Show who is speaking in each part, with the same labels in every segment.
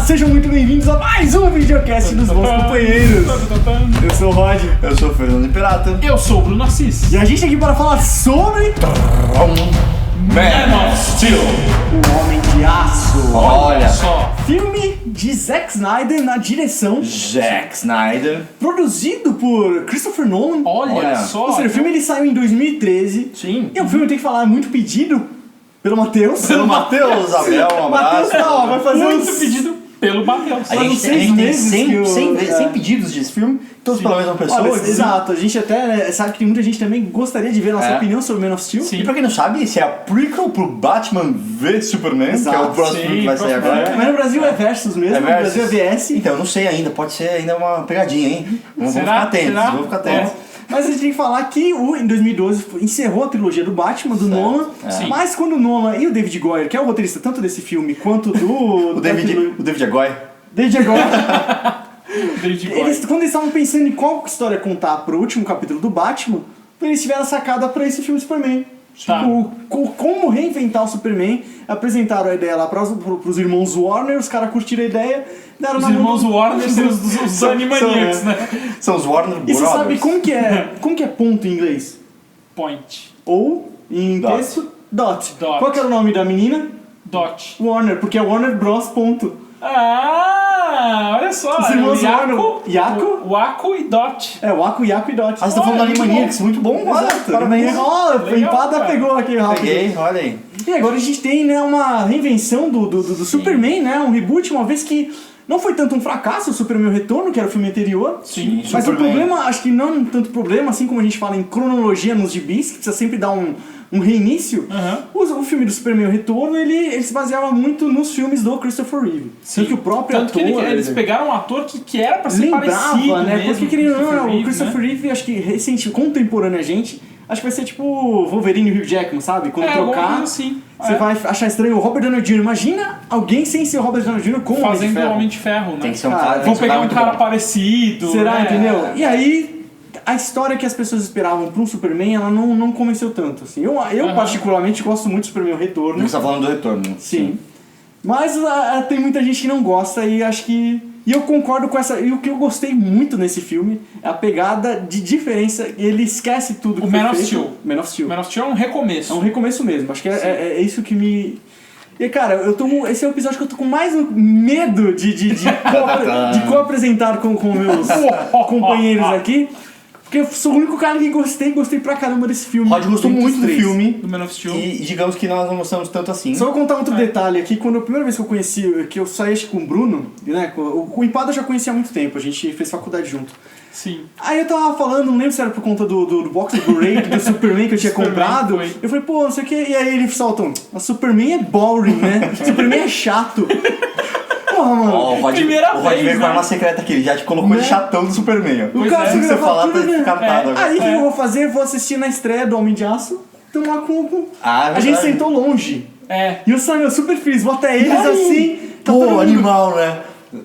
Speaker 1: sejam muito bem-vindos a mais um videocast dos bons companheiros. Eu sou o Rod.
Speaker 2: Eu sou o Fernando Imperato.
Speaker 3: Eu sou o Bruno Assis.
Speaker 1: E a gente tá aqui para falar sobre...
Speaker 3: Man of Steel.
Speaker 1: O Homem de Aço.
Speaker 2: Olha
Speaker 3: só.
Speaker 1: Filme de Zack Snyder na direção,
Speaker 2: Zack Snyder.
Speaker 1: produzido por Christopher Nolan.
Speaker 3: Olha só.
Speaker 1: Ou seja, o filme ele saiu em 2013.
Speaker 2: Sim.
Speaker 1: E é um filme que tem que falar muito pedido pelo Matheus.
Speaker 2: Pelo Matheus Abel, um
Speaker 1: Matheus
Speaker 2: abraço.
Speaker 1: tá, ó, vai fazer
Speaker 3: Muito
Speaker 1: uns...
Speaker 3: pedido pelo Matheus.
Speaker 2: A
Speaker 1: Faz uns
Speaker 2: gente
Speaker 1: 6
Speaker 2: tem
Speaker 1: meses que eu-
Speaker 2: 100 pedidos desse filme, todos pela mesma pessoa.
Speaker 1: Olha, exato, a gente até sabe que tem muita gente também que gostaria de ver a nossa opinião sobre Man of Steel.
Speaker 3: Sim.
Speaker 2: E pra quem não sabe, esse é a prequel pro Batman v Superman,
Speaker 1: Exato.
Speaker 2: que é o próximo
Speaker 3: Sim,
Speaker 2: filme que vai sair
Speaker 3: próximo
Speaker 2: agora.
Speaker 1: Mas no Brasil é versus mesmo,
Speaker 2: É
Speaker 1: no
Speaker 2: versus.
Speaker 1: Brasil é VS.
Speaker 2: Então, eu não sei ainda, pode ser ainda uma pegadinha, hein? Vamos
Speaker 3: Será?
Speaker 2: ficar atentos,
Speaker 3: Será?
Speaker 2: vamos ficar atentos.
Speaker 1: Mas a gente tem que falar que em 2012 encerrou a trilogia do Batman, do Nolan.
Speaker 3: Sim.
Speaker 1: Mas quando o Nolan e o David Goyer, que é o roteirista tanto desse filme quanto do...
Speaker 2: O David Agoy.
Speaker 1: David Goyer.
Speaker 3: David Goyer.
Speaker 1: Quando eles estavam pensando em qual história contar pro último capítulo do Batman, eles tiveram a sacada pra esse filme Superman.
Speaker 3: Tá.
Speaker 1: Tipo, como reinventar o Superman, apresentaram a ideia lá pros irmãos Warner, os caras curtiram a ideia, deram
Speaker 3: Os
Speaker 1: na mão
Speaker 3: irmãos
Speaker 1: do-
Speaker 3: Warner são os Animaniacs, né?
Speaker 2: São os Warner
Speaker 1: E você
Speaker 2: Brothers.
Speaker 1: sabe como que é ponto em inglês?
Speaker 3: Point.
Speaker 1: Ou, em
Speaker 2: Dot.
Speaker 1: texto, dot.
Speaker 3: Dot.
Speaker 1: Qual que era o nome da menina?
Speaker 3: Dot.
Speaker 1: Warner, porque é Warner Bros. Ponto.
Speaker 3: Ah, olha só.
Speaker 1: Os irmãos Warner.
Speaker 3: Yaku. Waco e Dot.
Speaker 1: É, Waco, Yaku e Dot.
Speaker 2: Ah, você tá falando do
Speaker 3: Olha, muito
Speaker 2: Animaniacs, muito bom, olha,
Speaker 1: Exato.
Speaker 2: parabéns.
Speaker 1: Ó,
Speaker 3: Legal,
Speaker 1: empada
Speaker 3: cara.
Speaker 1: pegou aqui rápido.
Speaker 2: Peguei, olha aí.
Speaker 1: E agora a gente tem, né, uma reinvenção do Superman, né? Um reboot, uma vez que não foi tanto um fracasso o Superman Retorno, que era o filme anterior.
Speaker 3: Sim.
Speaker 1: Mas o
Speaker 2: Superman.
Speaker 1: problema, acho que não tanto problema, assim como a gente fala em cronologia nos gibis, que precisa sempre dar um reinício. O filme do Superman Retorno, ele se baseava muito nos filmes do Christopher Reeve. Sendo que o próprio
Speaker 3: Tanto que
Speaker 1: ator...
Speaker 3: eles pegaram um ator que era pra ser
Speaker 1: lembrava,
Speaker 3: parecido
Speaker 1: né?
Speaker 3: mesmo.
Speaker 1: Porque querendo ou não, o
Speaker 3: Reeve,
Speaker 1: Christopher
Speaker 3: né?
Speaker 1: Reeve, acho que recente, contemporâneo a gente, acho que vai ser tipo Wolverine e Hugh Jackman, sabe? Quando
Speaker 3: alguma
Speaker 1: trocar,
Speaker 3: coisa assim.
Speaker 1: você vai achar estranho o Robert Downey Jr. Imagina alguém sem ser o Robert Downey Jr. como
Speaker 3: Fazendo o
Speaker 1: Homem de Ferro.
Speaker 3: Homem de Ferro, né?
Speaker 2: Tem que ser um
Speaker 1: Cara,
Speaker 2: cara.
Speaker 3: Vão pegar um
Speaker 2: muito
Speaker 3: cara
Speaker 2: bom.
Speaker 3: parecido.
Speaker 1: Será,
Speaker 3: né?
Speaker 1: entendeu? E aí, a história que as pessoas esperavam pra um Superman, ela não convenceu tanto, assim. Eu particularmente gosto muito do Superman o Retorno.
Speaker 2: Você tá falando do retorno.
Speaker 1: Sim. Mas tem muita gente que não gosta e acho que... E eu concordo com essa... E o que eu gostei muito nesse filme é a pegada de diferença. Ele esquece tudo que
Speaker 3: O
Speaker 1: foi
Speaker 3: Man of
Speaker 1: feito.
Speaker 3: Steel.
Speaker 1: Man of Steel.
Speaker 3: Man of Steel é um recomeço.
Speaker 1: É um recomeço mesmo. Acho que é isso que me... E cara, esse é o episódio que eu tô com mais medo de co-apresentar com meus companheiros aqui. Porque eu sou o único cara que gostei pra caramba desse filme.
Speaker 2: Rod gostou
Speaker 1: Dentre os
Speaker 2: muito do
Speaker 1: três.
Speaker 2: filme.
Speaker 3: Do Man of Steel.
Speaker 2: E digamos que nós não gostamos tanto assim.
Speaker 1: Só vou contar outro detalhe aqui. Quando a primeira vez que eu conheci, que eu saí acho, com o Bruno, né? O Empada eu já conhecia há muito tempo, a gente fez faculdade junto.
Speaker 3: Sim.
Speaker 1: Aí eu tava falando, não lembro se era por conta do box do Blu-ray do Superman que eu tinha
Speaker 3: Superman,
Speaker 1: comprado.
Speaker 3: foi.
Speaker 1: Eu falei, pô, não sei o que. E aí ele solta, a Superman é boring, né? Superman é chato. Porra, mano.
Speaker 2: Ó, o Rod
Speaker 3: Primeira
Speaker 2: veio
Speaker 3: vez,
Speaker 2: com
Speaker 3: né?
Speaker 2: a arma secreta aqui, ele já te colocou de
Speaker 1: Né?
Speaker 2: chatão do Superman. Ó.
Speaker 1: O
Speaker 3: Pois
Speaker 1: cara
Speaker 3: é,
Speaker 1: fica
Speaker 2: se você falar,
Speaker 1: tudo,
Speaker 2: tá
Speaker 1: né?
Speaker 2: descartado agora.
Speaker 1: Aí o que eu vou fazer? Vou assistir na estreia do Homem de Aço. Tamo lá com...
Speaker 2: Ah, é
Speaker 1: a gente
Speaker 2: verdade.
Speaker 1: sentou longe.
Speaker 3: É.
Speaker 1: E o Sam, eu super feliz. Vou até eles
Speaker 2: Ai,
Speaker 1: assim. Tá todo
Speaker 2: Pô,
Speaker 1: mundo...
Speaker 2: animal, né?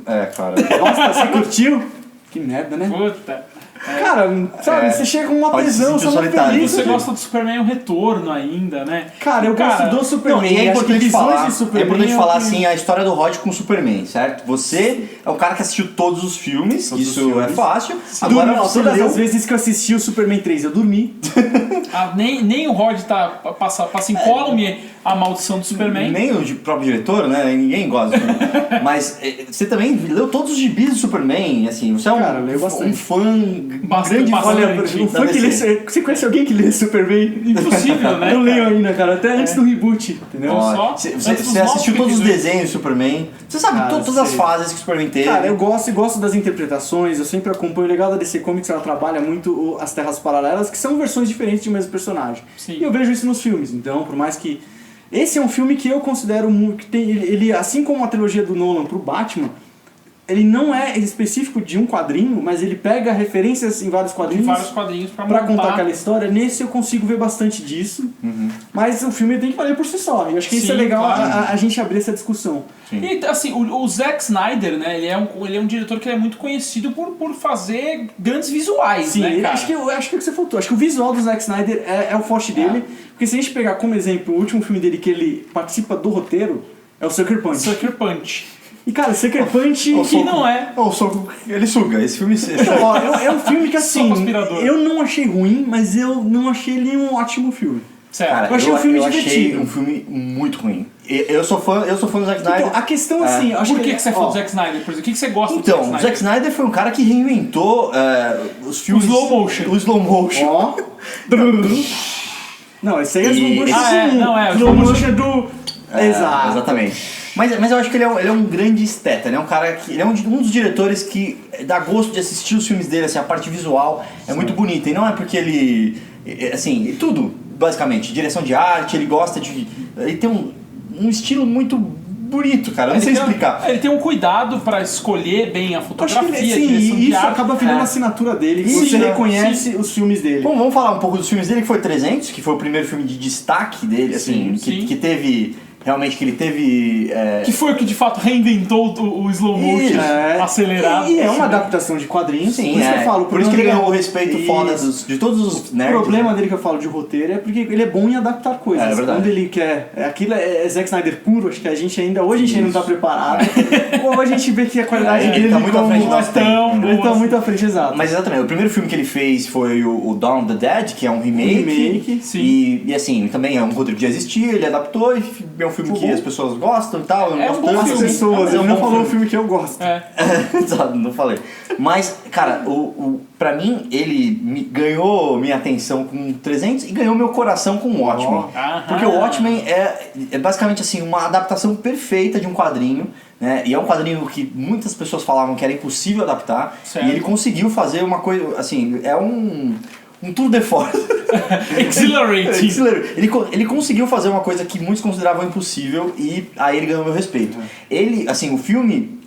Speaker 2: É, cara.
Speaker 1: Nossa, você curtiu? Que merda, né?
Speaker 3: Puta.
Speaker 1: Cara, sabe, você chega com uma
Speaker 2: Pode se
Speaker 1: tesão,
Speaker 2: sentir
Speaker 1: você é
Speaker 2: solitário,
Speaker 1: feliz.
Speaker 3: Você gosta do Superman o Retorno ainda, né?
Speaker 1: Cara, eu gosto do Superman.
Speaker 2: Não, e é
Speaker 1: acho que
Speaker 2: importante
Speaker 1: visões
Speaker 2: falar,
Speaker 1: de Superman
Speaker 2: é importante
Speaker 1: o
Speaker 2: falar
Speaker 1: que-
Speaker 2: assim a história do Rod com o Superman, certo? Você é um cara que assistiu todos os filmes,
Speaker 1: Todos os
Speaker 2: isso
Speaker 1: filmes.
Speaker 2: é fácil.
Speaker 1: Dormi,
Speaker 2: Agora
Speaker 1: ó,
Speaker 2: você
Speaker 1: todas
Speaker 2: leu...
Speaker 1: as vezes que eu assisti o Superman 3, eu dormi.
Speaker 3: Nem o Rod passa incólume a maldição do Superman.
Speaker 2: Nem o próprio diretor, né? Ninguém gosta. Mas você também leu todos os gibis do Superman, assim, você é
Speaker 1: Cara, eu leio bastante.
Speaker 2: um fã
Speaker 3: Bastante,
Speaker 2: grande
Speaker 3: bastante.
Speaker 2: fã
Speaker 1: Olha,
Speaker 2: da
Speaker 1: um fã que
Speaker 2: DC.
Speaker 1: lê, você conhece alguém que lê Superman?
Speaker 3: Impossível, né?
Speaker 1: Eu leio
Speaker 3: cara?
Speaker 1: ainda, cara, até antes do reboot, entendeu?
Speaker 2: Ó,
Speaker 3: Só
Speaker 2: Você
Speaker 3: antes dos
Speaker 2: você assistiu
Speaker 3: novos
Speaker 2: todos os
Speaker 3: episódios.
Speaker 2: desenhos do Superman. Você sabe
Speaker 1: Cara,
Speaker 2: todas as
Speaker 1: sei.
Speaker 2: fases que o Superman teve.
Speaker 1: Cara, eu gosto das interpretações, eu sempre acompanho. O legal da DC Comics, ela trabalha muito as Terras Paralelas, que são versões diferentes de um mesmo personagem.
Speaker 3: Sim.
Speaker 1: E eu vejo isso nos filmes, então, por mais que... Esse é um filme que eu considero que tem... Ele, assim como a trilogia do Nolan pro Batman, ele não é específico de um quadrinho, mas ele pega referências em vários
Speaker 3: Tem
Speaker 1: quadrinhos
Speaker 3: vários quadrinhos pra
Speaker 1: pra
Speaker 3: montar.
Speaker 1: contar aquela história. Nesse eu consigo ver bastante disso, mas o filme tem que valer por si só. E eu acho que isso é
Speaker 3: Sim,
Speaker 1: legal
Speaker 3: claro.
Speaker 1: a gente abrir essa discussão.
Speaker 3: E assim, o Zack Snyder, né, ele é um diretor que é muito conhecido por fazer grandes visuais,
Speaker 1: Sim,
Speaker 3: né, cara?
Speaker 1: acho que é o que você faltou. Acho que o visual do Zack Snyder é o forte dele. Porque se a gente pegar como exemplo o último filme dele que ele participa do roteiro, é o Sucker Punch.
Speaker 3: Sucker Punch.
Speaker 1: E, cara, Sucker Punch...
Speaker 3: Que não é.
Speaker 2: O soco, ele suga. Esse filme...
Speaker 1: Então, ó, é um filme que, assim,
Speaker 3: Soco aspirador.
Speaker 1: eu não achei ruim, mas eu não achei ele um ótimo filme.
Speaker 3: Certo.
Speaker 2: Cara,
Speaker 1: Eu achei um filme
Speaker 2: achei
Speaker 1: divertido.
Speaker 2: um filme muito ruim. Eu sou fã do Zack Snyder.
Speaker 1: Então, a questão, assim... eu acho
Speaker 3: Por que você é fã
Speaker 1: ó,
Speaker 3: do Zack Snyder? Por exemplo, o que você gosta do
Speaker 2: Então,
Speaker 3: Zack
Speaker 2: o
Speaker 3: Snyder?
Speaker 2: Zack Snyder foi um cara que reinventou os filmes...
Speaker 3: slow motion.
Speaker 2: O slow motion.
Speaker 1: Ó... Não, esse aí é slow motion. Slow motion do... Exato.
Speaker 2: Exatamente. Mas eu acho que ele é um grande esteta, ele é um cara que... Ele é um dos diretores que dá gosto de assistir os filmes dele, assim, a parte visual é muito bonita. E não é porque ele... Assim, tudo, basicamente. Direção de arte, ele gosta de... Ele tem um estilo muito bonito, cara. Eu não sei explicar.
Speaker 3: Ele tem um cuidado pra escolher bem a
Speaker 1: Eu acho
Speaker 3: fotografia,
Speaker 1: que
Speaker 3: a
Speaker 1: sim,
Speaker 3: direção de
Speaker 1: e isso
Speaker 3: arte.
Speaker 1: acaba virando a assinatura dele.
Speaker 2: Sim,
Speaker 1: Você
Speaker 2: né?
Speaker 1: reconhece os filmes dele.
Speaker 2: Bom, vamos falar um pouco dos filmes dele, que foi 300, que foi o primeiro filme de destaque dele, assim,
Speaker 3: Sim.
Speaker 2: que teve... Realmente que ele teve...
Speaker 3: Que foi o que de fato reinventou o slow motion acelerado.
Speaker 1: E é uma adaptação de quadrinhos.
Speaker 2: Sim,
Speaker 1: por isso que eu falo.
Speaker 2: Por isso que ele ganhou o respeito
Speaker 1: Isso.
Speaker 2: foda de todos os
Speaker 1: O
Speaker 2: nerds.
Speaker 1: problema
Speaker 2: né?
Speaker 1: dele que eu falo de roteiro é porque ele é bom em adaptar coisas.
Speaker 2: É verdade.
Speaker 1: Quando ele quer. Aquilo é Zack Snyder puro, acho que a gente ainda. Hoje a gente ainda não tá preparado. Ou a gente vê que a qualidade
Speaker 2: Ele
Speaker 1: dele
Speaker 2: tá muito à frente do nosso tempo.
Speaker 1: Ele tá muito à frente, exato.
Speaker 2: Mas exatamente, o primeiro filme que ele fez foi o Dawn of the Dead, que é um remake.
Speaker 3: Sim.
Speaker 2: E assim, também é um roteiro que já existia, ele adaptou e é um filme
Speaker 1: Ficou
Speaker 2: que
Speaker 1: bom.
Speaker 2: as pessoas gostam e tal. Eu não
Speaker 3: É um
Speaker 2: gosto
Speaker 3: bom
Speaker 2: tanto.
Speaker 1: As
Speaker 3: filme.
Speaker 1: pessoas,
Speaker 2: Mas é um
Speaker 1: ele não
Speaker 2: bom
Speaker 1: falou o
Speaker 2: filme.
Speaker 1: filme que eu gosto.
Speaker 2: Exato, não falei. Mas, cara, pra mim, ele ganhou minha atenção com 300 e ganhou meu coração com o Watchmen.
Speaker 3: Aham.
Speaker 2: Porque o Watchmen é basicamente assim, uma adaptação perfeita de um quadrinho, né? E é um quadrinho que muitas pessoas falavam que era impossível adaptar.
Speaker 3: Certo.
Speaker 2: E ele conseguiu fazer uma coisa, assim, é um tour de force.
Speaker 3: Exhilarating.
Speaker 2: Ele conseguiu fazer uma coisa que muitos consideravam impossível e aí ele ganhou meu respeito. Ele, assim, o filme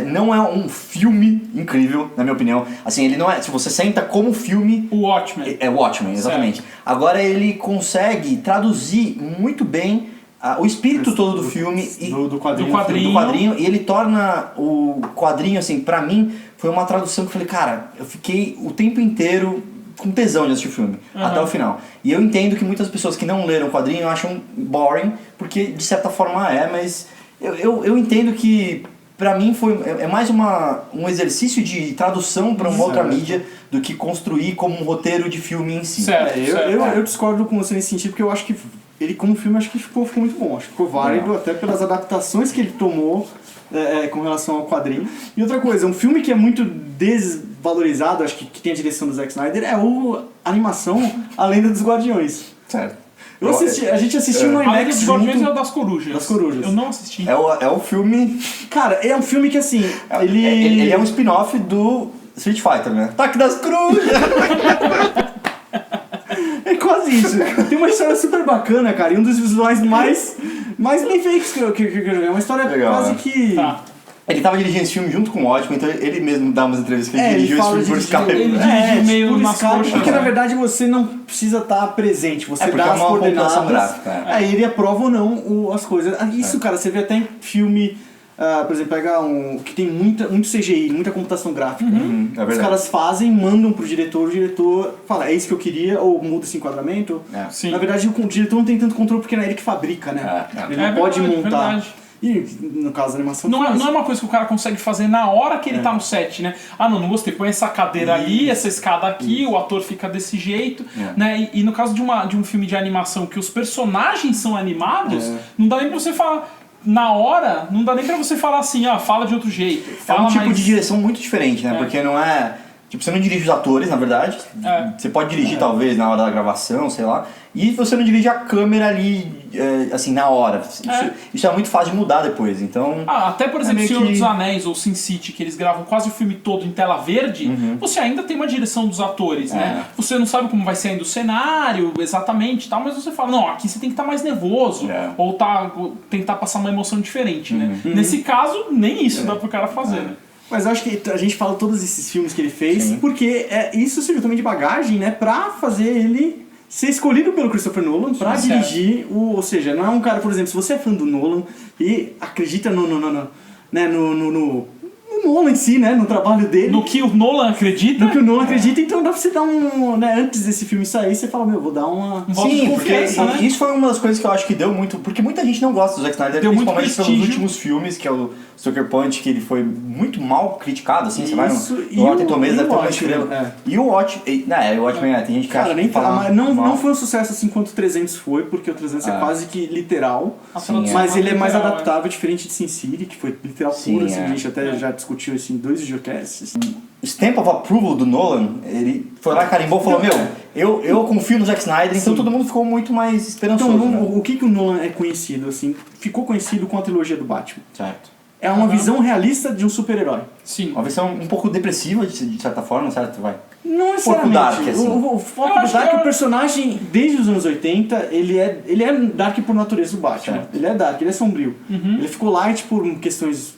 Speaker 2: não é um filme incrível, na minha opinião. Assim, ele não é. Se você senta como filme.
Speaker 3: O Watchmen.
Speaker 2: É Watchmen, exatamente. Agora ele consegue traduzir muito bem o espírito todo do filme
Speaker 1: Do quadrinho.
Speaker 2: do quadrinho, e ele torna o quadrinho, assim, pra mim, foi uma tradução que eu falei, cara, eu fiquei o tempo inteiro com tesão de assistir o filme, até o final. E eu entendo que muitas pessoas que não leram o quadrinho acham boring, porque de certa forma mas eu entendo que pra mim é mais um exercício de tradução pra uma outra mídia do que construir como um roteiro de filme em si.
Speaker 3: Certo.
Speaker 1: Eu discordo com você nesse sentido, porque eu acho que ele, como filme, acho que ficou muito bom. Acho que ficou válido até pelas adaptações que ele tomou com relação ao quadrinho. E outra coisa, um filme que é muito desvalorizado, acho que tem a direção do Zack Snyder, é a animação A Lenda dos Guardiões.
Speaker 2: Certo.
Speaker 1: A gente assistiu no
Speaker 3: A Lenda
Speaker 1: IMAX
Speaker 3: dos Guardiões é o
Speaker 1: junto.
Speaker 3: das Corujas.
Speaker 1: Das Corujas.
Speaker 3: Eu não assisti.
Speaker 2: É o filme...
Speaker 1: Cara, é um filme que assim,
Speaker 2: Ele é um spin-off do Street Fighter, né? Ataque das Cruzes!
Speaker 1: É quase isso. Tem uma história super bacana, cara, e um dos visuais mais bem feitos que eu joguei. É uma história
Speaker 2: Legal,
Speaker 1: quase
Speaker 2: né?
Speaker 1: que...
Speaker 3: Tá.
Speaker 2: Ele tava dirigindo esse filme junto com o Watchmen, então ele mesmo dá umas entrevistas que ele dirigiu esse filme por Skype.
Speaker 3: Ele dirigiu meio
Speaker 1: por
Speaker 3: nas
Speaker 1: escala,
Speaker 3: coxas,
Speaker 1: porque
Speaker 3: né?
Speaker 1: na verdade você não precisa estar presente, você
Speaker 2: porque
Speaker 1: dá
Speaker 2: é
Speaker 1: as
Speaker 2: uma
Speaker 1: coordenadas,
Speaker 2: computação gráfica,
Speaker 1: aí ele aprova ou não as coisas. Isso, cara, você vê até em filme, por exemplo, pega que tem muito CGI, muita computação gráfica.
Speaker 2: É
Speaker 1: Os
Speaker 2: verdade.
Speaker 1: caras fazem, mandam pro diretor, o diretor fala, é isso que eu queria, ou muda esse enquadramento.
Speaker 3: Sim.
Speaker 1: Na verdade, o diretor não tem tanto controle porque não é ele que fabrica, né? Ele não pode montar.
Speaker 3: Verdade.
Speaker 1: E no caso da animação...
Speaker 3: Não é uma coisa que o cara consegue fazer na hora que ele tá no set, né? Ah, não gostei. Põe essa cadeira ali, essa escada aqui, o ator fica desse jeito, né? E no caso de um filme de animação que os personagens são animados, não dá nem pra você falar... Na hora, não dá nem pra você falar assim, fala de outro jeito.
Speaker 2: É
Speaker 3: Fala
Speaker 2: um tipo
Speaker 3: mais...
Speaker 2: de direção muito diferente, né? Porque não é... Tipo, você não dirige os atores, na verdade. Você pode dirigir, talvez, na hora da gravação, sei lá. E você não dirige a câmera ali, assim, na hora. Isso é muito fácil de mudar depois, então...
Speaker 3: até, por exemplo,
Speaker 2: meio
Speaker 3: Senhor
Speaker 2: que-
Speaker 3: dos Anéis ou Sin City, que eles gravam quase o filme todo em tela verde, você ainda tem uma direção dos atores, né? Você não sabe como vai ser ainda o cenário, exatamente, tal, mas você fala, não, aqui você tem que estar mais nervoso, ou tentar passar uma emoção diferente, né? Nesse caso, nem isso dá pro cara fazer, né?
Speaker 1: Mas eu acho que a gente fala todos esses filmes que ele fez, porque isso serviu também de bagagem, né, pra fazer ele ser escolhido pelo Christopher Nolan pra dirigir ou seja, não é um cara, por exemplo, se você é fã do Nolan e acredita no Nolan em si, né? No trabalho dele.
Speaker 3: No que o Nolan acredita.
Speaker 1: No que o Nolan acredita, então dá pra você dar um... Né, antes desse filme sair, você fala, vou dar uma...
Speaker 3: voto de
Speaker 2: Sim, porque
Speaker 3: confiança, né?
Speaker 2: isso foi uma das coisas que eu acho que deu muito... Porque muita gente não gosta do Zack Snyder,
Speaker 3: Deu muito
Speaker 2: principalmente pelos
Speaker 3: prestígio.
Speaker 2: últimos filmes, que é o Sucker Punch, que ele foi muito mal criticado, assim, você vai
Speaker 1: Isso,
Speaker 2: no
Speaker 1: e
Speaker 2: Rotten
Speaker 1: o-
Speaker 2: Tomatoes,
Speaker 1: e
Speaker 2: deve
Speaker 1: o
Speaker 2: ter uma
Speaker 1: Watchmen,
Speaker 2: estrela. E o Watchmen, o Watchmen, tem gente que
Speaker 1: Cara,
Speaker 2: acha
Speaker 1: nem
Speaker 2: que fala
Speaker 1: mas não
Speaker 2: mal.
Speaker 1: foi um sucesso assim quanto o 300 foi, porque o 300 é quase que literal.
Speaker 3: A
Speaker 2: Sim,
Speaker 3: tradução
Speaker 1: Mas ele é mais
Speaker 3: literal,
Speaker 1: adaptável, diferente de Sin City, que foi literal
Speaker 2: Sim,
Speaker 1: puro, assim,
Speaker 2: é.
Speaker 1: a gente até já discutiu isso em 2 videocasts.
Speaker 2: O Stamp of Approval do Nolan, ele foi lá, carimbou e falou, eu confio no Zack Snyder, então
Speaker 1: Sim.
Speaker 2: todo mundo ficou muito mais esperançoso.
Speaker 1: Então,
Speaker 2: né?
Speaker 1: o que o Nolan é conhecido, assim, ficou conhecido com a trilogia do Batman.
Speaker 2: Certo.
Speaker 1: É uma visão realista de um super-herói.
Speaker 3: Sim.
Speaker 2: Uma versão um pouco depressiva, de certa forma, certo? Vai.
Speaker 1: Não
Speaker 2: pouco
Speaker 1: necessariamente.
Speaker 2: dark, assim.
Speaker 1: O foco
Speaker 3: Eu
Speaker 1: do
Speaker 3: acho
Speaker 1: Dark,
Speaker 3: que
Speaker 1: o personagem, desde os anos 80, ele é Dark por natureza do Batman.
Speaker 2: Certo.
Speaker 1: Ele é Dark, ele é sombrio. Ele ficou light por questões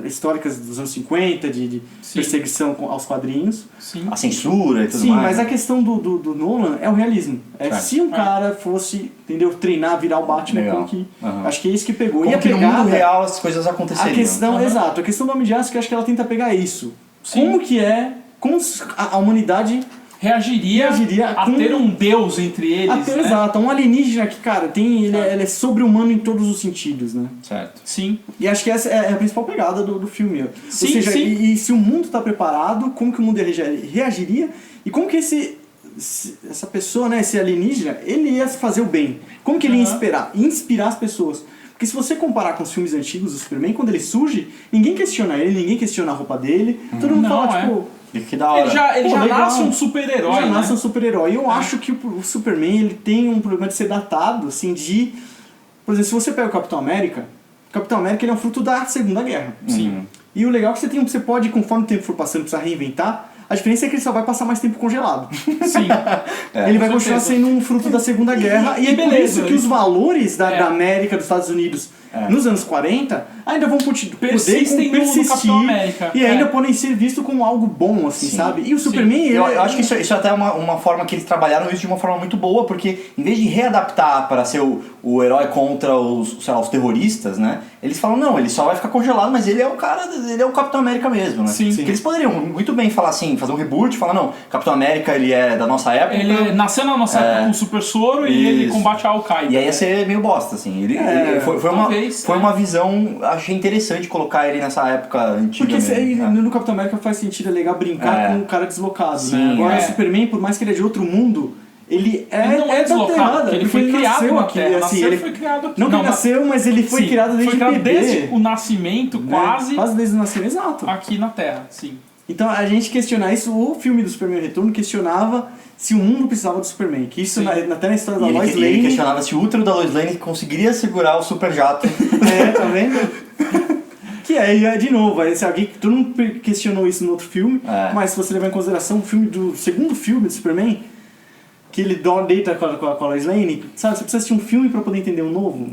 Speaker 1: históricas dos anos 50, de
Speaker 3: Sim.
Speaker 1: perseguição aos quadrinhos.
Speaker 3: Sim.
Speaker 2: A censura e tudo
Speaker 1: Sim,
Speaker 2: mais.
Speaker 1: mas a questão do Nolan é o realismo. É
Speaker 2: Certo.
Speaker 1: se um cara fosse, entendeu, treinar, virar o Batman,
Speaker 2: Legal.
Speaker 1: como que...
Speaker 2: Aham.
Speaker 1: Acho que é isso que pegou.
Speaker 2: Como
Speaker 1: E a
Speaker 2: que no
Speaker 1: pegada,
Speaker 2: mundo real as coisas
Speaker 1: a
Speaker 2: aconteceriam.
Speaker 1: questão,
Speaker 3: Aham.
Speaker 1: exato, a questão do Homem de Aço, que eu acho que ela tenta pegar isso.
Speaker 3: Sim.
Speaker 1: Como que é, como a humanidade...
Speaker 3: Reagiria a
Speaker 1: com-
Speaker 3: ter um deus entre eles,
Speaker 1: Até,
Speaker 3: né?
Speaker 1: exato, um alienígena que, cara, ele é sobre-humano em todos os sentidos, né?
Speaker 2: Certo.
Speaker 3: Sim.
Speaker 1: E acho que essa é a principal pegada do filme.
Speaker 3: Sim,
Speaker 1: Ou seja,
Speaker 3: sim.
Speaker 1: E se o mundo está preparado, como que o mundo reagiria e como que essa pessoa, né, esse alienígena, ele ia fazer o bem. Como que ele ia inspirar as pessoas. Porque se você comparar com os filmes antigos do Superman, quando ele surge, ninguém questiona ele, ninguém questiona a roupa dele, todo mundo
Speaker 3: Não,
Speaker 1: fala,
Speaker 3: é.
Speaker 1: tipo...
Speaker 2: Que da hora.
Speaker 3: Ele
Speaker 1: Pô,
Speaker 3: já
Speaker 1: legal.
Speaker 3: nasce um super-herói,
Speaker 1: Já
Speaker 3: né?
Speaker 1: nasce um super-herói. E eu acho que o Superman ele tem um problema de ser datado, assim, de... Por exemplo, se você pega o Capitão América ele é um fruto da Segunda Guerra.
Speaker 3: Sim.
Speaker 1: E o legal é que você pode, conforme o tempo for passando, precisar reinventar. A diferença é que ele só vai passar mais tempo congelado.
Speaker 3: Sim.
Speaker 1: Ele vai
Speaker 3: com
Speaker 1: continuar
Speaker 3: certeza.
Speaker 1: sendo um fruto da Segunda Guerra. E é por
Speaker 3: beleza,
Speaker 1: isso que os valores da
Speaker 3: É.
Speaker 1: América, dos Estados Unidos, nos anos 40, ainda vão poder
Speaker 3: Persistem no
Speaker 1: persistir.
Speaker 3: Capitão América.
Speaker 1: E ainda
Speaker 3: É.
Speaker 1: podem ser vistos como algo bom, assim,
Speaker 2: Sim.
Speaker 1: sabe? E o Superman...
Speaker 2: Eu
Speaker 1: ele-
Speaker 2: acho que isso até é uma forma que eles trabalharam isso de uma forma muito boa, porque em vez de readaptar para ser o herói contra os terroristas, né? Eles falam, não, ele só vai ficar congelado, mas ele é o cara, ele é o Capitão América mesmo, né?
Speaker 3: Sim.
Speaker 2: Porque eles poderiam muito bem falar assim, fazer um reboot, falar, não, Capitão América ele é da nossa época.
Speaker 3: Ele nasceu na nossa época com o super soro e ele
Speaker 2: Isso.
Speaker 3: combate a Al-Qaeda.
Speaker 2: E aí ia ser meio bosta, assim. Ele
Speaker 3: talvez,
Speaker 2: foi uma visão, achei interessante colocar ele nessa época antiga.
Speaker 1: Porque
Speaker 2: mesmo, né?
Speaker 1: no Capitão América faz sentido, é legal brincar com o cara deslocado,
Speaker 2: Sim,
Speaker 1: né? Agora
Speaker 2: é.
Speaker 1: o Superman, por mais que ele é de outro mundo, ele
Speaker 3: não é
Speaker 1: da
Speaker 3: deslocado,
Speaker 1: Terra,
Speaker 3: porque ele foi criado
Speaker 1: nasceu
Speaker 3: na
Speaker 1: aqui,
Speaker 3: Terra.
Speaker 1: assim,
Speaker 3: Nasceu
Speaker 1: ele
Speaker 3: e foi criado aqui.
Speaker 1: Não que ele
Speaker 3: mas-
Speaker 1: nasceu, mas ele foi
Speaker 3: sim,
Speaker 1: criado desde
Speaker 3: foi criado
Speaker 1: bebê.
Speaker 3: desde o nascimento,
Speaker 1: né?
Speaker 3: quase,
Speaker 1: Quase desde o nascimento, exato.
Speaker 3: aqui na Terra, sim.
Speaker 1: Então a gente questionar isso, o filme do Superman Retorno questionava se o mundo precisava do Superman. Que isso,
Speaker 3: Sim.
Speaker 1: até na história da
Speaker 2: E
Speaker 1: Lois
Speaker 2: ele
Speaker 1: Lane...
Speaker 2: questionava se o útero da Lois Lane conseguiria segurar o super jato.
Speaker 1: Tá vendo? Que é, de novo, se alguém, todo mundo questionou isso no outro filme, mas se você levar em consideração o filme do segundo filme do Superman, que ele deita com a Lois Lane, sabe? Você precisa assistir um filme pra poder entender um novo.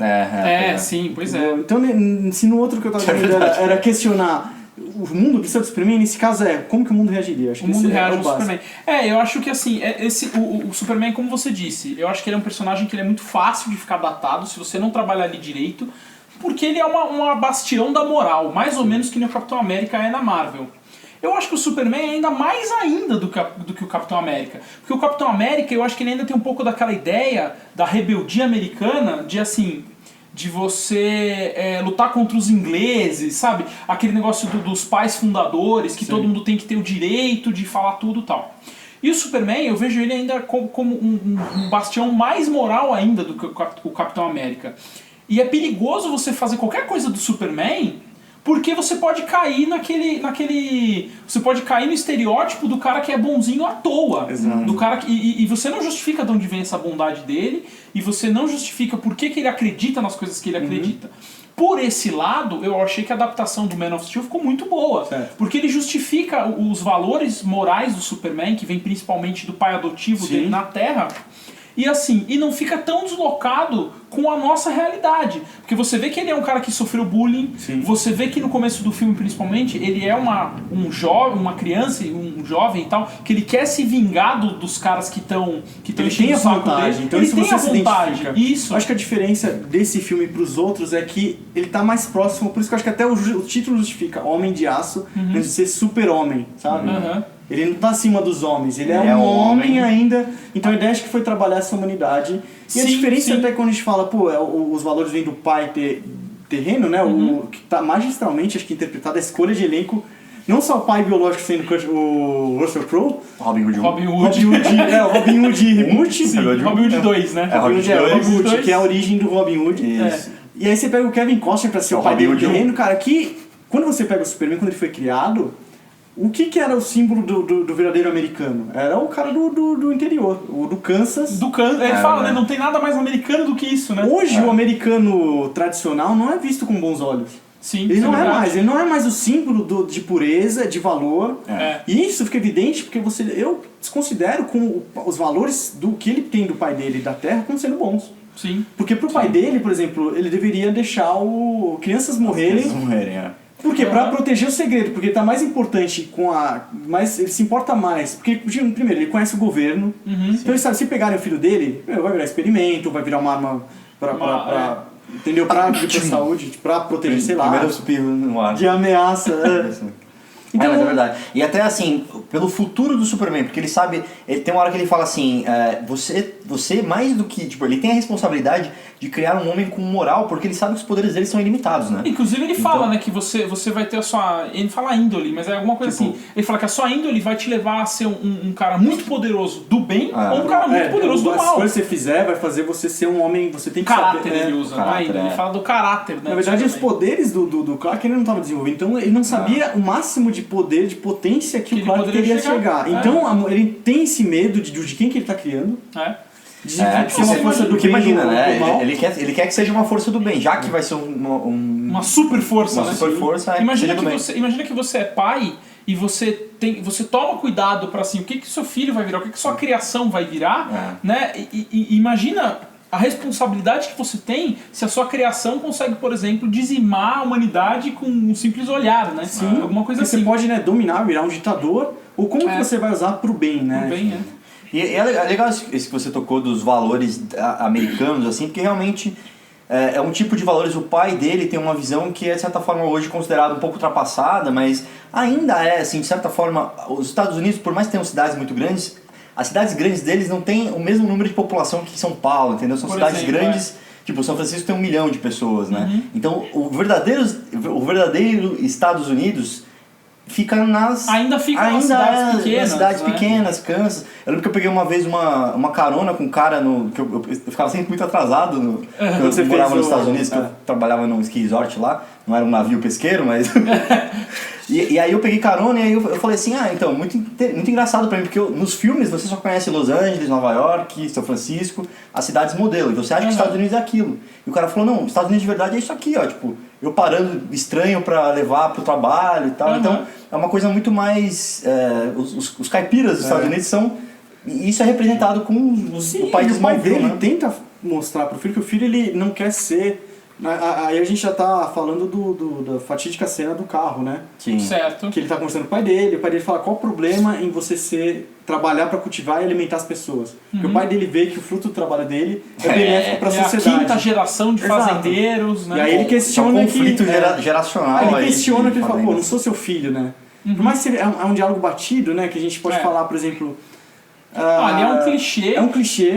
Speaker 3: Sim, pois é.
Speaker 1: Entendeu? Então, se no outro que eu tava dizendo era questionar o mundo precisa do Superman, nesse caso como que o mundo reagiria? Acho
Speaker 3: O
Speaker 1: que
Speaker 3: mundo
Speaker 1: esse
Speaker 3: reage
Speaker 1: o
Speaker 3: ao
Speaker 1: básico.
Speaker 3: Superman. Eu acho que assim, o Superman, como você disse, eu acho que ele é um personagem que ele é muito fácil de ficar datado se você não trabalhar ali direito, porque ele é uma bastião da moral, mais ou menos que nem o Capitão América é na Marvel. Eu acho que o Superman é ainda mais ainda do que o Capitão América. Porque o Capitão América, eu acho que ele ainda tem um pouco daquela ideia da rebeldia americana, de assim, de você lutar contra os ingleses, sabe? Aquele negócio dos pais fundadores, que todo mundo tem que ter o direito de falar tudo e tal. E o Superman, eu vejo ele ainda como um bastião mais moral ainda do que o Capitão América. E é perigoso você fazer qualquer coisa do Superman, porque você pode cair você pode cair no estereótipo do cara que é bonzinho à toa.
Speaker 1: Exato.
Speaker 3: Do cara e você não justifica de onde vem essa bondade dele, e você não justifica por que ele acredita nas coisas que ele acredita. Por esse lado, eu achei que a adaptação do Man of Steel ficou muito boa.
Speaker 1: Certo.
Speaker 3: Porque ele justifica os valores morais do Superman, que vem principalmente do pai adotivo dele na Terra. e assim, e não fica tão deslocado com a nossa realidade. Porque você vê que ele é um cara que sofreu bullying,
Speaker 1: Sim.
Speaker 3: você vê que no começo do filme, principalmente, ele é um jovem, uma criança, um jovem e tal, que ele quer se vingar dos caras que estão
Speaker 1: Ele
Speaker 3: enchendo
Speaker 1: tem
Speaker 3: o
Speaker 1: a
Speaker 3: saco
Speaker 1: vontade,
Speaker 3: dele.
Speaker 1: então
Speaker 3: Ele
Speaker 1: isso
Speaker 3: tem
Speaker 1: você
Speaker 3: a
Speaker 1: se
Speaker 3: vontade.
Speaker 1: identifica.
Speaker 3: Isso.
Speaker 1: Acho que a diferença desse filme pros outros é que ele tá mais próximo, por isso que eu acho que até o título justifica Homem de Aço, antes de ser super-homem, sabe?
Speaker 3: Uhum.
Speaker 1: Ele não tá acima dos homens, ele é
Speaker 2: Ele é
Speaker 1: um
Speaker 2: um
Speaker 1: homem
Speaker 2: homem.
Speaker 1: ainda. Então a ideia acho que foi trabalhar essa humanidade. E a
Speaker 3: Sim,
Speaker 1: diferença
Speaker 3: sim.
Speaker 1: até quando a gente fala, pô, os valores vêm do pai terreno, né? O que tá magistralmente, acho que interpretado, a escolha de elenco. Não só o pai biológico sendo o Russell Crowe,
Speaker 2: Robin Hood.
Speaker 3: Robin Hood.
Speaker 1: o Robin Hood reboot.
Speaker 3: Sim, Robin Hood 2, né?
Speaker 2: Robin Hood
Speaker 1: É, o
Speaker 2: 2.
Speaker 1: Robin Hood, que é a origem do Robin Hood.
Speaker 2: Isso.
Speaker 1: É. E aí você pega o Kevin Costner pra ser o pai
Speaker 2: Robin
Speaker 1: dele
Speaker 2: Hood
Speaker 1: terreno, cara, que quando você pega o Superman, quando ele foi criado, o que era o símbolo do verdadeiro americano? Era o cara do interior, o do Kansas.
Speaker 3: Ele fala, né? Não tem nada mais americano do que isso, né?
Speaker 1: Hoje o americano tradicional não é visto com bons olhos.
Speaker 3: Sim,
Speaker 1: Ele
Speaker 3: isso
Speaker 1: não é
Speaker 3: verdade.
Speaker 1: mais, ele não é mais o símbolo de pureza, de valor.
Speaker 3: É.
Speaker 1: E isso fica evidente porque eu desconsidero com os valores do que ele tem do pai dele e da terra como sendo bons.
Speaker 3: Sim.
Speaker 1: Porque pro pai dele, por exemplo, ele deveria deixar crianças morrerem.
Speaker 2: Eles morrerem, é.
Speaker 1: Por quê? Pra proteger o segredo, porque ele tá mais importante mas ele se importa mais. Porque, primeiro, ele conhece o governo. Então ele sabe, se pegarem o filho dele, vai virar experimento, vai virar uma arma entendeu? Pra saúde, pra proteger, sei lá,
Speaker 2: Primeiro espirro no ar.
Speaker 1: de ameaça. Então,
Speaker 2: Mas é verdade. E até assim, pelo futuro do Superman, porque ele sabe, ele tem uma hora que ele fala assim, você mais do que, tipo, ele tem a responsabilidade de criar um homem com moral, porque ele sabe que os poderes dele são ilimitados, né?
Speaker 3: Inclusive ele fala, né, que você vai ter a sua... Ele fala índole, mas é alguma coisa
Speaker 2: Tipo-
Speaker 3: assim. Ele fala que a sua índole vai te levar a ser um cara muito poderoso do bem ou um cara muito poderoso do
Speaker 1: as
Speaker 3: mal.
Speaker 1: coisas que você fizer vai fazer você ser um homem, você tem que
Speaker 3: Caráter
Speaker 1: saber.
Speaker 3: ele usa,
Speaker 2: caráter,
Speaker 3: não é índole, ele fala do caráter, né?
Speaker 1: Na verdade, os
Speaker 3: Superman.
Speaker 1: poderes do Clark ele não estava desenvolvendo, então ele não sabia o máximo de poder, de potência que o
Speaker 3: ele
Speaker 1: Clark
Speaker 3: poderia
Speaker 1: queria
Speaker 3: chegar.
Speaker 1: chegar. Então ele tem esse medo de quem que ele está criando,
Speaker 3: É.
Speaker 1: de ser uma força do
Speaker 2: Porque
Speaker 1: bem
Speaker 2: imagina,
Speaker 1: do
Speaker 2: né?
Speaker 1: mal.
Speaker 2: Ele quer que seja uma força do bem, já que vai ser
Speaker 3: Uma super força,
Speaker 2: uma
Speaker 3: né?
Speaker 2: super força,
Speaker 3: Imagina
Speaker 2: seja do bem.
Speaker 3: imagina que você é pai e você toma cuidado para assim, o que seu filho vai virar, o que sua criação vai virar, né? E imagina a responsabilidade que você tem se a sua criação consegue, por exemplo, dizimar a humanidade com um simples olhar, né?
Speaker 1: Sim,
Speaker 3: Alguma coisa
Speaker 1: porque
Speaker 3: assim.
Speaker 1: você pode, né, dominar, virar um ditador, ou como que você vai usar pro bem, né?
Speaker 3: Bem, né?
Speaker 2: E é legal isso que você tocou dos valores americanos, assim, porque realmente é um tipo de valores. O pai dele tem uma visão que é, de certa forma, hoje considerada um pouco ultrapassada, mas ainda é, assim, de certa forma, os Estados Unidos, por mais que tenham cidades muito grandes, as cidades grandes deles não têm o mesmo número de população que São Paulo, entendeu? São
Speaker 3: Por
Speaker 2: cidades
Speaker 3: exemplo,
Speaker 2: grandes, tipo, São Francisco tem 1 milhão de pessoas, né? Então, o verdadeiro Estados Unidos fica
Speaker 3: Ainda fica nas cidades pequenas,
Speaker 2: nas cidades
Speaker 3: né?
Speaker 2: pequenas, Kansas. Eu lembro que eu peguei uma vez uma carona com um cara que eu ficava sempre muito atrasado quando
Speaker 1: Você
Speaker 2: eu morava
Speaker 1: fez
Speaker 2: nos Estados Unidos, que eu trabalhava num ski resort lá, não era um navio pesqueiro, mas... e aí eu peguei carona e aí eu falei assim, então, muito engraçado pra mim, porque nos filmes você só conhece Los Angeles, Nova York, São Francisco, as cidades modelo, e você acha que os Estados Unidos é aquilo. E o cara falou, não, os Estados Unidos de verdade é isso aqui, ó, tipo, eu parando estranho pra levar pro trabalho e tal, então é uma coisa muito mais... os caipiras dos Estados Unidos são... E isso é representado com o pai de
Speaker 1: o pai dele
Speaker 2: né?
Speaker 1: tenta mostrar pro filho que o filho ele não quer ser... Aí a gente já tá falando da fatídica cena do carro, né?
Speaker 2: Sim.
Speaker 3: Certo.
Speaker 1: Que ele tá conversando com o pai dele fala qual o problema em você trabalhar para cultivar e alimentar as pessoas. Porque o pai dele vê que o fruto do trabalho dele é benéfico para a
Speaker 3: É a
Speaker 1: sociedade.
Speaker 3: quinta geração de
Speaker 1: Exato.
Speaker 3: fazendeiros, né?
Speaker 1: E aí ele questiona
Speaker 2: um conflito
Speaker 1: que...
Speaker 2: geracional.
Speaker 1: Ele
Speaker 2: aí
Speaker 1: questiona
Speaker 2: de
Speaker 1: que ele fala, pô, não
Speaker 2: fazendas.
Speaker 1: sou seu filho, né? Por mais que é um diálogo batido, né? Que a gente pode falar, por exemplo...
Speaker 3: Ali é um clichê.
Speaker 1: É um clichê.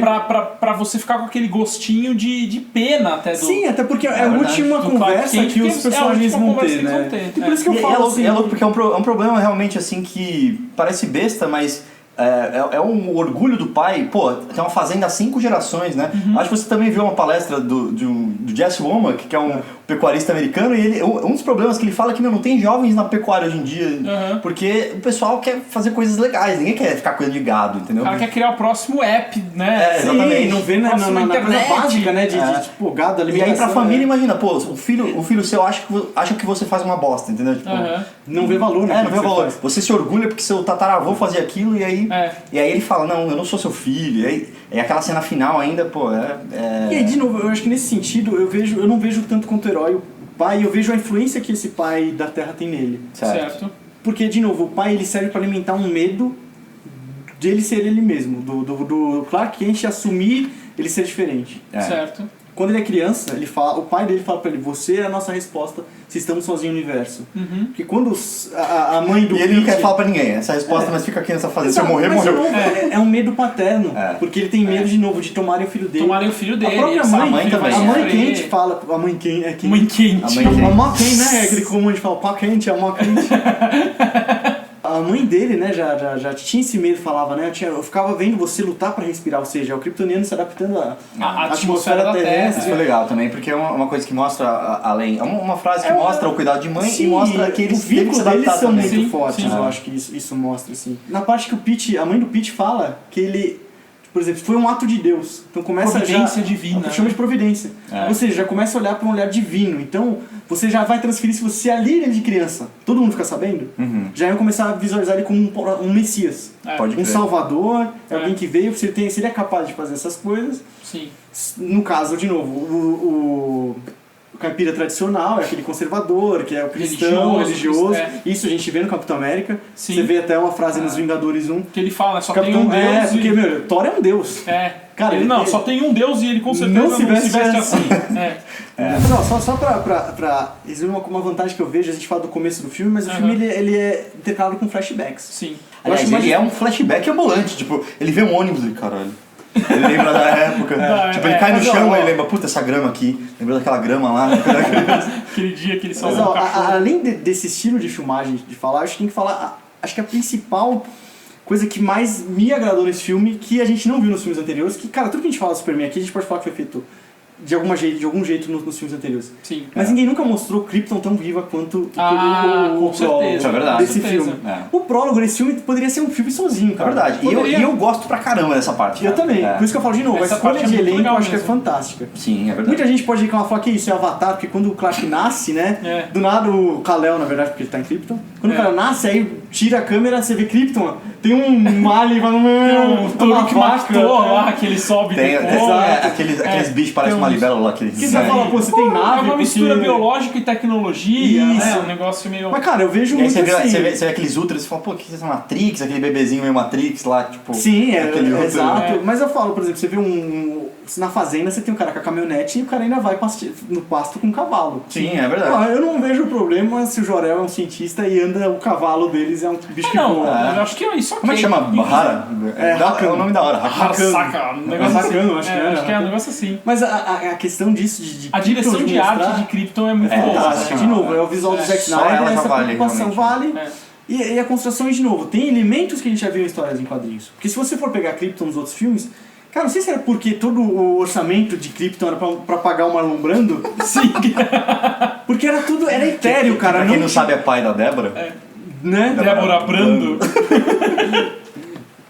Speaker 3: Pra você ficar com aquele gostinho de pena até do...
Speaker 1: Sim, até porque é a
Speaker 2: verdade.
Speaker 1: última
Speaker 3: Do Clark
Speaker 1: conversa
Speaker 3: Kent,
Speaker 1: que os
Speaker 3: porque é a
Speaker 1: personagens
Speaker 3: última
Speaker 1: vão
Speaker 3: conversa
Speaker 1: ter,
Speaker 3: que eles
Speaker 1: né?
Speaker 3: vão ter,
Speaker 1: E por isso que eu
Speaker 2: E
Speaker 1: falo assim...
Speaker 2: é louco porque é um problema realmente assim que parece besta, mas é um orgulho do pai. Pô, tem uma fazenda há 5 gerações, né? Acho que você também viu uma palestra do Jesse Womack, que é um pecuarista americano, e ele, um dos problemas que ele fala é que não tem jovens na pecuária hoje em dia, porque o pessoal quer fazer coisas legais, ninguém quer ficar cuidando de gado, entendeu?
Speaker 3: O cara quer criar o próximo app, né?
Speaker 2: Exatamente.
Speaker 1: Sim, não vê na coisa básica, né, de tipo, gado,
Speaker 2: E
Speaker 1: alimentação.
Speaker 2: aí pra família, imagina, pô, o filho seu acha que você faz uma bosta, entendeu? Tipo,
Speaker 1: não vê valor, né?
Speaker 2: não vê valor. Você se orgulha porque seu tataravô fazia aquilo e aí ele fala, não, eu não sou seu filho. E aí aquela cena final ainda, pô,
Speaker 1: E aí, de novo, eu acho que nesse sentido, eu não vejo tanto quanto herói o pai, eu vejo a influência que esse pai da Terra tem nele.
Speaker 3: Certo.
Speaker 1: Porque, de novo, o pai ele serve pra alimentar um medo dele ser ele mesmo, do Clark Kent assumir ele ser diferente.
Speaker 3: Certo.
Speaker 1: Quando ele é criança, o pai dele fala pra ele, você é a nossa resposta se estamos sozinhos no universo. Porque quando a mãe do
Speaker 2: E ele não
Speaker 1: Pete-
Speaker 2: quer falar pra ninguém essa resposta, mas fica aqui nessa fase, se eu
Speaker 1: Exato,
Speaker 2: morrer,
Speaker 1: mas
Speaker 2: morreu.
Speaker 1: de novo, é um medo paterno, porque ele tem medo de novo de tomarem o filho dele.
Speaker 3: Tomarem o filho dele.
Speaker 1: A própria
Speaker 3: ele sabe
Speaker 1: mãe,
Speaker 3: que ele vai
Speaker 1: a mãe
Speaker 3: sofrer.
Speaker 1: quente fala, a mãe quente é quente.
Speaker 3: Mãe quente.
Speaker 2: A mãe quente.
Speaker 1: A mãe quente, né? Aquele comum de falar pá quente, a mãe quente. A mãe dele, né, já tinha esse medo, falava, né? Eu ficava vendo você lutar pra respirar, ou seja, é o kryptoniano se adaptando à
Speaker 3: atmosfera da
Speaker 1: terrestre.
Speaker 2: Isso foi legal também, porque é uma coisa que mostra além. É uma frase que mostra o cuidado de mãe e mostra que eles
Speaker 1: os
Speaker 2: têm que
Speaker 1: vínculos
Speaker 2: se
Speaker 1: deles
Speaker 2: adaptar
Speaker 1: são
Speaker 2: também.
Speaker 1: muito
Speaker 3: Sim,
Speaker 1: fortes,
Speaker 3: sim.
Speaker 1: eu acho que isso mostra, assim. Na parte que a mãe do Pete fala que ele, por exemplo, foi um ato de Deus. Então começa
Speaker 3: Providência divina.
Speaker 1: Chama de providência. Ou seja, já começa a olhar para um olhar divino. Então, você já vai transferir, se você ali ele de criança, todo mundo fica sabendo, já vai começar a visualizar ele como um Messias.
Speaker 2: Pode
Speaker 1: Um
Speaker 2: crer.
Speaker 1: salvador, alguém que veio, se ele é capaz de fazer essas coisas.
Speaker 3: Sim.
Speaker 1: No caso, de novo, o caipira tradicional é aquele conservador, que é o cristão, religioso. Isso a gente vê no Capitão América.
Speaker 3: Sim.
Speaker 1: Você vê até uma frase nos Vingadores 1.
Speaker 3: Que ele fala, só
Speaker 1: Capitão,
Speaker 3: tem um Deus.
Speaker 1: porque, meu, Thor é um deus. Cara,
Speaker 3: Ele só tem um Deus e ele com certeza
Speaker 1: não se veste
Speaker 3: assim.
Speaker 1: Mas, ó, só pra resumir uma vantagem que eu vejo, a gente fala do começo do filme, mas o filme ele é intercalado com flashbacks.
Speaker 3: Sim.
Speaker 2: Aliás, ele é um flashback ambulante, tipo, ele vê um ônibus e caralho. Ele lembra da época. Tipo, ele cai no chão e ele lembra, puta, essa grama aqui. Lembra daquela grama lá.
Speaker 3: Aquele dia que ele
Speaker 1: Mas,
Speaker 3: salvou o cachorro.
Speaker 1: além desse estilo de filmagem, de falar, acho que tem que falar. Acho que a principal coisa que mais me agradou nesse filme, que a gente não viu nos filmes anteriores, que, cara, tudo que a gente fala do Superman aqui, a gente pode falar que foi feito de algum jeito nos filmes anteriores.
Speaker 3: Sim.
Speaker 1: Mas ninguém nunca mostrou Krypton tão viva quanto
Speaker 3: com certeza.
Speaker 1: prólogo
Speaker 2: Isso é verdade.
Speaker 1: desse
Speaker 3: Com certeza.
Speaker 1: filme. O prólogo desse filme poderia ser um filme sozinho,
Speaker 2: É
Speaker 1: cara.
Speaker 2: verdade. E eu gosto pra caramba dessa parte.
Speaker 1: Eu
Speaker 2: cara.
Speaker 1: também. Por isso que eu falo de novo,
Speaker 3: Essa
Speaker 1: a escolha
Speaker 3: parte é
Speaker 1: de
Speaker 3: muito
Speaker 1: elenco eu
Speaker 3: legal
Speaker 1: acho que é
Speaker 3: mesmo.
Speaker 1: fantástica.
Speaker 2: Sim, é verdade.
Speaker 1: Muita gente pode reclamar, falar que isso é Avatar, porque quando o Clark nasce, né? Do nada o Kal-El, na verdade, porque ele tá em Krypton. Quando o Kal-El nasce, aí tira a câmera, você vê Krypton, tem um alien, vai
Speaker 3: Tem um touro que matou lá, que ele sobe
Speaker 2: Tem,
Speaker 3: depois.
Speaker 2: aqueles bichos parecem uma libélula lá.
Speaker 1: Que você vai falar, pô, você tem nave.
Speaker 3: É uma mistura
Speaker 1: porque-
Speaker 3: biológica e tecnologia, né?
Speaker 1: Isso.
Speaker 3: Um negócio meio...
Speaker 1: Mas, cara, eu vejo
Speaker 2: E aí
Speaker 1: muito assim.
Speaker 2: você vê aqueles ultras e fala, pô, que é Matrix, aquele bebezinho meio Matrix lá, tipo...
Speaker 1: Sim,
Speaker 2: aquele outro-
Speaker 1: exato. Mas eu falo, por exemplo, você vê na fazenda, você tem um cara com a caminhonete e o cara ainda vai no pasto com um cavalo.
Speaker 2: Sim, é verdade.
Speaker 1: Pô, eu não vejo problema se o Jorel é um cientista e anda, o cavalo deles é um bicho que
Speaker 3: Não,
Speaker 1: voa.
Speaker 3: eu acho que é isso aqui.
Speaker 2: Como é que chama? Bahara? É o nome da hora.
Speaker 3: Saca, um negócio assim.
Speaker 1: Bacana, acho que é,
Speaker 3: Acho que é um
Speaker 1: né?
Speaker 3: negócio assim.
Speaker 1: Mas a questão disso de
Speaker 3: A direção
Speaker 1: Krypton
Speaker 3: de
Speaker 1: mostrar-
Speaker 3: arte de Krypton é muito boa.
Speaker 1: fantástica. De novo, é o visual do Zack
Speaker 2: Só
Speaker 1: Snyder,
Speaker 2: ela já
Speaker 1: essa
Speaker 2: vale,
Speaker 1: preocupação
Speaker 2: realmente.
Speaker 1: vale. E a construção, de novo, tem elementos que a gente já viu em histórias em quadrinhos. Porque se você for pegar Krypton nos outros filmes, cara, não sei se era porque todo o orçamento de Krypton era pra pagar o Marlon Brando.
Speaker 3: Sim.
Speaker 1: Porque era etéreo, cara.
Speaker 2: Pra quem não sabe, é pai da Débora.
Speaker 1: Né?
Speaker 3: Débora Brando.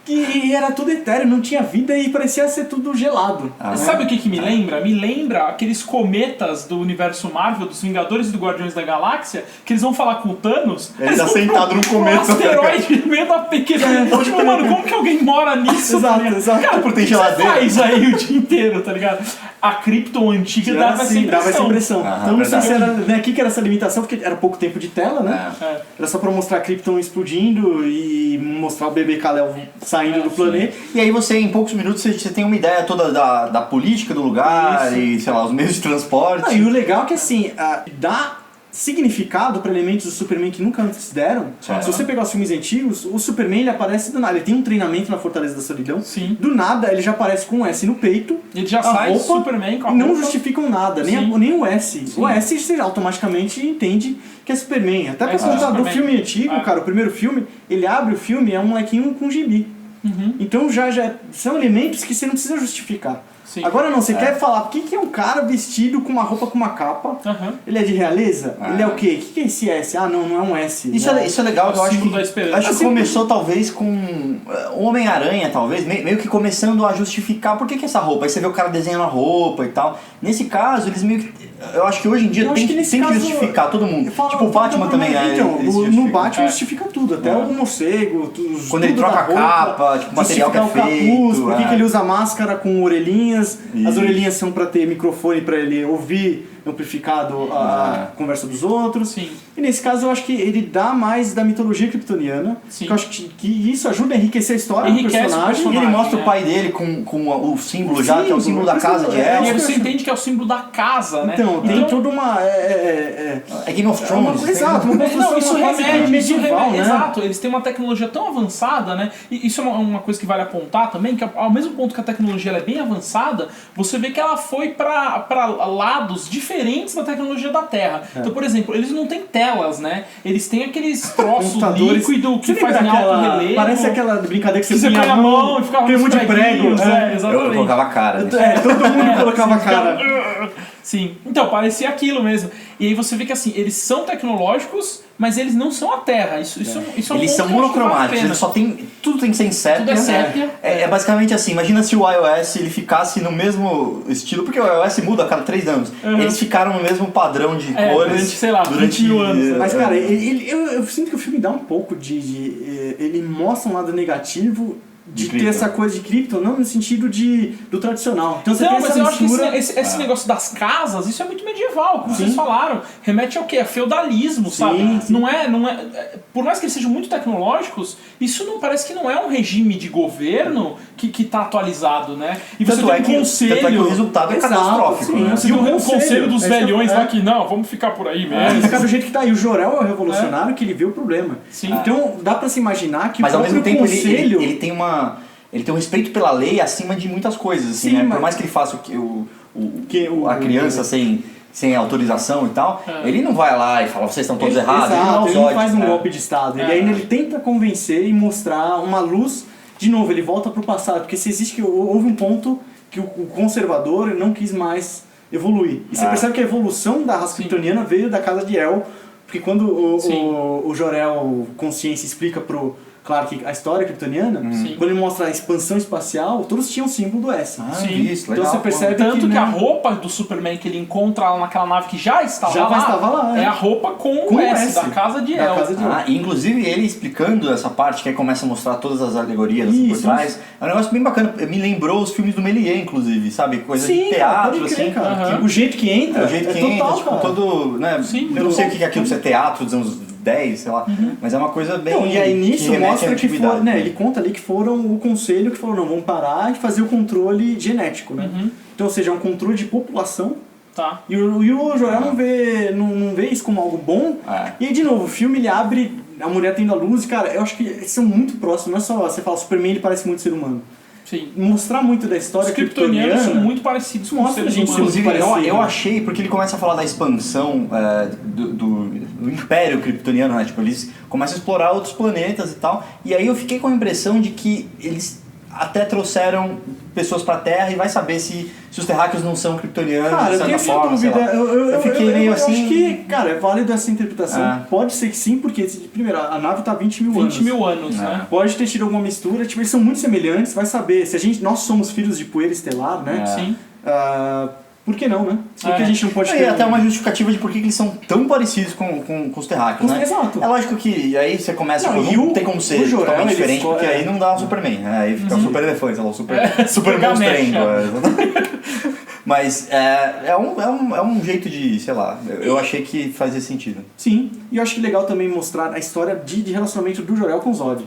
Speaker 1: E era tudo etéreo, não tinha vida e parecia ser tudo gelado.
Speaker 3: Sabe o que me lembra? Me lembra aqueles cometas do universo Marvel, dos Vingadores e do Guardiões da Galáxia, que eles vão falar com o Thanos.
Speaker 2: Ele
Speaker 3: eles
Speaker 2: tá
Speaker 3: vão
Speaker 2: sentado
Speaker 3: pro-
Speaker 2: no cometa.
Speaker 3: Um asteroide no meio da pequena. Tipo, mano, como que alguém mora nisso?
Speaker 1: Exato,
Speaker 3: tá ligado?
Speaker 1: exato.
Speaker 3: Cara,
Speaker 2: Por ter
Speaker 3: o que você
Speaker 2: geladeira.
Speaker 3: faz aí o dia inteiro, tá ligado? A Krypton antiga dava essa
Speaker 1: Dava essa
Speaker 3: impressão.
Speaker 1: impressão. Então não sei
Speaker 2: verdade.
Speaker 1: se era né, aqui que era essa limitação, porque era pouco tempo de tela, né? Era só pra mostrar Krypton explodindo e mostrar o bebê Kal-El saindo do planeta.
Speaker 2: E aí você, em poucos minutos, você tem uma ideia toda da política do lugar
Speaker 1: Isso.
Speaker 2: e, sei lá, os meios de transporte.
Speaker 1: Ah, e o legal é que assim, dá significado para elementos do Superman que nunca antes deram.
Speaker 2: Certo.
Speaker 1: Se você pegar os filmes antigos, o Superman ele aparece do nada. Ele tem um treinamento na Fortaleza da Solidão.
Speaker 3: Sim.
Speaker 1: Do nada ele já aparece com um S no peito.
Speaker 3: Ele já
Speaker 1: a
Speaker 3: sai
Speaker 1: roupa,
Speaker 3: Superman com a
Speaker 1: não
Speaker 3: roupa.
Speaker 1: justificam nada, nem,
Speaker 3: Sim.
Speaker 1: nem o S. O S você automaticamente entende que é Superman. Até por conta do
Speaker 3: Superman.
Speaker 1: filme antigo, cara, o primeiro filme, ele abre o filme, é um molequinho com gibi. Então já são elementos que você não precisa justificar.
Speaker 3: Sim.
Speaker 1: Agora não, você quer falar, o que é um cara vestido com uma roupa com uma capa? Ele é de realeza? Ele é o quê? O que é esse S? Ah, não é um S.
Speaker 2: Isso é legal, eu acho que começou talvez com o Homem-Aranha, talvez, meio que começando a justificar por que essa roupa. Aí você vê o cara desenhando a roupa e tal. Nesse caso, eles meio que... Eu acho que hoje em dia tem que justificar todo mundo. Tipo, o Batman também, né?
Speaker 1: Então, no Batman justifica tudo, até o morcego,
Speaker 2: quando ele troca a capa, tipo, o material que é feito.
Speaker 1: Por que ele usa máscara com orelhinhas? As orelhinhas são pra ter microfone pra ele ouvir amplificado a conversa dos outros.
Speaker 3: Sim.
Speaker 1: E nesse caso eu acho que ele dá mais da mitologia kryptoniana.
Speaker 3: Sim.
Speaker 1: Que eu acho que isso ajuda a enriquecer a história do personagem.
Speaker 2: E ele mostra o pai dele com o símbolo já, que é o símbolo da casa de Elrond.
Speaker 3: E você entende que é o símbolo da casa, né?
Speaker 1: Então, tem toda uma...
Speaker 2: É Game of Thrones.
Speaker 1: Exato, uma construção
Speaker 3: isso remete
Speaker 1: medieval, né?
Speaker 3: Exato, eles têm uma tecnologia tão avançada, né? E isso é uma coisa que vale apontar também, que ao mesmo ponto que a tecnologia é bem avançada, você vê que ela foi para lados diferentes da tecnologia da Terra. Então, por exemplo, eles não têm telas, né? Eles têm aqueles troços líquidos que fazem alto relevo.
Speaker 1: Parece aquela brincadeira que
Speaker 3: você põe a mão e ficava
Speaker 1: muito de prego.
Speaker 3: Exatamente.
Speaker 2: Eu colocava a cara.
Speaker 1: Todo mundo colocava a cara.
Speaker 3: Sim, então parecia aquilo mesmo. E aí você vê que assim, eles são tecnológicos, mas eles não são a Terra. Isso é um
Speaker 2: eles
Speaker 3: ponto
Speaker 2: são monocromáticos, eles só tem. Tudo tem que ser em sépia.
Speaker 3: Tudo é sépia.
Speaker 2: É basicamente assim, imagina se o iOS ele ficasse no mesmo estilo, porque o iOS muda a cada 3 anos. Eles ficaram no mesmo padrão de cores
Speaker 3: durante, sei lá,
Speaker 2: durante
Speaker 3: 20 mil anos.
Speaker 1: Mas, cara, eu sinto que o filme dá um pouco ele mostra um lado negativo de ter essa coisa de cripto, não no sentido do tradicional. Então você tem
Speaker 3: mas
Speaker 1: essa
Speaker 3: eu acho que
Speaker 1: mistura...
Speaker 3: esse negócio das casas, isso é muito medieval, como vocês falaram. Remete ao quê? A feudalismo, sabe?
Speaker 1: Sim.
Speaker 3: Não é... Por mais que eles sejam muito tecnológicos, isso não parece que não é um regime de governo que tá atualizado, né? E você tem um conselho...
Speaker 2: Tanto é que o resultado é catastrófico.
Speaker 1: Sim,
Speaker 2: né?
Speaker 3: Você tem um conselho dos velhões lá que, não, vamos ficar por aí mesmo.
Speaker 1: Fica do jeito que tá. E o Jor-El é o revolucionário que ele vê o problema.
Speaker 3: Sim.
Speaker 1: Então dá pra se imaginar que
Speaker 2: mas
Speaker 1: o
Speaker 2: ao mesmo tempo
Speaker 1: conselho...
Speaker 2: ele tem uma... Ele tem um respeito pela lei acima de muitas coisas, assim,
Speaker 1: Sim,
Speaker 2: né?
Speaker 1: mas...
Speaker 2: Por mais que ele faça a criança sem autorização e tal, ele não vai lá e fala, vocês estão todos errados.
Speaker 1: Exato, ele não faz um golpe de Estado. Ele ainda tenta convencer e mostrar uma luz. De novo, ele volta pro passado, porque se existe houve um ponto que o conservador não quis mais evoluir. E você percebe que a evolução da raça kryptoniana veio da casa de El, porque quando o Jor-El Consciência explica pro Clark a história kryptoniana, quando ele mostra a expansão espacial, todos tinham o símbolo do S.
Speaker 2: Isso,
Speaker 1: então
Speaker 2: legal,
Speaker 1: você percebe
Speaker 3: tanto que a roupa do Superman que ele encontra lá naquela nave que já estava lá, é a roupa com o S da casa de El.
Speaker 2: Inclusive ele explicando essa parte, que aí começa a mostrar todas as alegorias assim, por trás, é um negócio bem bacana. Me lembrou os filmes do Méliès, inclusive, sabe? Coisa de teatro, assim.
Speaker 1: O jeito que entra,
Speaker 2: o jeito que entra, tipo, todo, né? Eu não sei o que é aquilo, se é teatro dos anos 10, sei lá, mas é uma coisa bem...
Speaker 1: E aí nisso mostra que ele conta ali que foram o conselho que falou, não, vamos parar e fazer o controle genético, né? Então, ou seja, é um controle de população. E o Jor-El não vê isso como algo bom. E aí, de novo, o filme ele abre a mulher tendo a luz, e, cara, eu acho que eles são muito próximos, não é só você fala, Superman ele parece muito ser humano.
Speaker 3: Sim.
Speaker 1: Mostrar muito da história
Speaker 3: os kryptonianos são muito parecidos com os seres humanos.
Speaker 2: Inclusive, eu achei, porque ele começa a falar da expansão do Império Kryptoniano, né? Tipo, eles começam a explorar outros planetas e tal, e aí eu fiquei com a impressão de que eles até trouxeram pessoas pra Terra e vai saber se os terráqueos não são kryptonianos,
Speaker 1: cara,
Speaker 2: de certa forma.
Speaker 1: Eu
Speaker 2: fiquei meio assim...
Speaker 1: Eu acho que, cara, é válido essa interpretação. Pode ser que sim, porque, primeiro, a nave tá 20 mil anos.
Speaker 3: 20 mil anos, né?
Speaker 1: Pode ter tido alguma mistura, tipo, eles são muito semelhantes, vai saber. Se nós somos filhos de poeira estelar, né?
Speaker 3: Sim.
Speaker 1: Por que não, né? Por que a gente não pode ter...
Speaker 2: E até uma justificativa de por que eles são tão parecidos com os terráqueos, né?
Speaker 1: Exato.
Speaker 2: É lógico que aí você começa... Não tem como ser totalmente diferente, porque aí não dá um Superman, né? Aí fica o Super Elefante, sei lá, o Super Monstrengo. Mas é um jeito de, sei lá, eu achei que fazia sentido.
Speaker 1: Sim, e eu acho que é legal também mostrar a história de relacionamento do Jor-El com o Zod.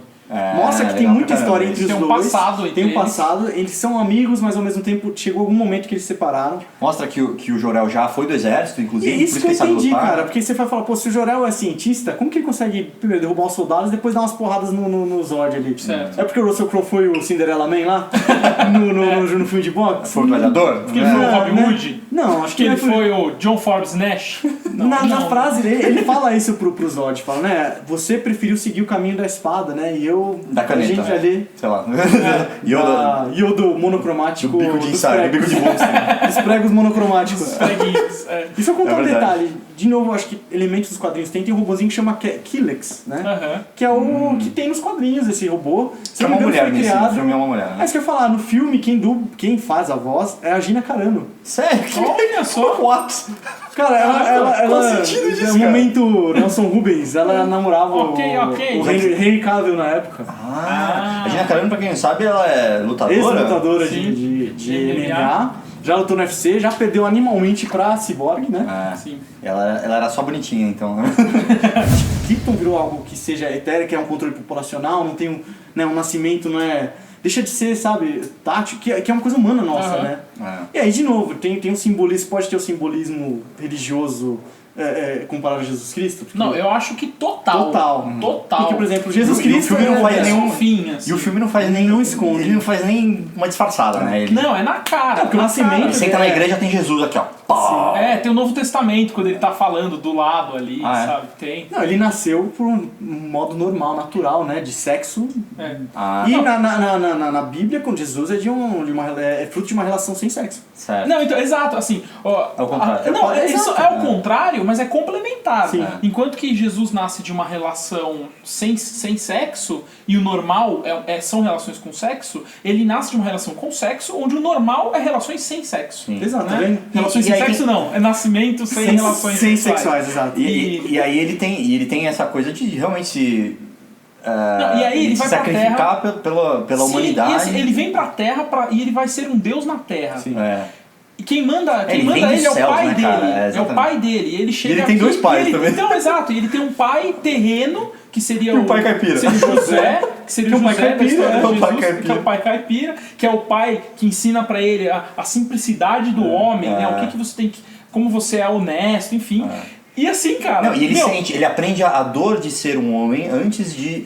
Speaker 1: Mostra que tem muita história entre os dois. Tem um passado, eles são amigos, mas ao mesmo tempo chegou algum momento que eles se separaram.
Speaker 2: Mostra que o Jor-El já foi do exército, inclusive.
Speaker 1: E isso que eu entendi, cara, porque você vai falar, pô, se o Jor-El é cientista, como que ele consegue primeiro derrubar os soldados e depois dar umas porradas no Zod ali?
Speaker 3: Certo.
Speaker 1: É porque o Russell Crowe foi o Cinderella Man lá? no filme de boxe?
Speaker 2: Foi o gladiador?
Speaker 3: Porque ele foi o Robin Hood?
Speaker 1: Não, acho
Speaker 3: Que
Speaker 1: que
Speaker 3: ele foi o John Forbes Nash?
Speaker 1: Na frase dele, ele fala isso pro Zod, fala, né? Você preferiu seguir o caminho da espada, né? E eu.
Speaker 2: Da caneta,
Speaker 1: a gente
Speaker 2: né?
Speaker 1: ali.
Speaker 2: Sei lá.
Speaker 1: E o do monocromático.
Speaker 2: Do bico de
Speaker 1: dos
Speaker 2: ensaio,
Speaker 1: pregos.
Speaker 2: bico de monstro.
Speaker 1: Dos pregos monocromáticos.
Speaker 3: Preguiços,
Speaker 1: E só contar
Speaker 2: É
Speaker 1: um
Speaker 2: verdade.
Speaker 1: detalhe, de novo, acho que elementos dos quadrinhos tem um robozinho que chama Killex, né?
Speaker 3: Aham.
Speaker 1: Que é o que tem nos quadrinhos, esse robô. Se
Speaker 2: Que é
Speaker 1: não
Speaker 2: uma
Speaker 1: me engano,
Speaker 2: mulher
Speaker 1: foi
Speaker 2: nesse
Speaker 1: criado.
Speaker 2: filme, é uma mulher, né?
Speaker 1: Mas que eu ia falar, no filme, quem faz a voz é a Gina Carano.
Speaker 2: Sério?
Speaker 3: Olha só.
Speaker 2: What?
Speaker 1: Cara, ela
Speaker 2: sentido disso,
Speaker 1: no
Speaker 2: cara?
Speaker 1: momento Nelson Rubens, ela namorava
Speaker 3: Ok.
Speaker 1: o Henry Cavill na época.
Speaker 2: A Gina Carano, pra quem não sabe, ela é lutadora.
Speaker 1: Ex-lutadora
Speaker 3: Sim.
Speaker 1: de MMA. Já lutou no UFC, já perdeu animalmente pra Cyborg, né?
Speaker 2: Ah,
Speaker 3: Sim.
Speaker 2: ela era só bonitinha, então.
Speaker 1: Krypton virou algo que seja etéreo, que é um controle populacional, não tem um nascimento, não é... Deixa de ser, sabe, tátil, que é uma coisa humana nossa,
Speaker 3: Aham.
Speaker 1: né?
Speaker 2: É.
Speaker 1: E aí, de novo, tem um simbolismo, pode ter o simbolismo religioso comparado a Jesus Cristo? Porque-
Speaker 3: Não, eu acho que total. Total.
Speaker 1: Porque, por exemplo, Jesus
Speaker 2: E o
Speaker 1: Cristo
Speaker 2: filme não faz
Speaker 3: é
Speaker 2: nenhum-
Speaker 3: fim, assim.
Speaker 2: E o filme não faz nem.
Speaker 1: Não esconde.
Speaker 2: Ele não faz nem uma disfarçada, né? Ele,
Speaker 3: Não, é na cara.
Speaker 1: porque o
Speaker 3: na
Speaker 1: nascimento-
Speaker 3: cara.
Speaker 2: ele senta na igreja, tem Jesus aqui, ó. Pá!
Speaker 3: É, tem o Novo Testamento, quando ele tá falando do lado ali,
Speaker 2: Ah, é?
Speaker 3: sabe? Tem.
Speaker 1: Não, ele nasceu por um modo normal, natural, né? De sexo.
Speaker 3: É.
Speaker 2: Ah,
Speaker 1: E na Bíblia, com Jesus, é fruto de uma relação sem sexo.
Speaker 2: certo.
Speaker 3: Não, então, exato, assim. Ó,
Speaker 2: É o contrário.
Speaker 3: Não,
Speaker 1: É
Speaker 3: isso
Speaker 1: exato.
Speaker 3: é o contrário, mas é complementar.
Speaker 1: Sim.
Speaker 3: Enquanto que Jesus nasce de uma relação sem sexo e o normal são relações com sexo, ele nasce de uma relação com sexo, onde o normal é relações sem sexo.
Speaker 2: Sim.
Speaker 1: Exato, tá
Speaker 3: Né?
Speaker 1: vendo?
Speaker 3: Relações
Speaker 2: E
Speaker 3: sem
Speaker 2: aí
Speaker 3: sexo
Speaker 2: tem-
Speaker 3: não, é nascimento sem relações
Speaker 1: sem
Speaker 3: sexuais.
Speaker 1: sexuais, exato.
Speaker 2: E aí ele tem essa coisa de realmente se.
Speaker 3: Não, e aí ele
Speaker 2: se
Speaker 3: vai pra
Speaker 2: sacrificar pela
Speaker 3: Sim,
Speaker 2: humanidade.
Speaker 3: e assim, ele vem pra Terra e ele vai ser um Deus na Terra.
Speaker 1: Sim.
Speaker 2: É.
Speaker 3: E quem manda
Speaker 2: Ele vem
Speaker 3: ele
Speaker 2: dos
Speaker 3: é o
Speaker 2: céus,
Speaker 3: pai
Speaker 2: né,
Speaker 3: dele.
Speaker 2: cara? É,
Speaker 3: É o
Speaker 2: exatamente.
Speaker 3: pai dele. E ele chega
Speaker 2: ele tem
Speaker 3: aqui,
Speaker 2: dois pais
Speaker 3: e ele,
Speaker 2: também.
Speaker 3: Então, exato. E ele tem um pai terreno, que seria
Speaker 2: E um pai caipira.
Speaker 3: Seria o José, que seria
Speaker 1: Que é
Speaker 3: o
Speaker 1: o pai
Speaker 3: José da
Speaker 1: caipira,
Speaker 3: história
Speaker 2: é
Speaker 3: de
Speaker 2: o pai
Speaker 3: Jesus,
Speaker 2: caipira.
Speaker 3: que é o pai caipira, que é o pai que ensina pra ele a simplicidade do homem, né? O que você tem que... Como você é honesto, enfim. E assim, cara...
Speaker 2: Não, e ele
Speaker 3: meu,
Speaker 2: sente, ele aprende a dor de ser um homem antes de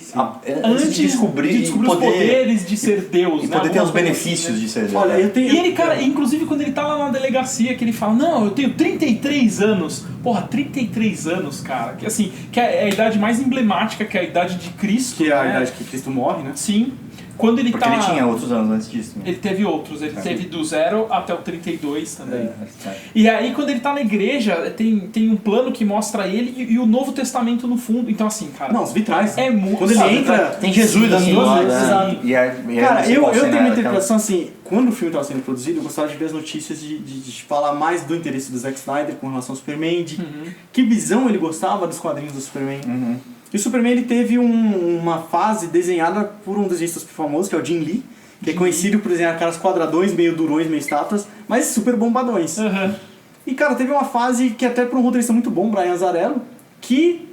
Speaker 2: descobrir
Speaker 3: os
Speaker 2: o poder
Speaker 3: poderes de ser Deus,
Speaker 2: e
Speaker 3: né?
Speaker 2: poder ter os
Speaker 3: Alguma coisa
Speaker 2: benefícios
Speaker 3: assim, né?
Speaker 2: de ser Deus.
Speaker 1: Olha, eu tenho...
Speaker 3: E ele, cara, inclusive quando ele tá lá na delegacia, que ele fala, não, eu tenho 33 anos. Porra, 33 anos, cara. Que assim, que é a idade mais emblemática, que é a idade de Cristo.
Speaker 1: Que é a
Speaker 3: né?
Speaker 1: idade que Cristo morre, né?
Speaker 3: Sim. Quando ele
Speaker 2: Porque
Speaker 3: tá...
Speaker 2: ele tinha outros anos antes disso. Né?
Speaker 3: Ele teve outros, ele teve do 0 até o 32 também.
Speaker 2: É.
Speaker 3: E aí, quando ele tá na igreja, tem um plano que mostra ele e o Novo Testamento no fundo. Então, assim, cara.
Speaker 1: Não, os vitrais.
Speaker 3: É muito.
Speaker 1: Quando ele entra...
Speaker 2: Tem Jesus assim do
Speaker 1: duas
Speaker 2: lado,
Speaker 1: vezes,
Speaker 2: né?
Speaker 1: exato.
Speaker 2: E aí
Speaker 1: Cara,
Speaker 2: você
Speaker 1: eu
Speaker 2: consegue,
Speaker 1: tenho
Speaker 2: né,
Speaker 1: uma
Speaker 2: aquela-
Speaker 1: interpretação assim, quando o filme estava sendo produzido, eu gostava de ver as notícias de falar mais do interesse do Zack Snyder com relação ao Superman, de que visão ele gostava dos quadrinhos do Superman. E o Superman ele teve uma fase desenhada por um desenhista super famoso, que é o Jim Lee, que é conhecido por desenhar caras quadradões, meio durões, meio estátuas, mas super bombadões.
Speaker 3: Uhum.
Speaker 1: E cara, teve uma fase que até para um roteirista muito bom, Brian Azzarello, que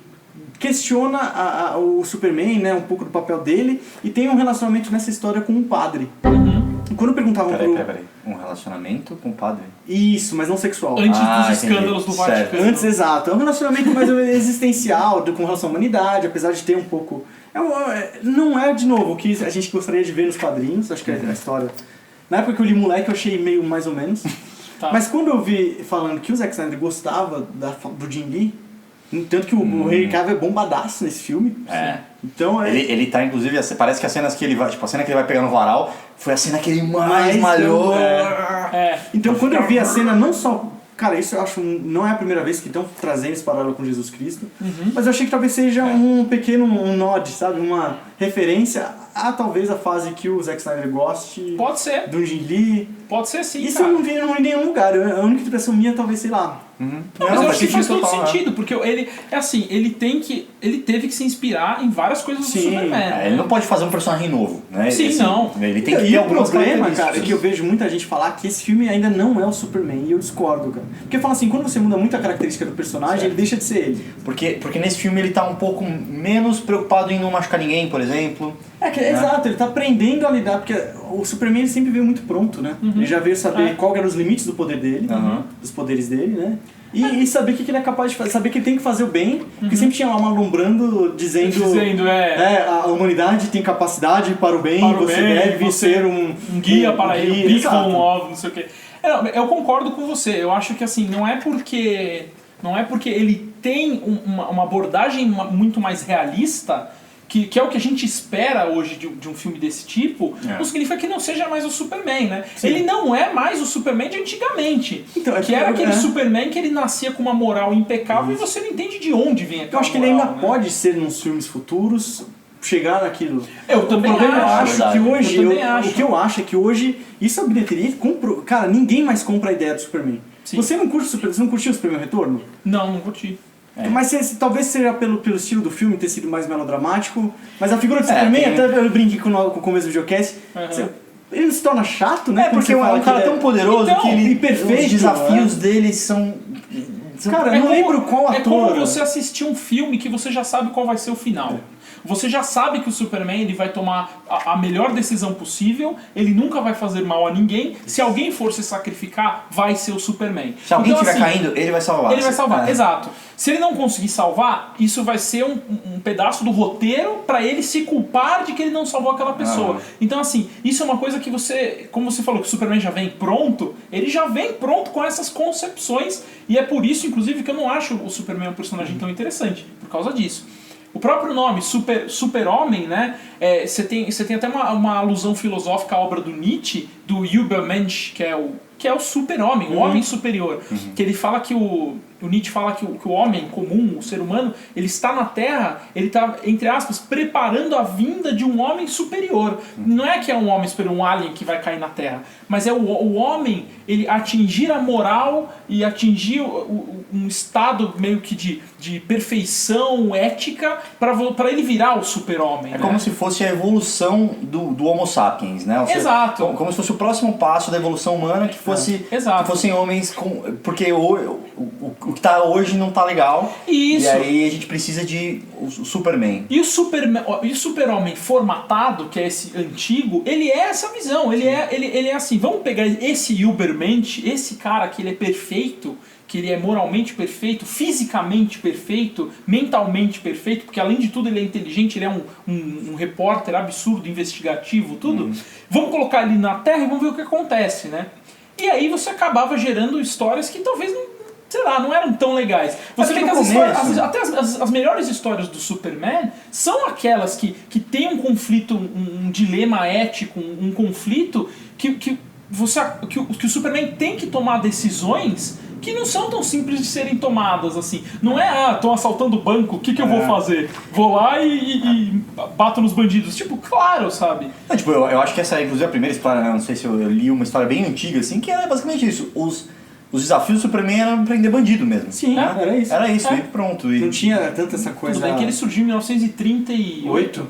Speaker 1: questiona o Superman, né, um pouco do papel dele, e tem um relacionamento nessa história com um padre. E quando perguntavam
Speaker 2: Peraí. Um relacionamento com o padre?
Speaker 1: Isso, mas não sexual.
Speaker 3: Antes dos
Speaker 2: entendi.
Speaker 3: escândalos do
Speaker 2: Certo.
Speaker 3: Vaticano.
Speaker 1: Antes, exato. É um relacionamento mais ou menos existencial, com relação à humanidade, apesar de ter um pouco... não é, de novo, o que a gente gostaria de ver nos quadrinhos, acho que a história... Na época que eu li Moleque, eu achei meio mais ou menos.
Speaker 3: Tá.
Speaker 1: Mas quando eu vi falando que o Zack Snyder gostava do Jim Lee, tanto que o Henry Cavill é bombadaço nesse filme.
Speaker 3: É.
Speaker 1: Então,
Speaker 2: Ele tá, inclusive, parece que as cenas que ele vai... Tipo, a cena que ele vai pegar no varal foi a cena que ele mais malhou.
Speaker 1: Então, quando eu vi a cena, não só... Cara, isso eu acho... Não é a primeira vez que estão trazendo esse paralelo com Jesus Cristo. Mas eu achei que talvez seja um pequeno nod, sabe? Uma referência a talvez a fase que o Zack Snyder goste.
Speaker 3: Pode ser.
Speaker 1: Do Jim Lee.
Speaker 3: Pode ser sim,
Speaker 1: Isso
Speaker 3: cara.
Speaker 1: eu não vi em nenhum lugar. A única impressão minha talvez, sei lá...
Speaker 3: Não, mas eu
Speaker 2: faz
Speaker 3: acho que faz
Speaker 2: sentido
Speaker 3: todo
Speaker 2: total,
Speaker 3: sentido, porque ele é assim, ele teve que se inspirar em várias coisas do
Speaker 1: Sim.
Speaker 3: Superman. né?
Speaker 2: Ele não pode fazer um personagem novo, né?
Speaker 3: Sim,
Speaker 2: Assim,
Speaker 3: não.
Speaker 2: Ele tem que ter
Speaker 1: E o
Speaker 2: algumas
Speaker 1: problema,
Speaker 2: características.
Speaker 1: cara, é que eu vejo muita gente falar que esse filme ainda não é o Superman, e eu discordo, cara. Porque fala assim, quando você muda muito a característica do personagem, ele deixa de ser ele.
Speaker 2: Porque nesse filme ele tá um pouco menos preocupado em não machucar ninguém, por exemplo.
Speaker 1: Exato, ele tá aprendendo a lidar, porque o Superman ele sempre veio muito pronto, né? Ele já veio saber qual eram os limites do poder dele, dos poderes dele, né? E saber o que ele é capaz de fazer, saber que ele tem que fazer o bem, porque sempre tinha lá uma alombrando dizendo a humanidade tem capacidade para o bem,
Speaker 3: Para o
Speaker 1: você
Speaker 3: bem,
Speaker 1: deve
Speaker 3: você
Speaker 1: ser um
Speaker 3: guia para ele, um
Speaker 1: exato.
Speaker 3: beacon of, não sei o quê. Eu concordo com você. Eu acho que assim, não é porque ele tem uma abordagem muito mais realista, que é o que a gente espera hoje de um filme desse tipo, não significa que não seja mais o Superman, né?
Speaker 1: Sim.
Speaker 3: Ele não é mais o Superman de antigamente.
Speaker 1: Então,
Speaker 3: que era aquele Superman que ele nascia com uma moral impecável e você não entende de onde vem aquela
Speaker 1: Eu acho que ele
Speaker 3: moral,
Speaker 1: ainda
Speaker 3: né?
Speaker 1: pode ser, nos filmes futuros, chegar naquilo.
Speaker 3: Eu também
Speaker 1: O problema, eu
Speaker 3: acho.
Speaker 1: acho que hoje,
Speaker 3: Eu também acho.
Speaker 1: o que eu acho é que hoje, isso é bilheteria, cara, ninguém mais compra a ideia do Superman.
Speaker 3: Sim.
Speaker 1: Você não curtiu o Superman Retorno?
Speaker 3: Não curti.
Speaker 1: Mas talvez seja pelo estilo do filme ter sido mais melodramático, mas a figura do Superman,
Speaker 2: tem-
Speaker 1: até eu brinquei com o começo do videocast, ele não se torna chato, né?
Speaker 2: É,
Speaker 1: quando
Speaker 2: porque
Speaker 1: você
Speaker 2: é
Speaker 1: fala
Speaker 2: um cara
Speaker 1: que ele
Speaker 2: tão poderoso
Speaker 3: Então,
Speaker 2: que
Speaker 1: e perfeito,
Speaker 2: os desafios dele são...
Speaker 1: Cara, eu não lembro qual ator.
Speaker 3: É como você assistir um filme que você já sabe qual vai ser o final. Você já sabe que o Superman ele vai tomar a melhor decisão possível, ele nunca vai fazer mal a ninguém. Se alguém for se sacrificar, vai ser o Superman.
Speaker 2: Se alguém
Speaker 3: Então,
Speaker 2: estiver
Speaker 3: assim,
Speaker 2: caindo, ele vai salvar.
Speaker 3: ele vai salvar,
Speaker 2: É.
Speaker 3: exato. Se ele não conseguir salvar, isso vai ser um pedaço do roteiro pra ele se culpar de que ele não salvou aquela pessoa. Então, assim, isso é uma coisa que você... Como você falou que o Superman já vem pronto, ele já vem pronto com essas concepções. E é por isso, inclusive, que eu não acho o Superman um personagem tão interessante. Por causa disso. O próprio nome, Super-Homem, né? Você tem até uma alusão filosófica à obra do Nietzsche, do Übermensch, que é o super-homem, o homem superior. Que ele fala que o Nietzsche fala que o homem comum, o ser humano, ele está na Terra, ele está, entre aspas, preparando a vinda de um homem superior. Não é que é um homem superior, um alien que vai cair na Terra, mas é o homem, ele atingir a moral e atingir um estado meio que de perfeição ética para ele virar o super-homem.
Speaker 2: É
Speaker 3: né?
Speaker 2: como se fosse a evolução do Homo sapiens, né? Ou seja,
Speaker 3: Exato.
Speaker 2: Como se fosse o próximo passo da evolução humana que
Speaker 3: Exato.
Speaker 2: que fossem homens com... Porque o que está hoje não está legal.
Speaker 3: Isso.
Speaker 2: E aí a gente precisa de o Superman.
Speaker 3: E o super-homem formatado, que é esse antigo, ele é essa visão. Ele é assim, vamos pegar esse Übermensch, esse cara que ele é perfeito, que ele é moralmente perfeito, fisicamente perfeito, mentalmente perfeito, porque além de tudo ele é inteligente, ele é um repórter absurdo, investigativo, tudo. Vamos colocar ele na Terra e vamos ver o que acontece, né? E aí você acabava gerando histórias que talvez não eram tão legais. Você vê que as histórias, até as melhores histórias do Superman são aquelas que tem um conflito, um dilema ético, um conflito que o Superman tem que tomar decisões que não são tão simples de serem tomadas assim. Não é, estão assaltando o banco, o que eu vou fazer? Vou lá e bato nos bandidos. Tipo, claro, sabe?
Speaker 2: Não, tipo, eu acho que essa é inclusive a primeira história, né? Não sei se eu li uma história bem antiga, assim, que era basicamente isso. Os desafios do Superman eram prender bandido mesmo.
Speaker 1: Sim,
Speaker 2: né?
Speaker 1: era isso.
Speaker 2: Era isso,
Speaker 3: É.
Speaker 2: e pronto. E...
Speaker 1: Não tinha tanta essa coisa.
Speaker 3: Tudo bem que ele surgiu em 1938.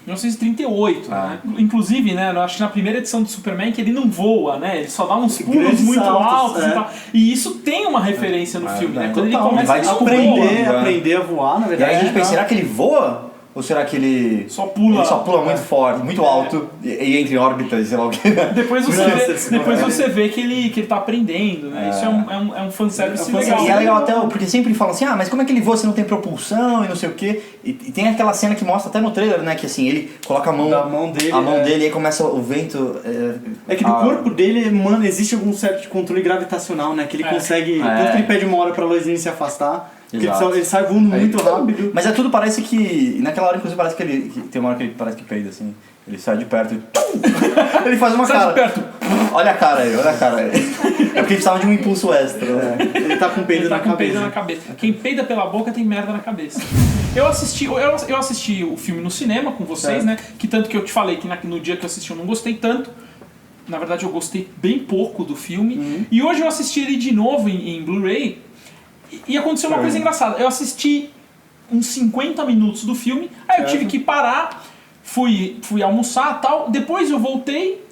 Speaker 3: 1938,
Speaker 2: Ah.
Speaker 3: né? Inclusive, né, acho que na primeira edição do Superman que ele não voa, né? Ele só dá uns pulos
Speaker 1: Grandes
Speaker 3: muito
Speaker 1: saltos,
Speaker 3: altos
Speaker 1: é.
Speaker 3: e tal. E isso tem uma referência no filme, né? Quando ele
Speaker 2: Total,
Speaker 3: começa
Speaker 2: vai
Speaker 3: a
Speaker 2: aprender,
Speaker 3: voa,
Speaker 1: aprender a voar, na
Speaker 2: E
Speaker 1: verdade.
Speaker 2: aí a gente pensa,
Speaker 1: tá?
Speaker 2: será que ele voa? Ou será que ele
Speaker 3: Só pula.
Speaker 2: Ele só pula muito forte, muito alto e entra em órbita e sei lá o que.
Speaker 3: Depois você
Speaker 1: Nossa,
Speaker 3: vê, vê que ele tá aprendendo, né? Isso é um fanservice legal.
Speaker 2: E é legal até, porque sempre falam assim, mas como é que ele voa se não tem propulsão e não sei o quê? E tem aquela cena que mostra até no trailer, né? Que assim, ele coloca a mão dele e aí começa o vento...
Speaker 1: É que do corpo dele, mano, existe algum certo controle gravitacional, né? Que ele consegue... Tanto que ele pede uma hora pra luzinha se afastar. Porque ele sai voando muito rápido.
Speaker 2: Mas é tudo, parece que... Naquela hora, inclusive, parece que ele... Tem uma hora que ele parece que peida, assim. Ele sai de perto e... Ele faz uma
Speaker 3: Sai
Speaker 2: cara.
Speaker 3: de perto.
Speaker 2: Olha a cara aí, olha a cara aí. É porque ele precisava de um impulso extra, né?
Speaker 1: Ele tá com peido
Speaker 3: Ele tá
Speaker 1: na
Speaker 3: com
Speaker 1: cabeça.
Speaker 3: peido na cabeça. Quem peida pela boca tem merda na cabeça. Eu assisti o filme no cinema com vocês, né? Que tanto que eu te falei que no dia que eu assisti eu não gostei tanto. Na verdade eu gostei bem pouco do filme. E hoje eu assisti ele de novo em Blu-ray. E aconteceu uma coisa engraçada. Eu assisti uns 50 minutos do filme, aí eu tive que parar, fui almoçar e tal. Depois eu voltei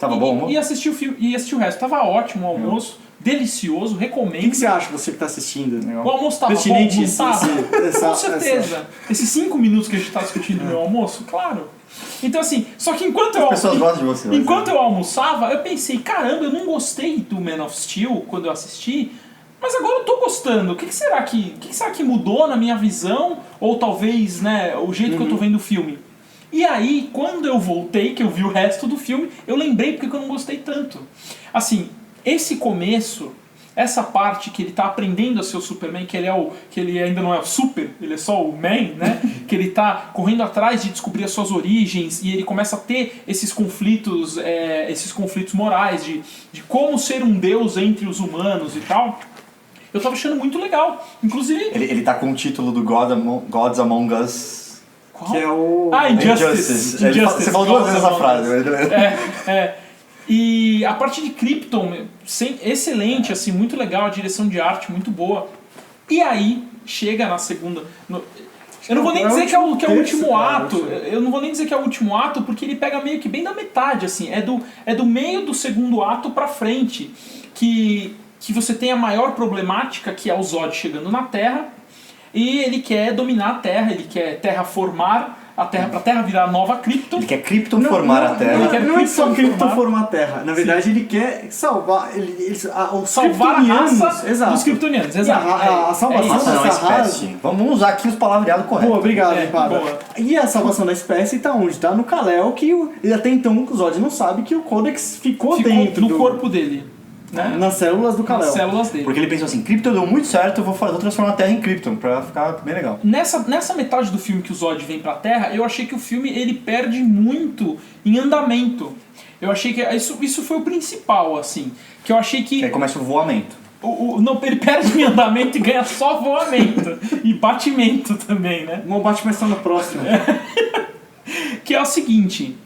Speaker 3: e assisti o filme e assisti o resto. Tava ótimo o almoço, delicioso, recomendo.
Speaker 1: O que você acha, você que tá assistindo?
Speaker 3: O almoço tava bom,
Speaker 1: Pertinente
Speaker 3: não tava?
Speaker 1: esse-
Speaker 3: Com certeza. Esses 5 minutos que a gente tá discutindo no meu almoço, claro. Então assim, só que enquanto
Speaker 2: As pessoas gostam de você.
Speaker 3: enquanto eu almoçava, eu pensei, caramba, eu não gostei do Man of Steel quando eu assisti, mas agora eu tô gostando. O que será que mudou na minha visão? Ou talvez, né, o jeito que eu tô vendo o filme? E aí, quando eu voltei, que eu vi o resto do filme, eu lembrei porque eu não gostei tanto. Assim, esse começo, essa parte que ele tá aprendendo a ser o Superman, que ele ainda não é o Super, ele é só o Man, né? Que ele tá correndo atrás de descobrir as suas origens e ele começa a ter esses conflitos morais de como ser um deus entre os humanos e tal. Eu tava achando muito legal. Inclusive...
Speaker 2: Ele tá com o título do Gods Among Us.
Speaker 3: Qual?
Speaker 1: Que é o...
Speaker 3: Injustice.
Speaker 2: Você falou duas vezes essa frase.
Speaker 3: E a parte de Krypton, excelente, assim, muito legal, a direção de arte muito boa. E aí, chega na segunda... Eu não vou nem dizer que é o último ato. Eu não vou nem dizer que é o último ato, porque ele pega meio que bem da metade, assim. É do meio do segundo ato pra frente que você tem a maior problemática, que é o Zod chegando na Terra, e ele quer dominar a Terra, ele quer terraformar a Terra pra Terra virar a nova Krypton.
Speaker 2: Ele quer Krypton formar a Terra.
Speaker 1: Não é só Krypton formar a Terra. Na verdade, ele quer salvar os
Speaker 3: salvar a raça
Speaker 1: exato.
Speaker 3: dos kryptonianos. Exato.
Speaker 1: A salvação dessa raça...
Speaker 2: Vamos usar aqui os palavreados corretos.
Speaker 1: Boa, obrigado, Pada.
Speaker 3: Boa.
Speaker 1: E a salvação da espécie tá onde? Tá no Kal-El, que até então o Zod não sabe que o Codex ficou dentro
Speaker 3: no corpo dele. Né?
Speaker 1: Nas células do Kal-El.
Speaker 3: Nas células dele.
Speaker 2: Porque ele pensou assim, Krypton deu muito certo, eu vou transformar a Terra em Krypton, pra ficar bem legal.
Speaker 3: Nessa metade do filme que o Zod vem pra Terra, eu achei que o filme ele perde muito em andamento. Eu achei que isso foi o principal, assim. Que eu achei que...
Speaker 2: Aí começa o voamento.
Speaker 3: Não, ele perde em andamento e ganha só voamento. E batimento também, né?
Speaker 1: Não bate mais só no próximo.
Speaker 3: Que é o seguinte...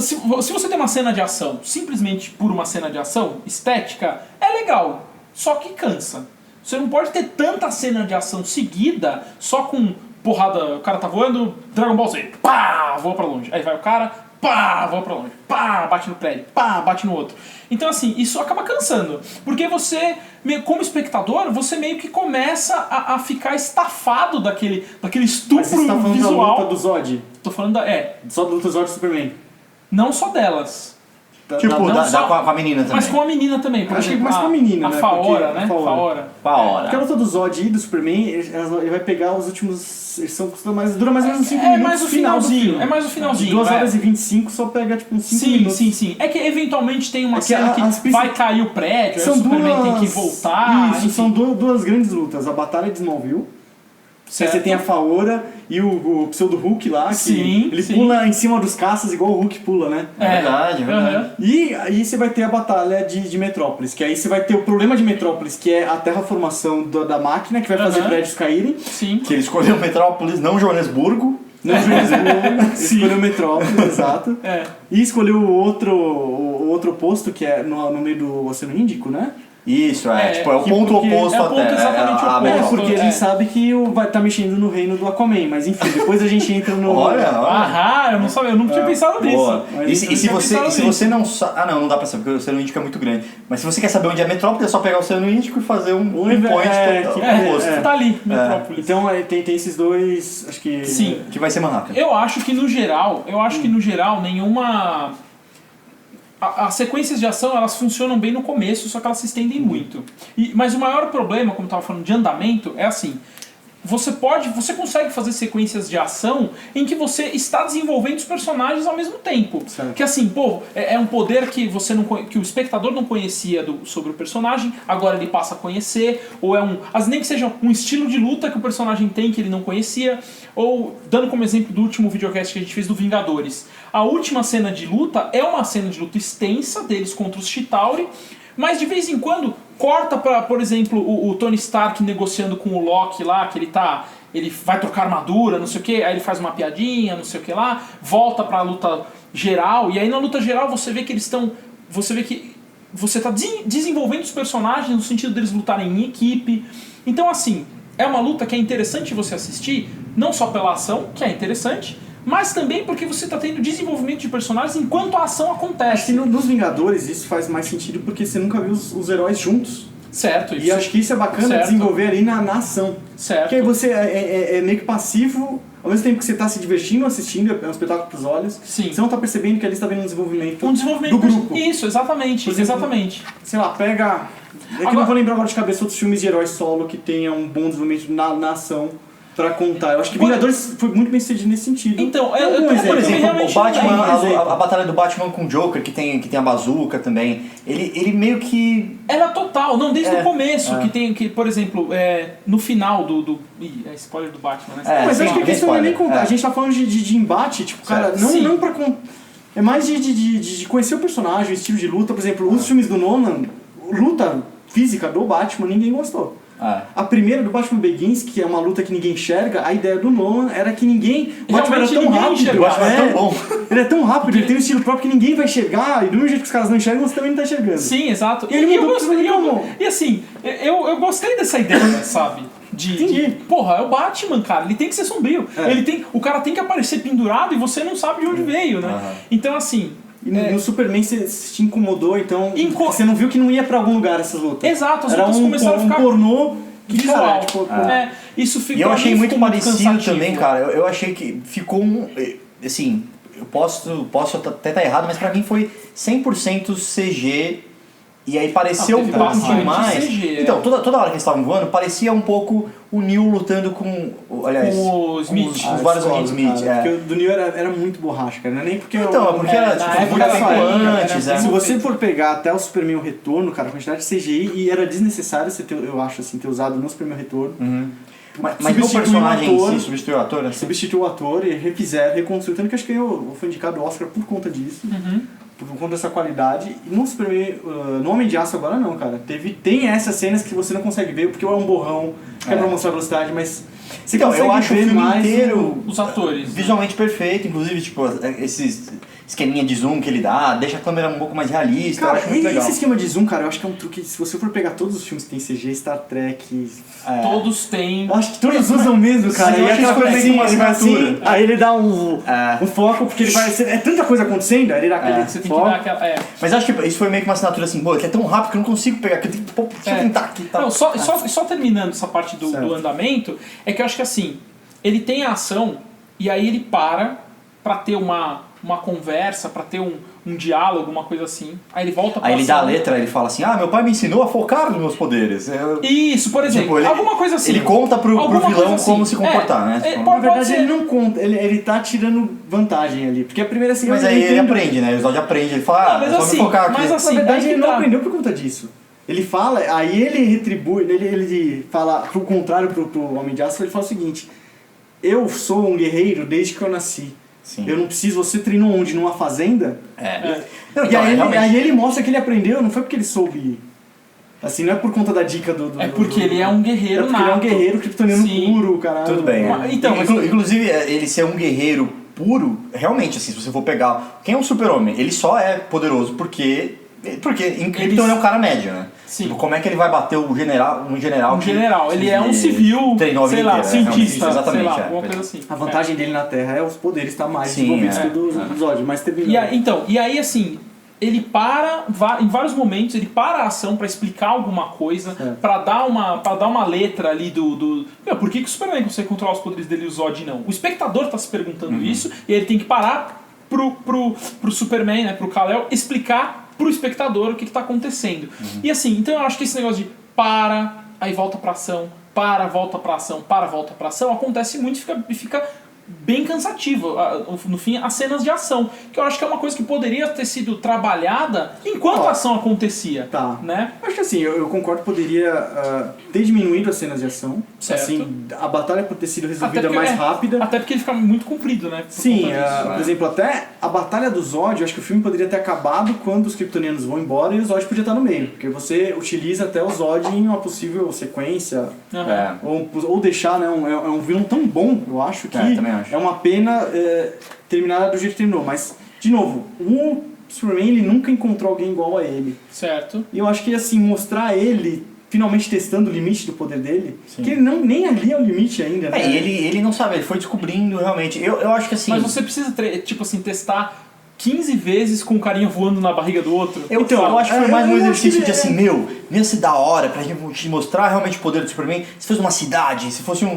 Speaker 3: Se você tem uma cena de ação, simplesmente por uma cena de ação, estética, é legal, só que cansa. Você não pode ter tanta cena de ação seguida, só com porrada, o cara tá voando, Dragon Ball Z, pá, voa pra longe. Aí vai o cara, pá, voa pra longe, pá, bate no prédio, pá, bate no outro. Então assim, isso acaba cansando, porque você, como espectador, você meio que começa a ficar estafado daquele estupro
Speaker 1: Mas você tá falando
Speaker 3: visual.
Speaker 1: da luta do Zod?
Speaker 3: Tô falando
Speaker 1: Só da luta do Zod e Superman.
Speaker 3: Não só delas.
Speaker 2: Tipo, com a menina também.
Speaker 3: Mas com a menina também, por
Speaker 1: Acho que
Speaker 3: exemplo.
Speaker 1: mais com a menina,
Speaker 3: a
Speaker 1: né?
Speaker 3: Faora,
Speaker 1: Porque-
Speaker 3: né?
Speaker 1: Faora.
Speaker 2: Faora.
Speaker 1: Porque a luta do Zod e do Superman, ele vai pegar os últimos... Dura mais ou menos uns 5 minutos.
Speaker 3: É mais o
Speaker 1: final do
Speaker 3: finalzinho.
Speaker 1: filme.
Speaker 3: É mais o finalzinho.
Speaker 1: De 2 horas e 25 só pega tipo uns 5 minutos.
Speaker 3: Sim. É que eventualmente tem uma
Speaker 1: É que
Speaker 3: cena
Speaker 1: as
Speaker 3: que vai cair o prédio, aí o Superman tem que voltar.
Speaker 1: Isso,
Speaker 3: enfim.
Speaker 1: são duas grandes lutas. A Batalha de Smallville.
Speaker 3: Certo.
Speaker 1: Você tem a Faora e o pseudo Hulk lá, que
Speaker 3: Sim,
Speaker 1: ele
Speaker 3: sim.
Speaker 1: pula em cima dos caças igual o Hulk pula, né?
Speaker 2: É verdade.
Speaker 3: Aham.
Speaker 1: E aí você vai ter a batalha de Metrópolis, que aí você vai ter o problema de Metrópolis, que é a terraformação da máquina, que vai fazer
Speaker 3: Aham.
Speaker 1: prédios caírem.
Speaker 3: Sim.
Speaker 2: Que ele escolheu Metrópolis, não Joanesburgo.
Speaker 1: Não escolheu Metrópolis, exato.
Speaker 3: É.
Speaker 1: E escolheu o outro posto, que é no meio do Oceano Índico, né?
Speaker 2: Isso,
Speaker 1: Que
Speaker 2: o ponto
Speaker 1: porque-
Speaker 2: oposto
Speaker 3: é o
Speaker 2: à
Speaker 3: ponto
Speaker 2: Terra.
Speaker 3: exatamente
Speaker 2: a
Speaker 3: oposto.
Speaker 2: Metrópolis.
Speaker 1: Porque a gente sabe que vai estar mexendo no reino do Aquaman, mas enfim, depois a gente entra no...
Speaker 2: Olha.
Speaker 3: Aham, eu não sabia, eu nunca tinha pensado
Speaker 2: Boa.
Speaker 3: nisso.
Speaker 1: Mas
Speaker 2: E
Speaker 1: isso
Speaker 2: se
Speaker 1: eu
Speaker 2: você,
Speaker 3: pensava
Speaker 2: se
Speaker 3: nisso.
Speaker 2: você não sabe... Ah, não dá pra saber, porque o Oceano Índico é muito grande. Mas se você quer saber onde é Metrópolis, é só pegar o Oceano Índico e fazer um point oposto.
Speaker 3: Tá ali, Metrópolis.
Speaker 1: Então tem esses dois, acho que...
Speaker 3: Sim.
Speaker 2: Que vai ser Manhattan.
Speaker 3: Eu acho que no geral, nenhuma... As sequências de ação, elas funcionam bem no começo, só que elas se estendem muito. Mas o maior problema, como eu estava falando, de andamento, é assim... Você consegue fazer sequências de ação em que você está desenvolvendo os personagens ao mesmo tempo.
Speaker 1: Certo.
Speaker 3: Que assim, é um poder que que o espectador não conhecia sobre o personagem, agora ele passa a conhecer, ou nem que seja um estilo de luta que o personagem tem que ele não conhecia, ou dando como exemplo do último videocast que a gente fez do Vingadores. A última cena de luta é uma cena de luta extensa deles contra os Chitauri, mas de vez em quando corta pra, por exemplo, o Tony Stark negociando com o Loki lá, que ele vai trocar armadura, não sei o que, aí ele faz uma piadinha, não sei o que lá, volta pra luta geral, e aí na luta geral você vê que você tá desenvolvendo os personagens no sentido deles lutarem em equipe. Então assim, é uma luta que é interessante você assistir, não só pela ação, que é interessante, mas também porque você está tendo desenvolvimento de personagens enquanto a ação
Speaker 1: Acho que
Speaker 3: acontece.
Speaker 1: nos Vingadores isso faz mais sentido porque você nunca viu os heróis juntos.
Speaker 3: Certo,
Speaker 1: E acho que isso é bacana
Speaker 3: Certo.
Speaker 1: desenvolver ali na ação.
Speaker 3: Certo.
Speaker 1: Porque aí você é meio que passivo, ao mesmo tempo que você está se divertindo assistindo, é um espetáculo pros olhos.
Speaker 3: Sim.
Speaker 1: Você não está percebendo que ali está vendo um desenvolvimento,
Speaker 3: desenvolvimento
Speaker 1: do grupo.
Speaker 3: Isso, exatamente,
Speaker 1: Por exemplo,
Speaker 3: exatamente.
Speaker 1: Sei lá, pega... É que eu
Speaker 3: Agora-
Speaker 1: não vou lembrar agora de cabeça outros filmes de heróis solo que tenham um bom desenvolvimento na ação. pra contar. Eu acho que Vingadores foi muito bem sucedido nesse sentido.
Speaker 3: Então,
Speaker 1: Por
Speaker 3: exemplo,
Speaker 1: exemplo,
Speaker 3: realmente
Speaker 2: o Batman,
Speaker 1: não é
Speaker 2: a batalha do Batman com o Joker, que tem a bazuca também, ele meio que...
Speaker 3: Era total, não, desde o começo, que por exemplo, no final Ih, é spoiler do Batman, né?
Speaker 1: mas
Speaker 2: sim,
Speaker 1: acho que a questão não é nem contar.
Speaker 2: é.
Speaker 1: A gente tá falando de embate, tipo, cara, não pra contar. É mais de conhecer o personagem, o estilo de luta. Por exemplo, os filmes do Nolan, luta física do Batman, ninguém gostou. A primeira do Batman Begins, que é uma luta que ninguém enxerga, a ideia do Nolan era que o Batman era tão rápido,
Speaker 2: o Batman é tão bom.
Speaker 1: Ele é tão rápido, ele tem um estilo próprio que ninguém vai enxergar, e do mesmo jeito que os caras não enxergam, você também não tá enxergando.
Speaker 3: Sim, exato.
Speaker 1: E ele mudou
Speaker 3: E assim, eu gostei dessa ideia, sabe?
Speaker 1: Entendi.
Speaker 3: Porra, é o Batman, cara, ele tem que ser sombrio. O cara tem que aparecer pendurado e você não sabe de onde veio, né? Então assim...
Speaker 1: E no Superman você te incomodou, então você não viu que não ia pra algum lugar essas lutas.
Speaker 3: Exato, as
Speaker 1: era
Speaker 3: lutas começaram a ficar...
Speaker 1: pornô
Speaker 3: visual. Isso ficou...
Speaker 2: E eu achei muito parecido
Speaker 3: cansativo
Speaker 2: também, cara. Eu achei que ficou assim, eu posso até estar errado, mas pra mim foi 100% CG. E aí pareceu um pouco mais.
Speaker 3: CG,
Speaker 2: então, toda hora que eles estavam voando, parecia um pouco o Neo lutando com. Aliás,
Speaker 3: com o Smith.
Speaker 2: Os vários amigos Smith.
Speaker 1: Porque o do Neo era muito borracha, cara. Não é nem porque.
Speaker 2: Então, é porque era tipo, muito tempo antes.
Speaker 1: Se você for pegar até o Superman o Retorno, cara, a quantidade de CGI, e era desnecessário você ter, eu acho, assim, ter usado no Superman o Retorno.
Speaker 2: Mas no personagem em si, substituiu o ator? Assim?
Speaker 1: Substituiu o ator e refizeram, reconstruíram. Tanto que acho que foi indicado o Oscar por conta disso. Por conta dessa qualidade. E no Superman, no Homem de Aço agora não, cara. Tem essas cenas que você não consegue ver, porque é um borrão, que é pra mostrar a velocidade, mas você consegue
Speaker 2: eu acho
Speaker 1: ver
Speaker 2: o filme
Speaker 1: mais
Speaker 2: inteiro
Speaker 3: os atores.
Speaker 2: Visualmente perfeito, inclusive, tipo, esses esqueminha de zoom que ele dá, deixa a câmera um pouco mais realista,
Speaker 1: cara,
Speaker 2: eu acho muito legal.
Speaker 1: Esse esquema de zoom, cara, eu acho que é um truque. Se você for pegar todos os filmes que tem CG, Star Trek...
Speaker 3: Todos têm...
Speaker 1: Eu acho que todos usam mesmo, cara.
Speaker 2: Sim,
Speaker 1: e
Speaker 2: eu acho
Speaker 1: aquela
Speaker 2: que
Speaker 1: coisa
Speaker 2: eles
Speaker 1: assim, ele vai assim,
Speaker 2: assinatura.
Speaker 1: aí ele dá um foco, porque ele vai... É tanta coisa acontecendo, aí ele dá aquele
Speaker 3: Você tem
Speaker 1: foco.
Speaker 3: que dar aquela...
Speaker 2: Mas eu acho que isso foi meio que uma assinatura assim, pô, que é tão rápido que eu não consigo pegar, que eu tenho que deixa eu tentar aqui. Tá?
Speaker 3: Não, só terminando essa parte do andamento, é que eu acho que assim, ele tem a ação e aí ele pra ter uma conversa, pra ter um diálogo, uma coisa assim. Aí ele volta pra
Speaker 2: Aí ele dá a
Speaker 3: ação.
Speaker 2: letra, ele fala assim, meu pai me ensinou a focar nos meus poderes.
Speaker 3: Isso, por exemplo,
Speaker 2: Tipo,
Speaker 3: alguma coisa assim.
Speaker 2: Ele conta pro vilão
Speaker 3: assim.
Speaker 2: como se comportar, né? Tipo,
Speaker 1: Na verdade, ele não conta, ele tá tirando vantagem ali. Porque a primeira assim,
Speaker 2: mas
Speaker 1: eu
Speaker 2: aí ele
Speaker 1: entendo.
Speaker 2: aprende, né? O Zod aprende, ele fala,
Speaker 3: Não, mas
Speaker 2: é só
Speaker 3: assim,
Speaker 2: me focar aqui.
Speaker 3: mas assim,
Speaker 1: Na verdade,
Speaker 3: aí
Speaker 1: ele
Speaker 3: que
Speaker 1: não
Speaker 3: tá.
Speaker 1: aprendeu por conta disso. Ele fala, aí ele retribui, ele fala pro contrário pro Homem de Aço, ele fala o seguinte: eu sou um guerreiro desde que eu nasci.
Speaker 2: Sim.
Speaker 1: Eu não preciso, você treinou onde? Numa fazenda?
Speaker 2: Não,
Speaker 1: E
Speaker 2: então,
Speaker 1: aí ele mostra que ele aprendeu, não foi porque ele soube. Assim, não é por conta da dica do
Speaker 3: É porque ele é um guerreiro
Speaker 1: porque ele é um guerreiro kryptoniano puro, caralho.
Speaker 2: Tudo bem.
Speaker 3: Então,
Speaker 2: Inclusive, ele ser um guerreiro puro, realmente, assim, se você for pegar... Quem é um super-homem? Ele só é poderoso porque em Krypton ele é um cara médio, né?
Speaker 3: Sim.
Speaker 2: Tipo, como é que ele vai bater um general
Speaker 3: Ele é um civil,
Speaker 2: treinou a vida
Speaker 3: sei lá,
Speaker 2: inteira,
Speaker 3: cientista,
Speaker 2: exatamente,
Speaker 3: sei lá, alguma coisa assim.
Speaker 1: A vantagem dele na Terra é os poderes estar mais
Speaker 2: Sim,
Speaker 1: desenvolvidos que o do Zod, mas teve...
Speaker 3: E aí assim, ele em vários momentos, ele para a ação pra explicar alguma coisa, pra dar uma letra ali por que o Superman consegue controlar os poderes dele e o Zod não? O espectador tá se perguntando isso, e ele tem que parar pro Superman, né, pro Kal-El, explicar pro espectador o que tá acontecendo. E assim, então eu acho que esse negócio de aí volta pra ação, volta pra ação, acontece muito e fica bem cansativo, no fim, as cenas de ação, que eu acho que é uma coisa que poderia ter sido trabalhada enquanto a ação acontecia.
Speaker 1: Tá.
Speaker 3: Né?
Speaker 1: Acho que assim, eu concordo que poderia ter diminuído as cenas de ação.
Speaker 3: Certo.
Speaker 1: Assim, a batalha por ter sido resolvida
Speaker 3: porque,
Speaker 1: mais rápida.
Speaker 3: Até porque ele fica muito comprido, né?
Speaker 1: Sim, por exemplo, até a batalha do Zod, eu acho que o filme poderia ter acabado quando os kryptonianos vão embora e o Zod podia estar no meio. Porque você utiliza até o Zod em uma possível sequência. Ou deixar, né? É um vilão tão bom, eu acho, que é uma pena terminar do jeito que terminou. Mas, de novo, o Superman ele nunca encontrou alguém igual a ele.
Speaker 3: Certo.
Speaker 1: E eu acho que assim, mostrar ele finalmente testando o limite do poder dele, que ele nem ali é o limite ainda, né?
Speaker 2: Ele não sabe, ele foi descobrindo realmente. Eu acho que assim...
Speaker 3: Mas você precisa, tipo assim, testar 15 vezes com o carinha voando na barriga do outro.
Speaker 2: Eu acho que foi mais um exercício de assim, não ia ser da hora pra gente te mostrar realmente o poder do Superman. Se fosse uma cidade, se fosse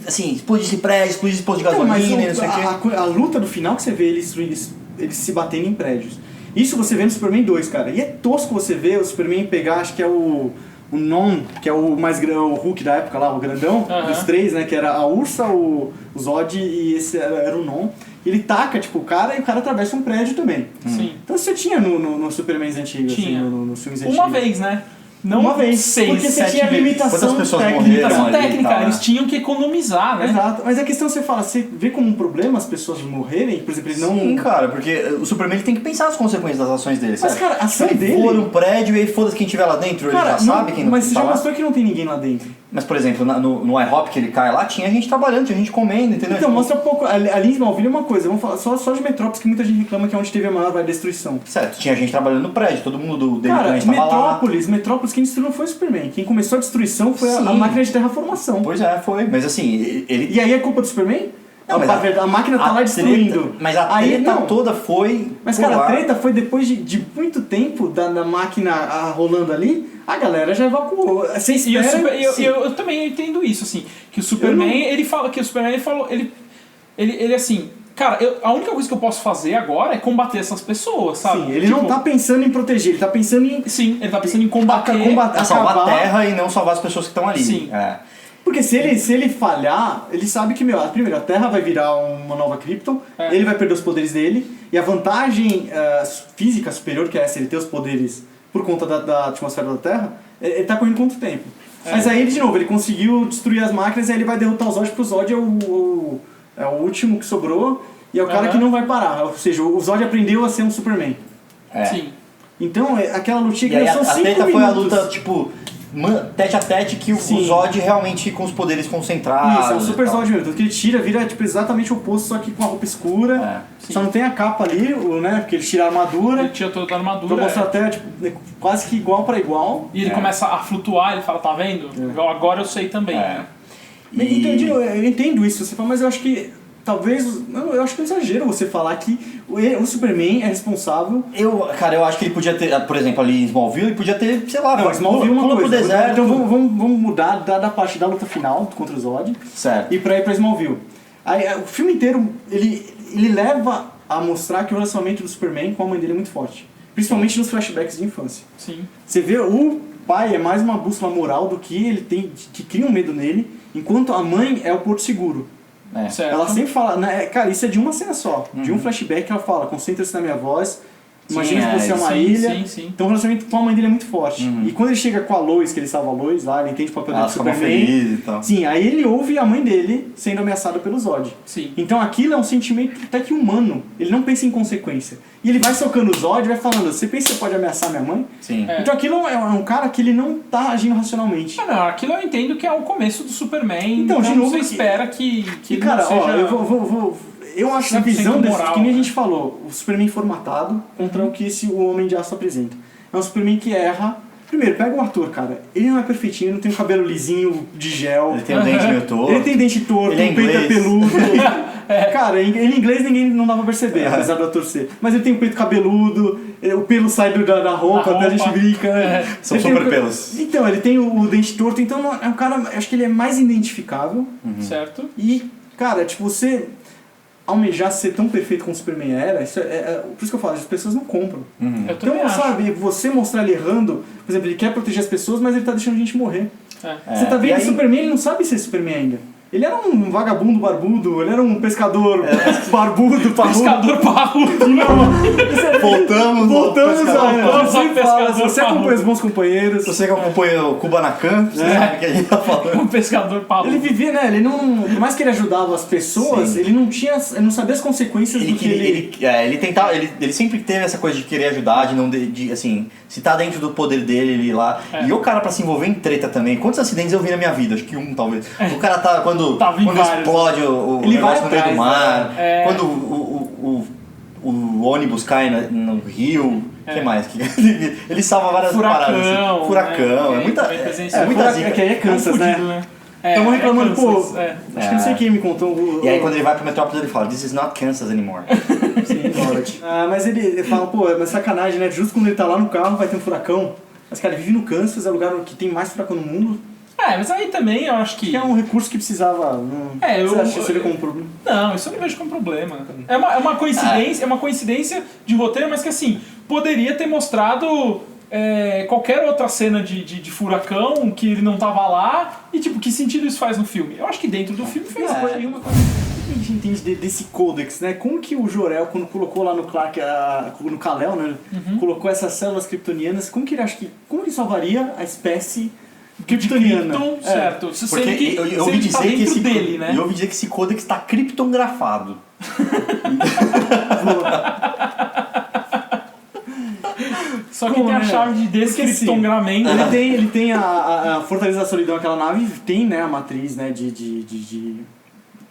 Speaker 2: assim, explodisse prédio, explodisse posto de gasolina, não sei o quê.
Speaker 1: A luta do final que você vê eles se batendo em prédios. Isso você vê no Superman 2, cara. E é tosco você ver o Superman pegar, acho que é o o Non, que é o mais o Hulk da época lá, o grandão, dos três, né? Que era a Ursa, o Zod e esse era o Non. Ele taca, tipo, o cara e o cara atravessa um prédio também.
Speaker 3: Sim.
Speaker 1: Então você tinha no Superman antigos,
Speaker 3: Tinha.
Speaker 1: assim, nos filmes
Speaker 3: Uma
Speaker 1: antigos.
Speaker 3: vez, né? Não
Speaker 1: Uma vez,
Speaker 3: 6,
Speaker 1: porque você
Speaker 3: 7
Speaker 1: tinha
Speaker 3: vezes.
Speaker 1: limitação
Speaker 2: Quantas pessoas
Speaker 1: técnica.
Speaker 2: morreram
Speaker 3: Limitação
Speaker 2: ali e
Speaker 3: técnica,
Speaker 2: tal, né?
Speaker 3: eles tinham que economizar, né?
Speaker 1: Exato, mas a questão você fala, você vê como um problema as pessoas morrerem, por exemplo, ele não...
Speaker 2: Sim, cara, porque o Superman ele tem que pensar as consequências das ações dele,
Speaker 1: Mas,
Speaker 2: sabe?
Speaker 1: cara, a ação
Speaker 2: ele
Speaker 1: dele...
Speaker 2: voa num prédio e aí foda-se quem tiver lá dentro,
Speaker 1: Cara,
Speaker 2: ele já sabe quem não
Speaker 1: mas você
Speaker 2: tá
Speaker 1: já
Speaker 2: lá.
Speaker 1: mostrou que não tem ninguém lá dentro.
Speaker 2: Mas, por exemplo, no IHOP que ele cai lá, tinha gente trabalhando, tinha gente comendo, entendeu?
Speaker 1: Então, mostra pouco. Ali em Smallville é uma coisa, vamos falar só de Metrópolis, que muita gente reclama que é onde teve a maior destruição.
Speaker 2: Certo, tinha gente trabalhando no prédio, todo mundo do Daily
Speaker 1: Cara,
Speaker 2: Planet tava lá.
Speaker 1: Metrópolis, quem destruiu não foi o Superman. Quem começou a destruição foi a
Speaker 2: Sim.
Speaker 1: máquina de terraformação.
Speaker 2: Pois é, foi. Mas assim, ele...
Speaker 1: E aí é culpa do Superman?
Speaker 2: Não, mas
Speaker 1: a máquina tá lá destruindo.
Speaker 2: Treta, mas a
Speaker 1: aí,
Speaker 2: treta
Speaker 1: não.
Speaker 2: toda foi...
Speaker 1: Mas,
Speaker 2: por
Speaker 1: cara,
Speaker 2: lá.
Speaker 1: a treta foi depois de muito tempo da máquina rolando ali, a galera já evacuou. Você
Speaker 3: E
Speaker 1: espera...
Speaker 3: eu também entendo isso, assim, que o Superman, ele fala, que o Superman, ele falou, ele assim, cara, a única coisa que eu posso fazer agora é combater essas pessoas, sabe?
Speaker 1: Sim, ele não tá pensando em proteger, ele tá pensando em...
Speaker 3: Sim, ele tá pensando em combater.
Speaker 2: É salvar
Speaker 1: acabar.
Speaker 2: a Terra e não salvar as pessoas que estão ali.
Speaker 3: Sim.
Speaker 2: É.
Speaker 1: Porque se ele falhar, ele sabe que, primeiro, a Terra vai virar uma nova Krypton, ele vai perder os poderes dele, e a vantagem física superior, que é essa, ele ter os poderes por conta da atmosfera da Terra, ele tá correndo quanto tempo? Mas aí, de novo, ele conseguiu destruir as máquinas, e aí ele vai derrotar o Zod, porque o Zod é o último que sobrou, e é o cara que não vai parar. Ou seja, o Zod aprendeu a ser um Superman.
Speaker 2: É.
Speaker 3: Sim.
Speaker 1: Então, aquela lutinha
Speaker 2: E aí
Speaker 1: que são
Speaker 2: a
Speaker 1: 5
Speaker 2: treta
Speaker 1: minutos.
Speaker 2: foi a luta, tipo, tete a tete, que o
Speaker 1: Sim.
Speaker 2: Zod realmente com os poderes concentrados.
Speaker 1: Isso, é um
Speaker 2: e
Speaker 1: super
Speaker 2: tal.
Speaker 1: Zod mesmo. Tanto que ele tira, vira tipo, exatamente o oposto, só que com a roupa escura. Só não tem a capa ali, né? Porque ele tira a armadura.
Speaker 3: Ele tira toda a armadura.
Speaker 1: Pra mostrar até, tipo, quase que igual pra igual.
Speaker 3: E ele começa a flutuar, ele fala, tá vendo? Agora eu sei também, né?
Speaker 1: Então, eu entendo isso, você fala, mas eu acho que talvez. Eu acho que é um exagero você falar que o Superman é responsável.
Speaker 2: Cara, eu acho que ele podia ter, por exemplo, ali em Smallville, ele podia ter, sei lá,
Speaker 1: Não, Smallville é uma
Speaker 2: pula
Speaker 1: coisa.
Speaker 2: pro deserto.
Speaker 1: Então vamos mudar da parte da luta final contra o Zod
Speaker 2: Certo.
Speaker 1: e pra ir pra Smallville. Aí, o filme inteiro ele leva a mostrar que o relacionamento do Superman com a mãe dele é muito forte. Principalmente nos flashbacks de infância.
Speaker 3: Sim.
Speaker 1: Você vê o pai é mais uma bússola moral do que ele tem, que cria um medo nele, enquanto a mãe é o porto seguro.
Speaker 2: É.
Speaker 3: Certo.
Speaker 1: Ela sempre fala, né, cara, isso é de uma cena só, de um flashback, ela fala, concentra-se na minha voz, imagina
Speaker 2: Sim,
Speaker 1: que você é uma
Speaker 3: sim,
Speaker 1: ilha.
Speaker 3: sim.
Speaker 1: Então o relacionamento com a mãe dele é muito forte. E quando ele chega com a Lois, que ele salva a Lois lá, ele entende o papel
Speaker 2: Ela
Speaker 1: do
Speaker 2: fica mais
Speaker 1: Superman.
Speaker 2: feliz e tal.
Speaker 1: Sim, aí ele ouve a mãe dele sendo ameaçada pelo Zod.
Speaker 3: Sim.
Speaker 1: Então aquilo é um sentimento até que humano. Ele não pensa em consequência. E ele vai socando o Zod e vai falando, você pensa que você pode ameaçar minha mãe?
Speaker 2: Sim.
Speaker 3: É.
Speaker 1: Então aquilo é um cara que ele não tá agindo racionalmente.
Speaker 3: Ah, não, aquilo eu entendo que é o começo do Superman,
Speaker 1: Então, de novo,
Speaker 3: você espera que
Speaker 1: E
Speaker 3: ele
Speaker 1: cara,
Speaker 3: não seja...
Speaker 1: ó, eu acho a
Speaker 3: 100%
Speaker 1: visão desse,
Speaker 3: moral,
Speaker 1: que nem a
Speaker 3: né?
Speaker 1: gente falou, o Superman formatado contra o que o Homem de Aço apresenta. É um Superman que erra. Primeiro, pega o ator, cara. Ele não é perfeitinho, ele não tem um cabelo lisinho de gel.
Speaker 2: Ele tem o dente meio torto.
Speaker 1: Ele tem dente torto,
Speaker 2: Ele é
Speaker 1: um peito é
Speaker 2: inglês.
Speaker 1: peludo. Cara, ele em inglês ninguém não dá pra perceber, apesar do ator ser. Mas ele tem um peito cabeludo, o pelo sai da roupa,
Speaker 3: Da
Speaker 1: até a gente
Speaker 3: roupa.
Speaker 1: brinca. Né?
Speaker 2: São
Speaker 1: Ele tem
Speaker 2: super pelos.
Speaker 1: Então, ele tem o dente torto, então é um cara, acho que ele é mais identificável.
Speaker 3: Certo?
Speaker 1: E, cara, tipo, você almejar ser tão perfeito como o Superman era, isso por isso que eu falo, as pessoas não compram.
Speaker 3: Eu também
Speaker 1: Então,
Speaker 3: acho.
Speaker 1: sabe, você mostrar ele errando, por exemplo, ele quer proteger as pessoas, mas ele tá deixando a gente morrer. Você tá
Speaker 2: E
Speaker 1: vendo
Speaker 2: aí-
Speaker 1: o Superman, ele não sabe ser Superman ainda. Ele era um vagabundo barbudo, ele era um pescador barbudo, parrudo.
Speaker 3: Pescador parrudo.
Speaker 2: Voltamos
Speaker 1: Voltamos
Speaker 2: ao pescador.
Speaker 1: a
Speaker 3: Voltamos ao
Speaker 1: sempre fala, se
Speaker 3: pescador
Speaker 1: você
Speaker 3: parrudo.
Speaker 1: acompanha os bons companheiros.
Speaker 2: Você que acompanha o Kubanacan, você sabe o que a gente tá falando.
Speaker 3: Um pescador parrudo.
Speaker 1: Ele vivia, né? Ele não. Por mais que ele ajudava as pessoas,
Speaker 2: Sim.
Speaker 1: ele não sabia as consequências do que ele.
Speaker 2: Ele tentava, ele sempre teve essa coisa de querer ajudar, de não assim, se tá dentro do poder dele, ele ir lá. E o cara pra se envolver em treta também. Quantos acidentes eu vi na minha vida? Acho que um, talvez. O cara tá quando
Speaker 3: Tava em vários.
Speaker 2: explode o
Speaker 1: Ele vai
Speaker 2: negócio no meio
Speaker 1: atrás,
Speaker 2: do mar,
Speaker 3: né?
Speaker 2: quando o ônibus cai no rio. O que mais? Ele salva várias paradas. Assim. Furacão,
Speaker 3: né?
Speaker 2: é muita.
Speaker 3: É
Speaker 2: muita zica.
Speaker 1: Que aí é Kansas, né?
Speaker 3: fudido, né?
Speaker 1: Estão reclamando,
Speaker 3: Kansas,
Speaker 1: pô.
Speaker 3: é.
Speaker 1: Acho que não sei quem me contou.
Speaker 2: E aí quando ele vai pro Metrópolis ele fala, this is not Kansas anymore.
Speaker 1: Sim, mas ele fala, pô, mas sacanagem, né? Justo quando ele tá lá no carro vai ter um furacão. Mas, cara, ele vive no Kansas, é o lugar que tem mais furacão no mundo.
Speaker 3: Mas aí também eu acho que...
Speaker 1: Que é um recurso que precisava. Você acha que seria como um problema?
Speaker 3: Não, isso eu não vejo como problema. É uma coincidência, é uma coincidência de roteiro, mas que assim, poderia ter mostrado qualquer outra cena de furacão que ele não tava lá, e tipo, que sentido isso faz no filme? Eu acho que dentro do filme fez.
Speaker 1: Uma coisa que a gente entende desse Codex, né? Como que o Jor-El, quando colocou lá no Clark, no Kal-El, né? Colocou essas células kryptonianas, como que ele acha como que salvaria a espécie kryptoniana?
Speaker 3: Krypton, certo. Se
Speaker 2: Porque
Speaker 3: ele
Speaker 2: eu ouvi
Speaker 3: tá
Speaker 2: dizer que
Speaker 3: dentro dele, né?
Speaker 2: eu ouvi dizer que esse Codex está criptografado.
Speaker 3: Só que
Speaker 1: Como,
Speaker 3: tem a
Speaker 1: né?
Speaker 3: chave de descriptongramento.
Speaker 1: Ele tem a Fortaleza da Solidão, aquela nave, tem, né, a matriz, né,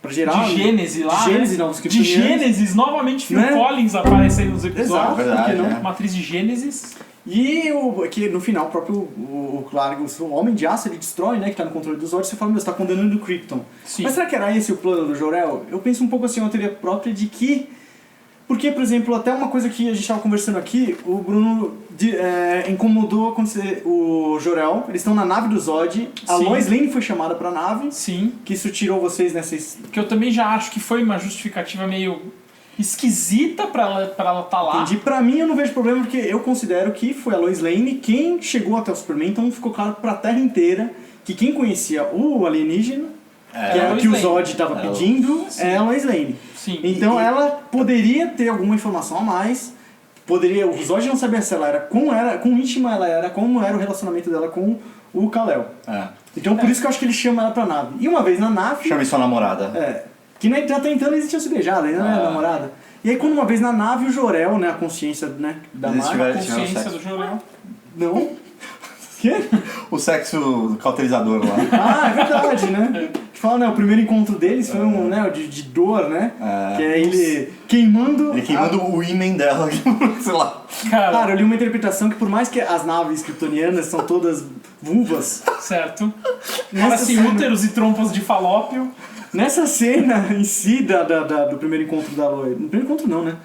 Speaker 1: pra gerar...
Speaker 3: De Gênesis lá,
Speaker 1: de Gênesis,
Speaker 3: né?
Speaker 1: novos
Speaker 3: De
Speaker 1: kryptonianos.
Speaker 3: Gênesis, novamente Phil
Speaker 1: Né?
Speaker 3: Collins aparece aí nos episódios.
Speaker 1: Exato,
Speaker 2: verdade,
Speaker 1: por que não?
Speaker 2: né?
Speaker 3: Matriz de Gênesis.
Speaker 1: E que no final, o próprio o Clark, o Homem de Aço, ele destrói, né, que tá no controle dos olhos, você fala, meu, você tá condenando o Krypton.
Speaker 3: Sim.
Speaker 1: Mas será que era esse o plano do Jor-El? Eu penso um pouco assim, uma teoria própria de que... Porque, por exemplo, até uma coisa que a gente tava conversando aqui, o Bruno incomodou quando o Jor-El, eles estão na nave do Zod, a
Speaker 3: Sim.
Speaker 1: Lois Lane foi chamada pra nave,
Speaker 3: Sim.
Speaker 1: que isso tirou vocês nessa...
Speaker 3: Que eu também já acho que foi uma justificativa meio esquisita pra ela tá lá.
Speaker 1: Entendi. Pra mim, eu não vejo problema, porque eu considero que foi a Lois Lane quem chegou até o Superman, então ficou claro pra Terra inteira que quem conhecia o alienígena, que é o que o Zod estava pedindo, é a Lois Lane.
Speaker 3: Sim.
Speaker 1: Então ela poderia ter alguma informação a mais, o Zod não sabia se ela era, quão íntima ela era, como era o relacionamento dela com o Kal-El. Então por isso que eu acho que ele chama ela pra nave. E uma vez na nave...
Speaker 2: Chame sua namorada.
Speaker 1: Que até então eles tinham se beijado, ainda não era namorada. E aí quando uma vez na nave o Jor-El, né, a consciência, né, da
Speaker 2: Eles
Speaker 1: Marvel...
Speaker 2: tiveram
Speaker 3: Consciência
Speaker 2: sexo.
Speaker 3: do Jor-El.
Speaker 1: Não? Quê?
Speaker 2: O sexo cauterizador lá.
Speaker 1: Ah, é verdade, né? Que fala, né, o primeiro encontro deles foi um, né, de dor, né? Que é ele queimando...
Speaker 2: Ele queimando o ímen dela, sei lá.
Speaker 1: Cara, eu li uma interpretação que por mais que as naves kryptonianas são todas vulvas,
Speaker 3: Certo.
Speaker 1: Nessa
Speaker 3: Parecem
Speaker 1: cena-
Speaker 3: úteros e trompas de falópio.
Speaker 1: nessa cena em si do primeiro encontro da Lois... No primeiro encontro não, né?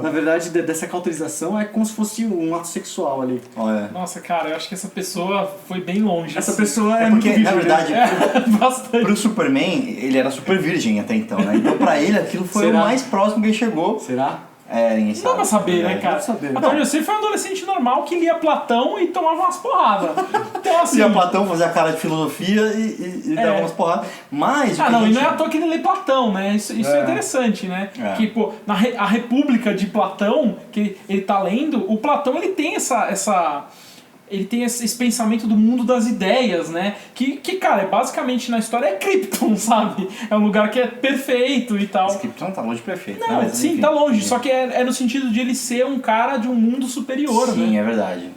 Speaker 1: Na verdade, dessa cauterização é como se fosse um ato sexual ali.
Speaker 2: Olha.
Speaker 3: Nossa, cara, eu acho que essa pessoa foi bem longe.
Speaker 1: Essa
Speaker 3: assim.
Speaker 1: pessoa é
Speaker 2: Porque,
Speaker 1: muito
Speaker 2: na
Speaker 1: virgem,
Speaker 2: verdade,
Speaker 1: né?
Speaker 3: Bastante.
Speaker 2: pro Superman, ele era super virgem até então, né? Então pra ele aquilo foi
Speaker 1: Será?
Speaker 2: o mais próximo que ele chegou.
Speaker 1: Será?
Speaker 2: Ninguém sabe.
Speaker 3: Não dá pra saber, né, cara?
Speaker 1: Dá pra saber.
Speaker 3: Até onde eu sei, foi um adolescente normal que lia Platão e tomava umas porradas. Então, assim...
Speaker 2: Ia Platão fazer a cara de filosofia e dava umas porradas. Mas o que
Speaker 3: não,
Speaker 2: a
Speaker 3: e
Speaker 2: gente...
Speaker 3: não é à toa que ele lê Platão, né? Isso é interessante, né? Que, pô, a República de Platão, que ele tá lendo, o Platão, ele tem ele tem esse pensamento do mundo das ideias, né? Que cara, basicamente na história é Krypton, sabe? É um lugar que é perfeito e tal.
Speaker 2: Esse Krypton tá longe de perfeito.
Speaker 3: Não,
Speaker 2: né? Mas,
Speaker 3: sim,
Speaker 2: enfim.
Speaker 3: tá longe. Só que é no sentido de ele ser um cara de um mundo superior,
Speaker 2: Sim,
Speaker 3: né?
Speaker 2: é verdade.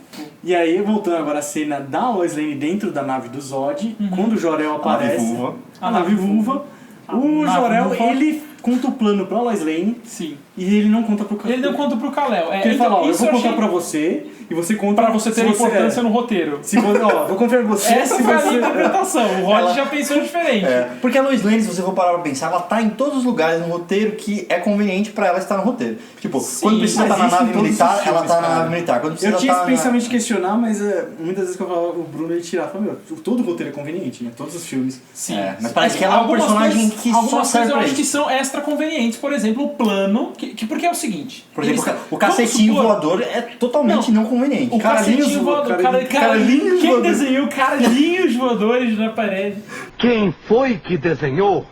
Speaker 1: E aí, voltando agora à cena da Lois Lane dentro da nave do Zod, quando o Jor-El aparece...
Speaker 2: vulva.
Speaker 1: A nave vulva. O
Speaker 3: nave
Speaker 1: Jor-El,
Speaker 3: vulva.
Speaker 1: ele conta o plano pra Lois Lane
Speaker 3: Sim.
Speaker 1: e ele não conta pro Kal-El.
Speaker 3: Ele não conta pro Kal-El.
Speaker 1: Porque ele fala, ó, eu
Speaker 3: isso
Speaker 1: vou contar
Speaker 3: achei-
Speaker 1: pra você e você conta...
Speaker 3: pra você ter
Speaker 1: se
Speaker 3: importância no roteiro.
Speaker 1: Se você, ó, vou contar pra você
Speaker 3: Essa
Speaker 1: se
Speaker 3: foi a
Speaker 1: você...
Speaker 3: minha interpretação. O Rod já pensou diferente.
Speaker 2: Porque a Lois Lane, se você for parar pra pensar, ela tá em todos os lugares no roteiro que é conveniente pra ela estar no roteiro. Tipo,
Speaker 3: Sim,
Speaker 2: quando precisa
Speaker 1: mas
Speaker 2: estar na
Speaker 1: isso em
Speaker 2: nave
Speaker 1: todos os
Speaker 2: militar, ela
Speaker 1: filmes,
Speaker 2: tá na
Speaker 1: cara.
Speaker 2: nave militar. Quando precisa
Speaker 1: Eu tinha esse
Speaker 2: tá
Speaker 1: pensamento de questionar, mas muitas vezes que eu falava, o Bruno ele tirava, falava, meu, todo roteiro é conveniente, né? Todos os filmes.
Speaker 3: Sim.
Speaker 2: Mas parece que ela é um
Speaker 3: Algumas
Speaker 2: personagem
Speaker 3: coisas-
Speaker 2: que só
Speaker 3: algumas
Speaker 2: serve
Speaker 3: coisas eu
Speaker 2: pra
Speaker 3: acho que
Speaker 2: isso.
Speaker 3: são extra convenientes. Por exemplo, o plano, porque é o seguinte...
Speaker 2: Por exemplo,
Speaker 3: eles-
Speaker 2: o cacetinho
Speaker 3: vamos supor-
Speaker 2: voador é totalmente não conveniente.
Speaker 3: O cacetinho voador,
Speaker 1: caralhinhos
Speaker 3: quem
Speaker 1: voadores.
Speaker 3: desenhou caralhinhos voadores na parede?
Speaker 4: Quem foi que desenhou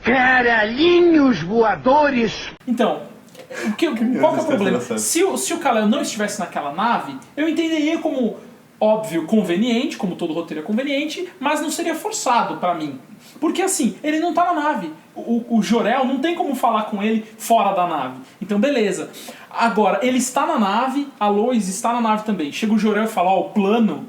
Speaker 4: caralhinhos voadores?
Speaker 3: Então, qual que é o problema? Se o Kal-El não estivesse naquela nave, eu entenderia como, óbvio, conveniente, como todo roteiro é conveniente, mas não seria forçado pra mim. Porque assim, ele não tá na nave. O Jor-El não tem como falar com ele fora da nave. Então, beleza. Agora, ele está na nave, a Lois está na nave também. Chega o Jor-El e fala, ó, o plano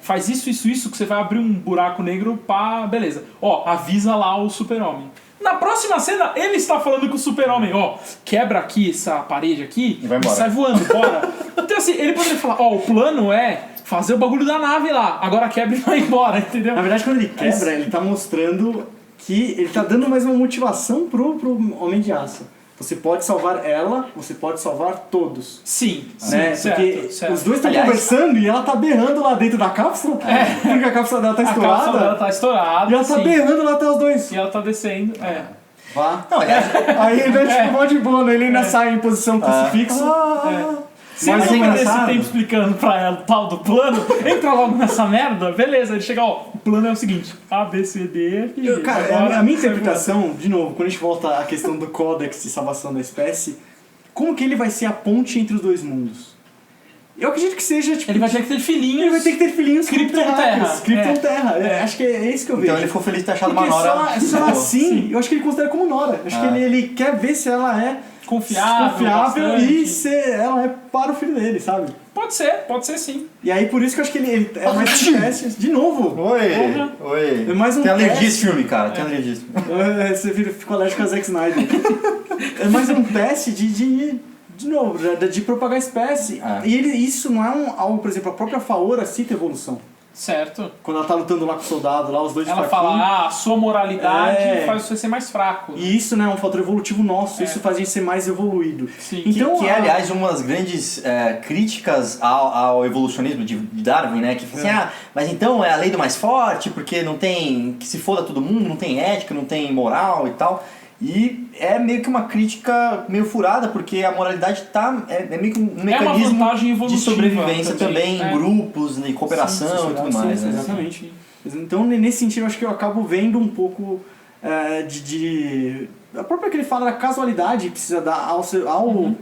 Speaker 3: faz isso, que você vai abrir um buraco negro pra... Beleza. Ó, avisa lá o Super-Homem. Na próxima cena, ele está falando com o Super-Homem, ó, quebra aqui essa parede aqui
Speaker 2: E vai embora.
Speaker 3: sai voando, bora. Então assim, ele poderia falar, ó, o plano é fazer o bagulho da nave lá, agora quebra e vai embora, entendeu?
Speaker 1: Na verdade, quando ele quebra, ele tá mostrando que ele tá dando mais uma motivação pro Homem de Aço. Você pode salvar ela, você pode salvar todos.
Speaker 3: Sim,
Speaker 1: Né?
Speaker 3: certo,
Speaker 1: Porque
Speaker 3: certo.
Speaker 1: os dois estão
Speaker 2: Aliás,
Speaker 1: conversando e ela tá berrando lá dentro da cápsula, porque a cápsula dela tá
Speaker 3: A cápsula
Speaker 1: estourada.
Speaker 3: dela tá estourada,
Speaker 1: E ela tá
Speaker 3: sim.
Speaker 1: berrando lá até os dois.
Speaker 3: E ela tá descendo,
Speaker 1: Vá.
Speaker 2: Não, aliás,
Speaker 1: Aí ele tipo, mó de boa, né? Ele ainda sai em posição crucifixo.
Speaker 3: Se ele
Speaker 2: Mas
Speaker 3: não
Speaker 2: é
Speaker 3: perder esse
Speaker 2: engraçado.
Speaker 3: tempo explicando pra ela o tal do plano, entra logo nessa merda, beleza. Ele chega, ó, o plano é o seguinte: A, B, C, D, F, G.
Speaker 1: Cara,
Speaker 3: Agora,
Speaker 1: a minha
Speaker 3: você
Speaker 1: interpretação, de novo, quando a gente volta à questão do Codex de salvação da espécie, como que ele vai ser a ponte entre os dois mundos? Eu acredito que seja, tipo...
Speaker 3: Ele vai ter que ter filhinhos.
Speaker 1: Ele vai ter que ter filhinhos
Speaker 3: Krypton
Speaker 1: terráqueos,
Speaker 3: Terra.
Speaker 1: Krypton Terra. Acho que é isso que eu vejo.
Speaker 2: Então ele ficou feliz de ter achado
Speaker 1: Porque
Speaker 2: uma nora.
Speaker 1: só assim, eu acho que ele considera como nora. Acho que ele quer ver se ela é
Speaker 3: Confiável
Speaker 1: e
Speaker 3: bastante.
Speaker 1: se ela é para o filho dele, sabe?
Speaker 3: Pode ser sim.
Speaker 1: E aí por isso que eu acho que ele é mais espécie. De novo!
Speaker 2: Oi,
Speaker 3: Porra.
Speaker 2: oi.
Speaker 1: É mais um
Speaker 2: Tem alergia
Speaker 1: teste.
Speaker 2: esse filme, cara. Tem alergia esse filme.
Speaker 1: Você ficou alérgico a Zack Snyder. É mais um teste de novo, de propagar a espécie.
Speaker 2: É.
Speaker 1: E isso não é algo, por exemplo, a própria Faora cita evolução.
Speaker 3: Certo.
Speaker 1: Quando ela tá lutando lá com o soldado, lá os dois
Speaker 3: Ela
Speaker 1: fraquinhos.
Speaker 3: fala, a sua moralidade
Speaker 1: É.
Speaker 3: faz você ser mais fraco.
Speaker 1: E isso, né, é um fator evolutivo nosso, isso faz a gente ser mais evoluído.
Speaker 3: Sim.
Speaker 1: Então,
Speaker 2: Que é, aliás, uma das grandes críticas ao evolucionismo de Darwin, né? Que fala assim, mas então é a lei do mais forte, porque não tem... que se foda todo mundo, não tem ética, não tem moral e tal. E é meio que uma crítica meio furada, porque a moralidade é meio que um mecanismo
Speaker 3: vantagem
Speaker 2: de
Speaker 3: evolutiva
Speaker 2: sobrevivência
Speaker 3: também,
Speaker 2: também, em grupos, em cooperação e tudo mais. Né?
Speaker 1: Exatamente. Então, nesse sentido, eu acho que eu acabo vendo um pouco a própria que ele fala da casualidade que precisa dar ao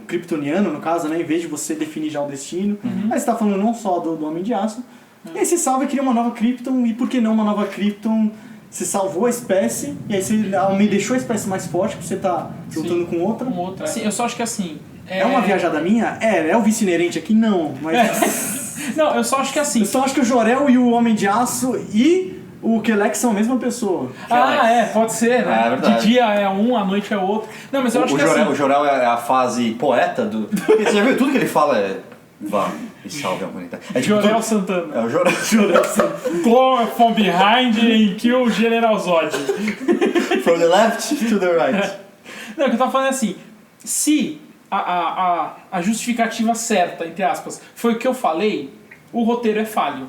Speaker 1: kryptoniano, no caso, né, em vez de você definir já o destino. Aí você tá falando não só do Homem de Aço. E aí você salva e cria uma nova Krypton, e por que não uma nova Krypton? Você salvou a espécie, e aí você me deixou a espécie mais forte, porque você tá lutando com outra.
Speaker 3: Assim, eu só acho que assim...
Speaker 1: É uma viajada minha? É o vice inerente aqui? Não, mas...
Speaker 3: Não, eu só acho que assim...
Speaker 1: Eu só acho que o Jor-El e o Homem de Aço e o Kelec são a mesma pessoa.
Speaker 3: Pode ser, né?
Speaker 2: É verdade.
Speaker 3: De dia é um, à noite é outro. Não, mas eu acho que assim...
Speaker 2: O Jor-El é a fase poeta do... Você já viu? Tudo que ele fala é... Vá e salve a humanidade. É tipo
Speaker 3: Jor-El
Speaker 2: tudo-
Speaker 3: Santana.
Speaker 2: É o Jor-El
Speaker 3: Go from behind and kill General Zod.
Speaker 2: From the left to the right.
Speaker 3: Não, o que eu tava falando é assim, se a justificativa certa, entre aspas, foi o que eu falei, o roteiro é falho.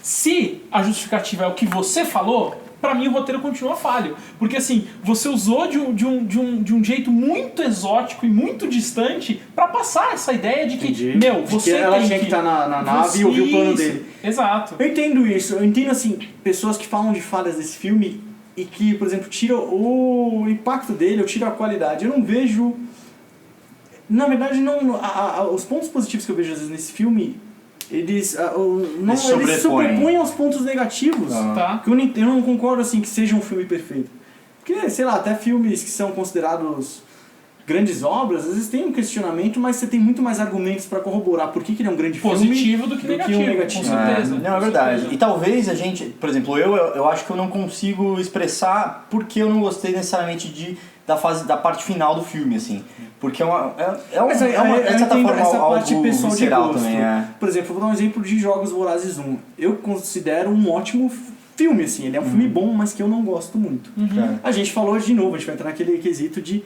Speaker 3: Se a justificativa é o que você falou, pra mim o roteiro continua falho. Porque assim, você usou de um jeito muito exótico e muito distante pra passar essa ideia de que,
Speaker 1: Entendi.
Speaker 3: meu,
Speaker 1: De
Speaker 3: você
Speaker 1: que ela
Speaker 3: tem
Speaker 1: tinha que estar na nave
Speaker 3: Você-
Speaker 1: e ouvir o plano
Speaker 3: Isso,
Speaker 1: dele.
Speaker 3: Exato.
Speaker 1: Eu entendo isso, eu entendo assim, pessoas que falam de falhas desse filme e que, por exemplo, tiram o impacto dele ou tiram a qualidade. Eu não vejo... Na verdade, não, os pontos positivos que eu vejo às vezes nesse filme, eles sobrepõem aos pontos negativos.
Speaker 3: Tá.
Speaker 1: Que eu não concordo assim que seja um filme perfeito. Porque, sei lá, até filmes que são considerados grandes obras, às vezes tem um questionamento, mas você tem muito mais argumentos pra corroborar por que ele é um grande
Speaker 3: Positivo
Speaker 1: filme
Speaker 3: do que negativo,
Speaker 1: um negativo.
Speaker 3: com certeza.
Speaker 2: Não, é verdade. E talvez a gente, por exemplo, eu acho que eu não consigo expressar porque eu não gostei necessariamente da parte final do filme, assim. Porque
Speaker 1: Mas aí,
Speaker 2: de certa
Speaker 1: eu entendo
Speaker 2: forma,
Speaker 1: essa
Speaker 2: algo
Speaker 1: parte pessoal de
Speaker 2: visceral
Speaker 1: gosto.
Speaker 2: também, é.
Speaker 1: Por exemplo, eu vou dar um exemplo de Jogos Vorazes 1. Eu considero um ótimo filme, assim. Ele é um filme bom, mas que eu não gosto muito. A gente falou de novo, a gente vai entrar naquele quesito de...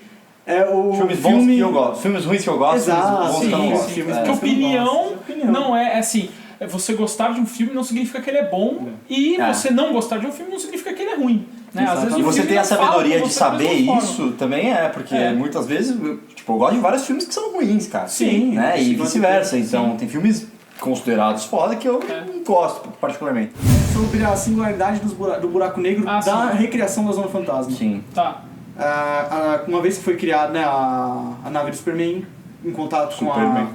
Speaker 2: Filmes bons que eu gosto. Filmes ruins que eu gosto,
Speaker 1: Exato,
Speaker 2: filmes bons que eu não
Speaker 1: sim,
Speaker 2: gosto.
Speaker 1: filmes
Speaker 3: Porque
Speaker 1: bons.
Speaker 3: opinião
Speaker 1: Opinião.
Speaker 3: não é assim. Você gostar de um filme não significa que ele é bom e
Speaker 2: É.
Speaker 3: você não gostar de um filme não significa que ele é ruim. Né? Às vezes
Speaker 2: E
Speaker 3: o
Speaker 2: você
Speaker 3: filme
Speaker 2: ter a
Speaker 3: não fala
Speaker 2: sabedoria
Speaker 3: com
Speaker 2: de
Speaker 3: você da
Speaker 2: saber
Speaker 3: mesma forma.
Speaker 2: isso também porque
Speaker 3: É.
Speaker 2: muitas vezes, eu gosto de vários filmes que são ruins, cara.
Speaker 1: Sim,
Speaker 2: Né? E
Speaker 1: sim,
Speaker 2: vice-versa. Então, tem filmes considerados foda que eu não gosto, particularmente.
Speaker 1: Sobre a singularidade do buraco negro
Speaker 3: Ah,
Speaker 1: da
Speaker 3: sim.
Speaker 1: recriação da Zona Fantasma.
Speaker 2: Sim.
Speaker 3: Tá.
Speaker 1: Uma vez que foi criada, né, a nave do Superman em contato
Speaker 2: Superman.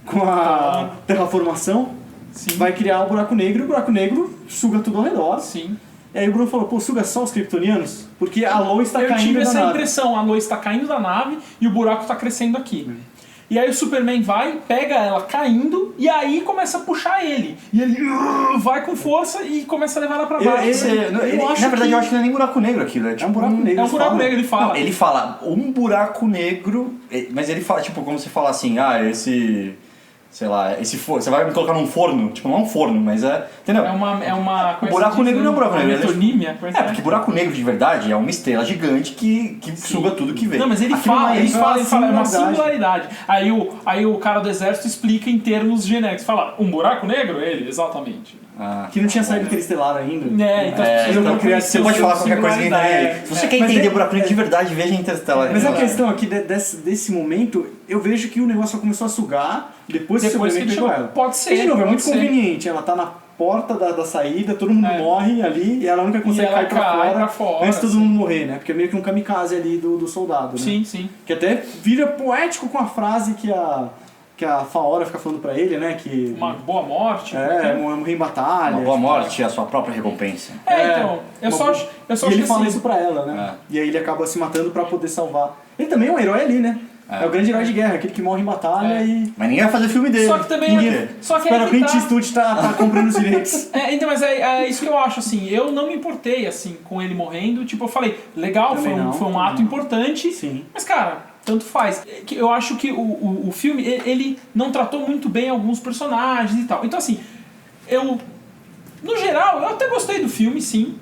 Speaker 1: com a terraformação,
Speaker 3: Sim.
Speaker 1: vai criar o buraco negro e o buraco negro suga tudo ao redor.
Speaker 3: Sim.
Speaker 1: E aí o Bruno falou, pô, suga só os kryptonianos? Porque a Lois está
Speaker 3: Eu
Speaker 1: caindo
Speaker 3: tive
Speaker 1: da
Speaker 3: essa
Speaker 1: nave.
Speaker 3: impressão, a Lois está caindo da nave e o buraco está crescendo aqui. E aí o Superman vai, pega ela caindo e aí começa a puxar ele. E ele vai com força e começa a levar ela pra baixo.
Speaker 2: Na verdade, eu acho que não é nem buraco negro aquilo. É
Speaker 1: um buraco negro.
Speaker 3: É um buraco
Speaker 1: fala.
Speaker 3: negro, ele fala.
Speaker 2: Não, ele fala um buraco negro, mas ele fala, tipo, como você fala assim, sei lá, esse forno, você vai me colocar num forno, tipo, não é um forno, mas entendeu?
Speaker 3: É uma
Speaker 2: O buraco negro não é um buraco negro, ele é tipo-
Speaker 3: metonímia, coisa
Speaker 2: Porque buraco negro de verdade é uma estrela gigante que suga tudo que vem.
Speaker 3: Não, mas ele
Speaker 2: Aquilo não
Speaker 3: fala,
Speaker 2: é
Speaker 3: ele
Speaker 2: isso.
Speaker 3: fala, é uma
Speaker 1: singularidade.
Speaker 3: singularidade. Aí o cara do exército explica em termos genéricos. Fala, um buraco negro? Ele, exatamente.
Speaker 1: que não tinha saído Interestelar ainda.
Speaker 3: Então
Speaker 1: eu vou criar
Speaker 2: Você pode falar qualquer coisa que
Speaker 3: singularidade.
Speaker 2: Se você quer
Speaker 1: Mas
Speaker 2: entender
Speaker 1: é-
Speaker 2: o Buraco Negro de verdade, veja Interestelar.
Speaker 1: Mas a questão aqui desse momento, eu vejo que o negócio só começou a sugar depois que o
Speaker 3: Depois que
Speaker 1: Superman
Speaker 3: ele
Speaker 1: pegou
Speaker 3: chegou.
Speaker 1: ela.
Speaker 3: Pode ser,
Speaker 1: E de novo, é
Speaker 3: pode
Speaker 1: muito
Speaker 3: ser.
Speaker 1: conveniente. Ela tá na porta da saída, todo mundo morre ali e ela nunca consegue
Speaker 3: E ela
Speaker 1: cair
Speaker 3: cai
Speaker 1: pra
Speaker 3: pra
Speaker 1: fora
Speaker 3: fora,
Speaker 1: antes de todo
Speaker 3: sim.
Speaker 1: mundo morrer, né? Porque é meio que um kamikaze ali do soldado, né?
Speaker 3: Sim.
Speaker 1: Que até vira poético com a frase que a Faora fica falando pra ele, né? Que
Speaker 3: Uma boa morte.
Speaker 1: morrer em batalha.
Speaker 2: Uma boa
Speaker 1: tipo,
Speaker 2: morte é a sua própria recompensa.
Speaker 3: Então, eu só acho
Speaker 1: e
Speaker 3: que
Speaker 1: ele fala
Speaker 3: assim,
Speaker 1: isso pra ela, né? E aí ele acaba se matando pra poder salvar. Ele também é um herói ali, né? É o grande herói de guerra, aquele que morre em batalha e...
Speaker 2: Mas ninguém vai fazer filme dele.
Speaker 3: Só que também
Speaker 2: Ninguém.
Speaker 3: só que
Speaker 1: Espera,
Speaker 3: aí
Speaker 1: o
Speaker 3: que
Speaker 1: Clint
Speaker 3: tá.
Speaker 1: Eastwood tá comprando os direitos.
Speaker 3: Então, mas é isso que eu acho, assim, eu não me importei, assim, com ele morrendo, tipo, eu falei, legal,
Speaker 1: Também não.
Speaker 3: foi um ato importante,
Speaker 1: Sim.
Speaker 3: mas, cara, tanto faz. Eu acho que o filme, ele não tratou muito bem alguns personagens e tal, então, assim, no geral, eu até gostei do filme, sim,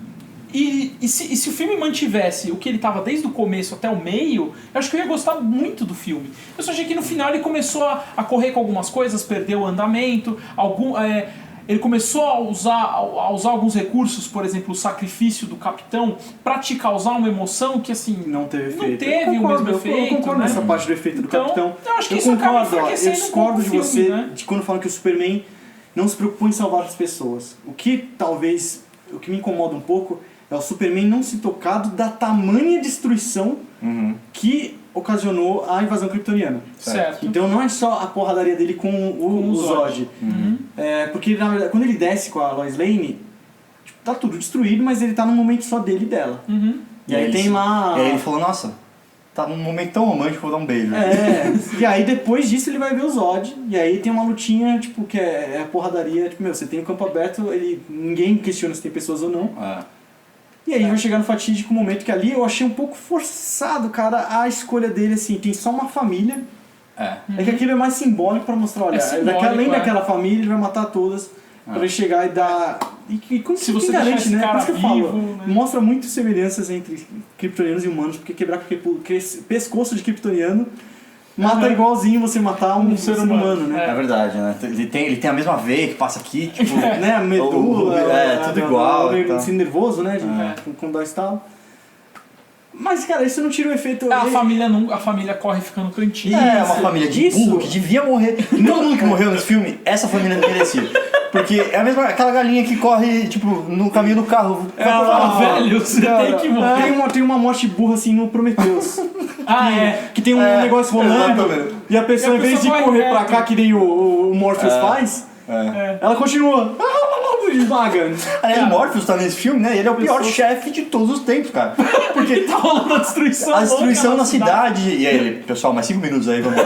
Speaker 3: e se o filme mantivesse o que ele tava desde o começo até o meio, eu acho que eu ia gostar muito do filme. Eu só achei que no final ele começou a correr com algumas coisas, perdeu o andamento, ele começou a usar alguns recursos, por exemplo, o sacrifício do capitão, pra te causar uma emoção que, assim,
Speaker 1: Não teve
Speaker 3: não
Speaker 1: efeito.
Speaker 3: teve o mesmo efeito.
Speaker 1: Eu concordo
Speaker 3: né?
Speaker 1: nessa parte do efeito do
Speaker 3: Então,
Speaker 1: capitão.
Speaker 3: eu acho que isso acaba enfraquecendo
Speaker 1: eu discordo
Speaker 3: um pouco
Speaker 1: de
Speaker 3: o filme,
Speaker 1: você
Speaker 3: né?
Speaker 1: de quando falam que o Superman não se preocupou em salvar as pessoas. O que me incomoda um pouco é o Superman não se tocado da tamanha destruição que ocasionou a invasão kryptoniana.
Speaker 3: Certo.
Speaker 1: Então não é só a porradaria dele com o Zod. Porque na verdade, quando ele desce com a Lois Lane, tipo, tá tudo destruído, mas ele tá num momento só dele e dela. E aí tem lá...
Speaker 2: E aí ele falou, nossa, tá num momento tão romântico, vou dar um beijo.
Speaker 1: E aí depois disso ele vai ver o Zod, e aí tem uma lutinha, tipo, que é a porradaria, tipo, você tem o campo aberto, ninguém questiona se tem pessoas ou não. E aí vai chegar no fatídico momento que ali eu achei um pouco forçado, cara, a escolha dele, assim, tem só uma família. É que aquilo é mais simbólico pra mostrar, olha,
Speaker 3: simbólico,
Speaker 1: além daquela família, ele vai matar todas pra ele chegar e dar... E como
Speaker 3: Se você deixar esse
Speaker 1: né?
Speaker 3: cara
Speaker 1: Por isso que eu falo,
Speaker 3: vivo, né?
Speaker 1: mostra muito semelhanças entre kryptonianos e humanos, porque quebrar pescoço de kryptoniano mata igualzinho você matar um ser humano, né?
Speaker 2: É verdade, né? Ele tem a mesma veia que passa aqui, tipo...
Speaker 1: Né, a medula,
Speaker 2: tudo igual.
Speaker 1: meio assim, nervoso, né? Com dó e estalo. Mas, cara, isso não tira o efeito...
Speaker 3: A família corre ficando cantinho.
Speaker 2: É uma família de
Speaker 1: isso.
Speaker 2: burro que devia morrer. E todo mundo que morreu nesse filme, essa família não merecia. Porque é a mesma, aquela galinha que corre, tipo, no caminho do carro.
Speaker 3: Velho, você tem que morrer.
Speaker 1: Tem uma morte burra, assim, no Prometheus. Que tem um negócio rolando
Speaker 2: exatamente.
Speaker 1: e a pessoa, em vez de
Speaker 3: vai
Speaker 1: correr pra
Speaker 3: reto.
Speaker 1: cá, que nem o Morpheus faz, ela continua. Esmaga.
Speaker 2: Aliás, o Morpheus tá nesse filme, né? Ele é o pior chefe de todos os tempos, cara. Porque
Speaker 3: Tá rolando a destruição.
Speaker 2: a destruição
Speaker 3: louca
Speaker 2: na cidade. E aí ele, pessoal, mais 5 minutos aí, vamos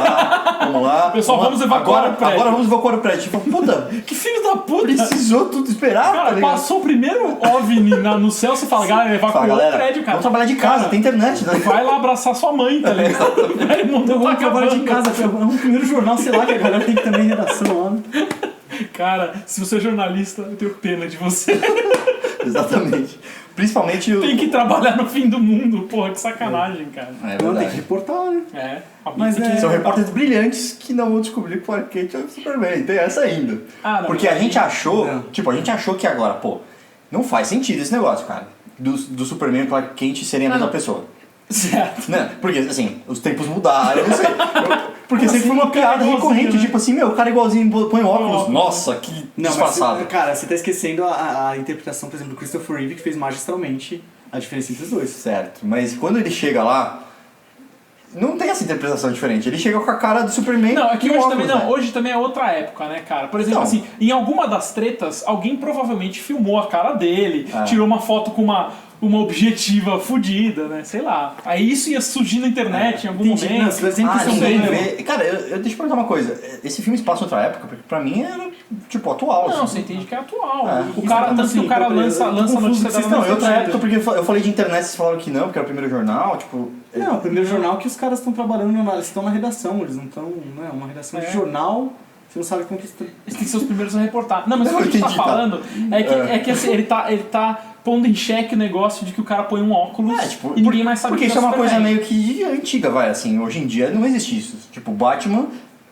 Speaker 2: lá.
Speaker 3: Pessoal, vamos evacuar o prédio.
Speaker 2: Agora vamos evacuar o prédio. Tipo, puta,
Speaker 3: Que filho da puta.
Speaker 2: precisou tudo esperar,
Speaker 3: Cara,
Speaker 2: tá ligado?
Speaker 3: passou o primeiro OVNI no céu, você fala, galera, evacuou
Speaker 2: Fala,
Speaker 3: o
Speaker 2: galera,
Speaker 3: prédio, cara.
Speaker 2: vamos trabalhar de casa,
Speaker 3: Cara,
Speaker 2: tem internet, né?
Speaker 3: Vai lá abraçar sua mãe, tá ligado? O mundo tá
Speaker 1: Vamos trabalhar de
Speaker 3: acabando.
Speaker 1: casa, é um primeiro jornal, sei lá, que a galera tem que também redação lá. Né?
Speaker 3: Cara, se você é jornalista, eu tenho pena de você.
Speaker 2: Exatamente. Principalmente o...
Speaker 3: Tem que trabalhar no fim do mundo, porra, que sacanagem, cara.
Speaker 2: É
Speaker 1: Não, tem que
Speaker 2: verdade.
Speaker 1: reportar, né?
Speaker 3: Mas
Speaker 1: Mas
Speaker 3: é...
Speaker 2: São repórteres brilhantes que não vão descobrir que o Clark Kent é o Superman. Tem essa ainda.
Speaker 3: Ah, não,
Speaker 2: Porque a
Speaker 3: mas-
Speaker 2: gente achou...
Speaker 1: Não.
Speaker 2: Tipo, a gente achou que agora, pô, não faz sentido esse negócio, cara. Do Superman e o Clark Kent serem a mesma pessoa.
Speaker 3: Certo.
Speaker 2: Né? Porque, assim, os tempos mudaram, eu não sei. Porque sempre foi uma piada recorrente,
Speaker 3: né?
Speaker 2: tipo assim, meu, o cara igualzinho põe óculos. Nossa, que
Speaker 1: Não,
Speaker 2: disfarçado.
Speaker 1: mas, cara, você tá esquecendo a interpretação, por exemplo, do Christopher Reeve, que fez magistralmente a diferença entre os dois.
Speaker 2: Certo, mas quando ele chega lá, não tem essa interpretação diferente. Ele chega com a cara do Superman.
Speaker 3: Não, é que
Speaker 2: e o
Speaker 3: hoje
Speaker 2: óculos,
Speaker 3: também não.
Speaker 2: né?
Speaker 3: Hoje também é outra época, né, cara? Por exemplo,
Speaker 2: Então.
Speaker 3: assim, em alguma das tretas, alguém provavelmente filmou a cara dele, tirou uma foto com uma objetiva fodida, né? Sei lá. Aí isso ia surgir na internet em algum
Speaker 1: Entendi.
Speaker 3: momento.
Speaker 1: Não, você vai ter impressão
Speaker 2: Ninguém
Speaker 1: dele,
Speaker 2: vê. Cara, deixa eu perguntar uma coisa. Esse filme se passa em outra época, porque pra mim era, tipo, atual.
Speaker 3: Não,
Speaker 2: assim.
Speaker 3: você entende que é atual.
Speaker 2: É.
Speaker 3: O cara,
Speaker 1: Como
Speaker 3: tanto que
Speaker 1: assim?
Speaker 3: o cara
Speaker 1: Eu tô
Speaker 3: lança a
Speaker 1: confuso
Speaker 3: notícia
Speaker 1: que vocês
Speaker 3: dela
Speaker 2: Não,
Speaker 3: na
Speaker 2: em outra
Speaker 3: frente.
Speaker 2: época, porque eu falei de internet, vocês falaram que não, porque era o primeiro jornal, tipo...
Speaker 1: Não, o primeiro jornal que os caras estão trabalhando, eles estão na redação, eles não estão, né, uma redação de jornal, você não sabe como que estão...
Speaker 3: Eles têm que ser os primeiros a reportar. Não, mas o que a gente tá
Speaker 2: Entendi, tá.
Speaker 3: falando é que assim, ele tá pondo em xeque o negócio de que o cara põe um óculos
Speaker 2: tipo,
Speaker 3: e ninguém mais sabe
Speaker 2: porque
Speaker 3: que
Speaker 2: isso é uma coisa
Speaker 3: Superman.
Speaker 2: meio que antiga, vai, assim. Hoje em dia não existe isso. Tipo, Batman,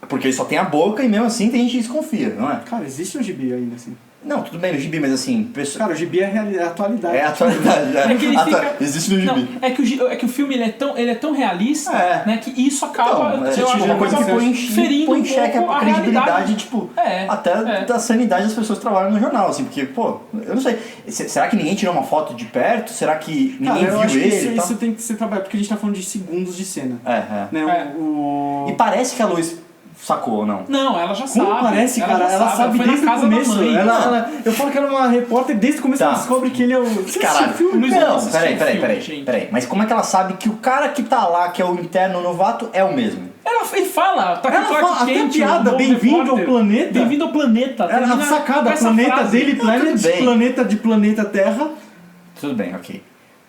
Speaker 2: porque ele só tem a boca e mesmo assim tem gente que desconfia, não é?
Speaker 1: Cara, existe um gibi ainda, assim.
Speaker 2: Não, tudo bem no gibi, mas assim...
Speaker 1: Cara, o gibi é a atualidade.
Speaker 2: É a atualidade.
Speaker 3: É que ele fica...
Speaker 2: Existe no gibi.
Speaker 3: Não, é que o filme ele é tão realista, né, que isso acaba,
Speaker 2: Então,
Speaker 3: eu acho,
Speaker 2: uma coisa que
Speaker 3: ferindo
Speaker 2: põe
Speaker 3: um
Speaker 2: em xeque
Speaker 3: pouco
Speaker 2: a credibilidade, tipo, até
Speaker 3: É.
Speaker 2: da sanidade das pessoas que trabalham no jornal, assim, porque, pô, eu não sei, será que ninguém tirou uma foto de perto? Será que
Speaker 1: Cara,
Speaker 2: ninguém
Speaker 1: eu
Speaker 2: viu
Speaker 1: acho que
Speaker 2: ele?
Speaker 1: isso tem que ser trabalhado, porque a gente tá falando de segundos de cena. Né?
Speaker 2: E parece que a Lois sacou ou não?
Speaker 3: Não, ela já
Speaker 1: Como
Speaker 3: sabe.
Speaker 1: parece, cara? Ela sabe
Speaker 3: foi
Speaker 1: desde
Speaker 3: na
Speaker 1: o
Speaker 3: casa
Speaker 1: começo.
Speaker 3: da mãe.
Speaker 1: Eu falo que ela é uma repórter desde o começo, ela descobre que ele é o...
Speaker 2: Caralho.
Speaker 3: Luiz, eu
Speaker 2: Não,
Speaker 3: assisti o filme, gente.
Speaker 2: peraí. Mas como é que ela sabe que o cara que tá lá, que é o interno novato, é o mesmo?
Speaker 3: Ele fala, tá
Speaker 1: Ela
Speaker 3: com Clark
Speaker 1: fala, até
Speaker 3: Kent,
Speaker 1: bem-vindo ao planeta.
Speaker 3: Bem-vindo ao planeta.
Speaker 1: Ela
Speaker 3: Termina
Speaker 1: a sacada,
Speaker 3: com essa
Speaker 1: planeta
Speaker 3: frase.
Speaker 1: dele,
Speaker 2: tudo bem.
Speaker 1: planeta de planeta Terra.
Speaker 2: Tudo bem, ok.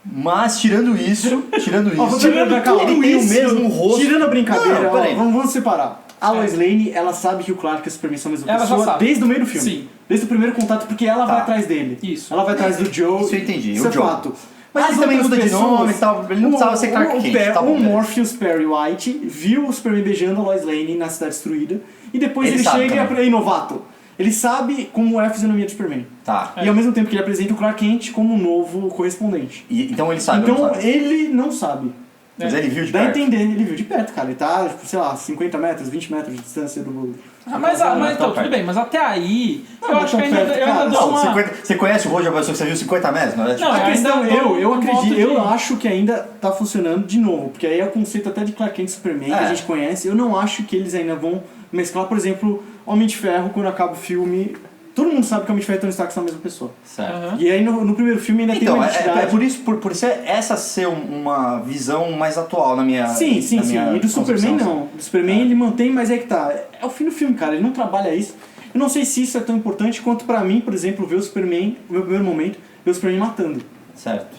Speaker 2: Mas tirando isso,
Speaker 1: Tirando
Speaker 2: ele tem o mesmo rosto.
Speaker 1: Tirando a brincadeira,
Speaker 2: Não, peraí.
Speaker 1: vamos separar. A Lois Lane, ela sabe que o Clark e o Superman são a mesma
Speaker 3: Ela já
Speaker 1: pessoa
Speaker 3: sabe.
Speaker 1: desde o meio do filme.
Speaker 3: Sim.
Speaker 1: Desde o primeiro contato, porque ela vai atrás dele.
Speaker 3: Isso.
Speaker 1: Ela vai atrás do Joe.
Speaker 2: Isso eu entendi,
Speaker 1: Isso
Speaker 2: o
Speaker 1: é
Speaker 2: Joe.
Speaker 1: fato.
Speaker 2: Mas
Speaker 1: As
Speaker 2: ele também
Speaker 1: outras
Speaker 2: muda de
Speaker 1: pessoas-
Speaker 2: nome e tal, ele não precisava ser Clark Kent, tá bom,
Speaker 1: O
Speaker 2: beleza.
Speaker 1: Morpheus Perry White viu o Superman beijando a Lois Lane na Cidade Destruída e depois
Speaker 2: Ele
Speaker 1: ele
Speaker 2: sabe
Speaker 1: chega
Speaker 2: também.
Speaker 1: e novato. Ele sabe como é a fisionomia do Superman.
Speaker 2: Tá.
Speaker 1: E ao mesmo tempo que ele apresenta o Clark Kent como um novo correspondente.
Speaker 2: Então ele sabe,
Speaker 1: Então
Speaker 2: não sabe?
Speaker 1: ele não sabe.
Speaker 2: Mas ele viu de
Speaker 1: Dá a
Speaker 2: perto.
Speaker 1: entender, ele viu de perto, cara. Ele tá, tipo, sei lá, 50 metros, 20 metros de distância do...
Speaker 3: Mas então, tudo bem, mas até aí,
Speaker 1: Não,
Speaker 3: eu
Speaker 1: mas
Speaker 3: acho que
Speaker 1: tão
Speaker 3: ainda,
Speaker 1: perto,
Speaker 3: eu ainda
Speaker 1: cara.
Speaker 3: dou
Speaker 2: Não,
Speaker 3: uma...
Speaker 2: 50, você conhece o Roger, a pessoa que você viu 50 metros, não é?
Speaker 3: Não,
Speaker 1: A questão,
Speaker 3: ainda dou
Speaker 1: eu
Speaker 3: um
Speaker 1: acredito,
Speaker 3: voto de-
Speaker 1: eu acho que ainda tá funcionando de novo, porque aí é o conceito até de Clark Kent e Superman que a gente conhece. Eu não acho que eles ainda vão mesclar, por exemplo, Homem de Ferro, quando acaba o filme. Todo mundo sabe que Homem de Ferro e Tony Stark são a mesma pessoa.
Speaker 2: Certo.
Speaker 1: E aí no primeiro filme ainda tem
Speaker 2: Então,
Speaker 1: uma
Speaker 2: é
Speaker 1: identidade.
Speaker 2: por isso, por ser essa ser uma visão mais atual na minha
Speaker 1: Sim.
Speaker 2: na minha
Speaker 1: E do Superman
Speaker 2: concepção,
Speaker 1: não. Do Superman ele mantém, mas é que tá. É o fim do filme, cara. Ele não trabalha isso. Eu não sei se isso é tão importante quanto pra mim, por exemplo, ver o Superman, no meu primeiro momento, ver o Superman matando.
Speaker 2: Certo.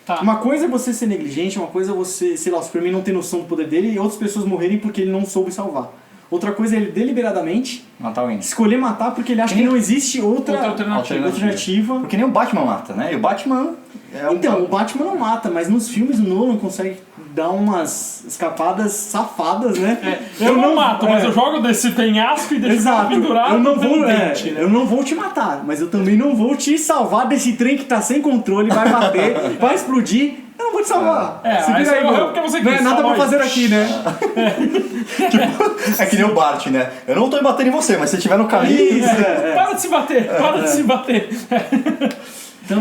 Speaker 3: Tá.
Speaker 1: Uma coisa é você ser negligente, uma coisa é você, sei lá, o Superman não ter noção do poder dele e outras pessoas morrerem porque ele não soube salvar. Outra coisa é ele deliberadamente
Speaker 2: Matar alguém.
Speaker 1: escolher matar porque ele acha que não existe outra alternativa.
Speaker 2: Porque nem o Batman mata, né? E o Batman é
Speaker 1: Então, o Batman não mata, mas nos filmes o Nolan consegue dar umas escapadas safadas, né?
Speaker 3: Eu não mato, mas eu jogo desse penhasco e deixo o cara
Speaker 1: Exato.
Speaker 3: pendurado
Speaker 1: Eu não
Speaker 3: pelo
Speaker 1: vou,
Speaker 3: dente, né?
Speaker 1: eu não vou te matar, mas eu também não vou te salvar desse trem que tá sem controle, vai bater, vai explodir. Eu não vou te salvar.
Speaker 3: aí você morreu porque você
Speaker 1: Não é
Speaker 3: quis,
Speaker 1: nada pra
Speaker 3: salva
Speaker 1: fazer
Speaker 3: aí.
Speaker 1: aqui, né?
Speaker 2: É que nem o Bart, né? Eu não tô batendo em você, mas se estiver no caminho...
Speaker 1: Isso,
Speaker 3: Para de se bater, para de se bater.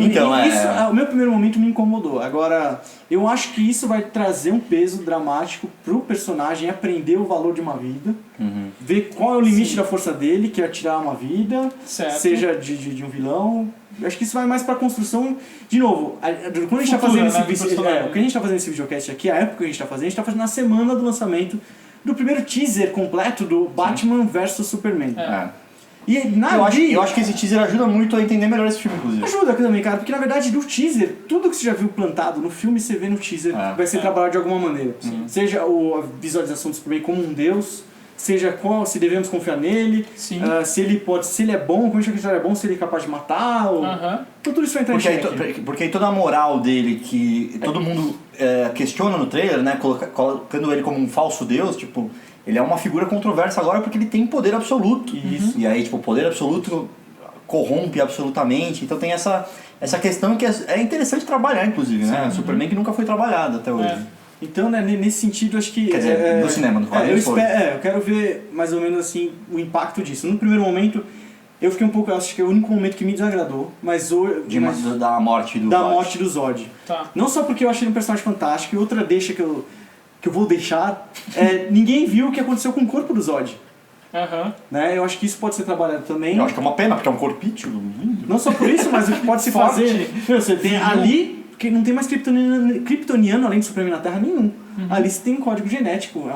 Speaker 1: Então,
Speaker 2: é-
Speaker 1: isso, o meu primeiro momento me incomodou. Agora, eu acho que isso vai trazer um peso dramático pro personagem aprender o valor de uma vida, ver qual é o limite da força dele, que é tirar uma vida,
Speaker 3: Certo.
Speaker 1: seja de um vilão. Eu acho que isso vai mais pra construção. De novo, quando a gente tá
Speaker 3: Futura,
Speaker 1: fazendo
Speaker 3: né, do
Speaker 1: esse
Speaker 3: personagem.
Speaker 1: o que a gente tá fazendo esse videocast aqui, a época que a gente tá fazendo na semana do lançamento do primeiro teaser completo do Batman vs Superman. E
Speaker 2: Eu acho que esse teaser ajuda muito a entender melhor esse filme, inclusive.
Speaker 1: ajuda também, cara, porque na verdade no teaser, tudo que você já viu plantado no filme, você vê no teaser, vai ser trabalhado de alguma maneira. Seja a visualização do Superman como um deus, seja se devemos confiar nele,
Speaker 3: Sim.
Speaker 1: se ele é bom, como a gente acredita que ele é bom, se ele é capaz de matar, ou... Então tudo isso vai entrar em xeque.
Speaker 2: Porque aí toda a moral dele, que todo mundo questiona no trailer, né? Colocando ele como um falso deus, tipo... Ele é uma figura controversa agora porque ele tem poder absoluto.
Speaker 1: Isso.
Speaker 2: E aí, tipo, o poder absoluto corrompe absolutamente. Então tem essa questão que é interessante trabalhar, inclusive, né? Superman que nunca foi trabalhado até hoje.
Speaker 1: Então, né, nesse sentido, acho que...
Speaker 2: Quer dizer, no cinema, no quadrinho foi.
Speaker 1: Eu quero ver mais ou menos assim o impacto disso. No primeiro momento, eu fiquei um pouco... Acho que é o único momento que me desagradou, mas...
Speaker 2: Da morte do
Speaker 1: da
Speaker 2: Zod.
Speaker 1: morte do Zod.
Speaker 3: Tá.
Speaker 1: Não só porque eu achei ele um personagem fantástico, e outra deixa que eu vou deixar, ninguém viu o que aconteceu com o corpo do Zod. Né? Eu acho que isso pode ser trabalhado também.
Speaker 2: Eu acho que é uma pena, porque é um corpício.
Speaker 1: Não só por isso, mas o que pode se
Speaker 3: Forte.
Speaker 1: fazer... Você tem ali... Porque não tem mais kryptoniano além do Superman na Terra nenhum. Ali você tem um código genético,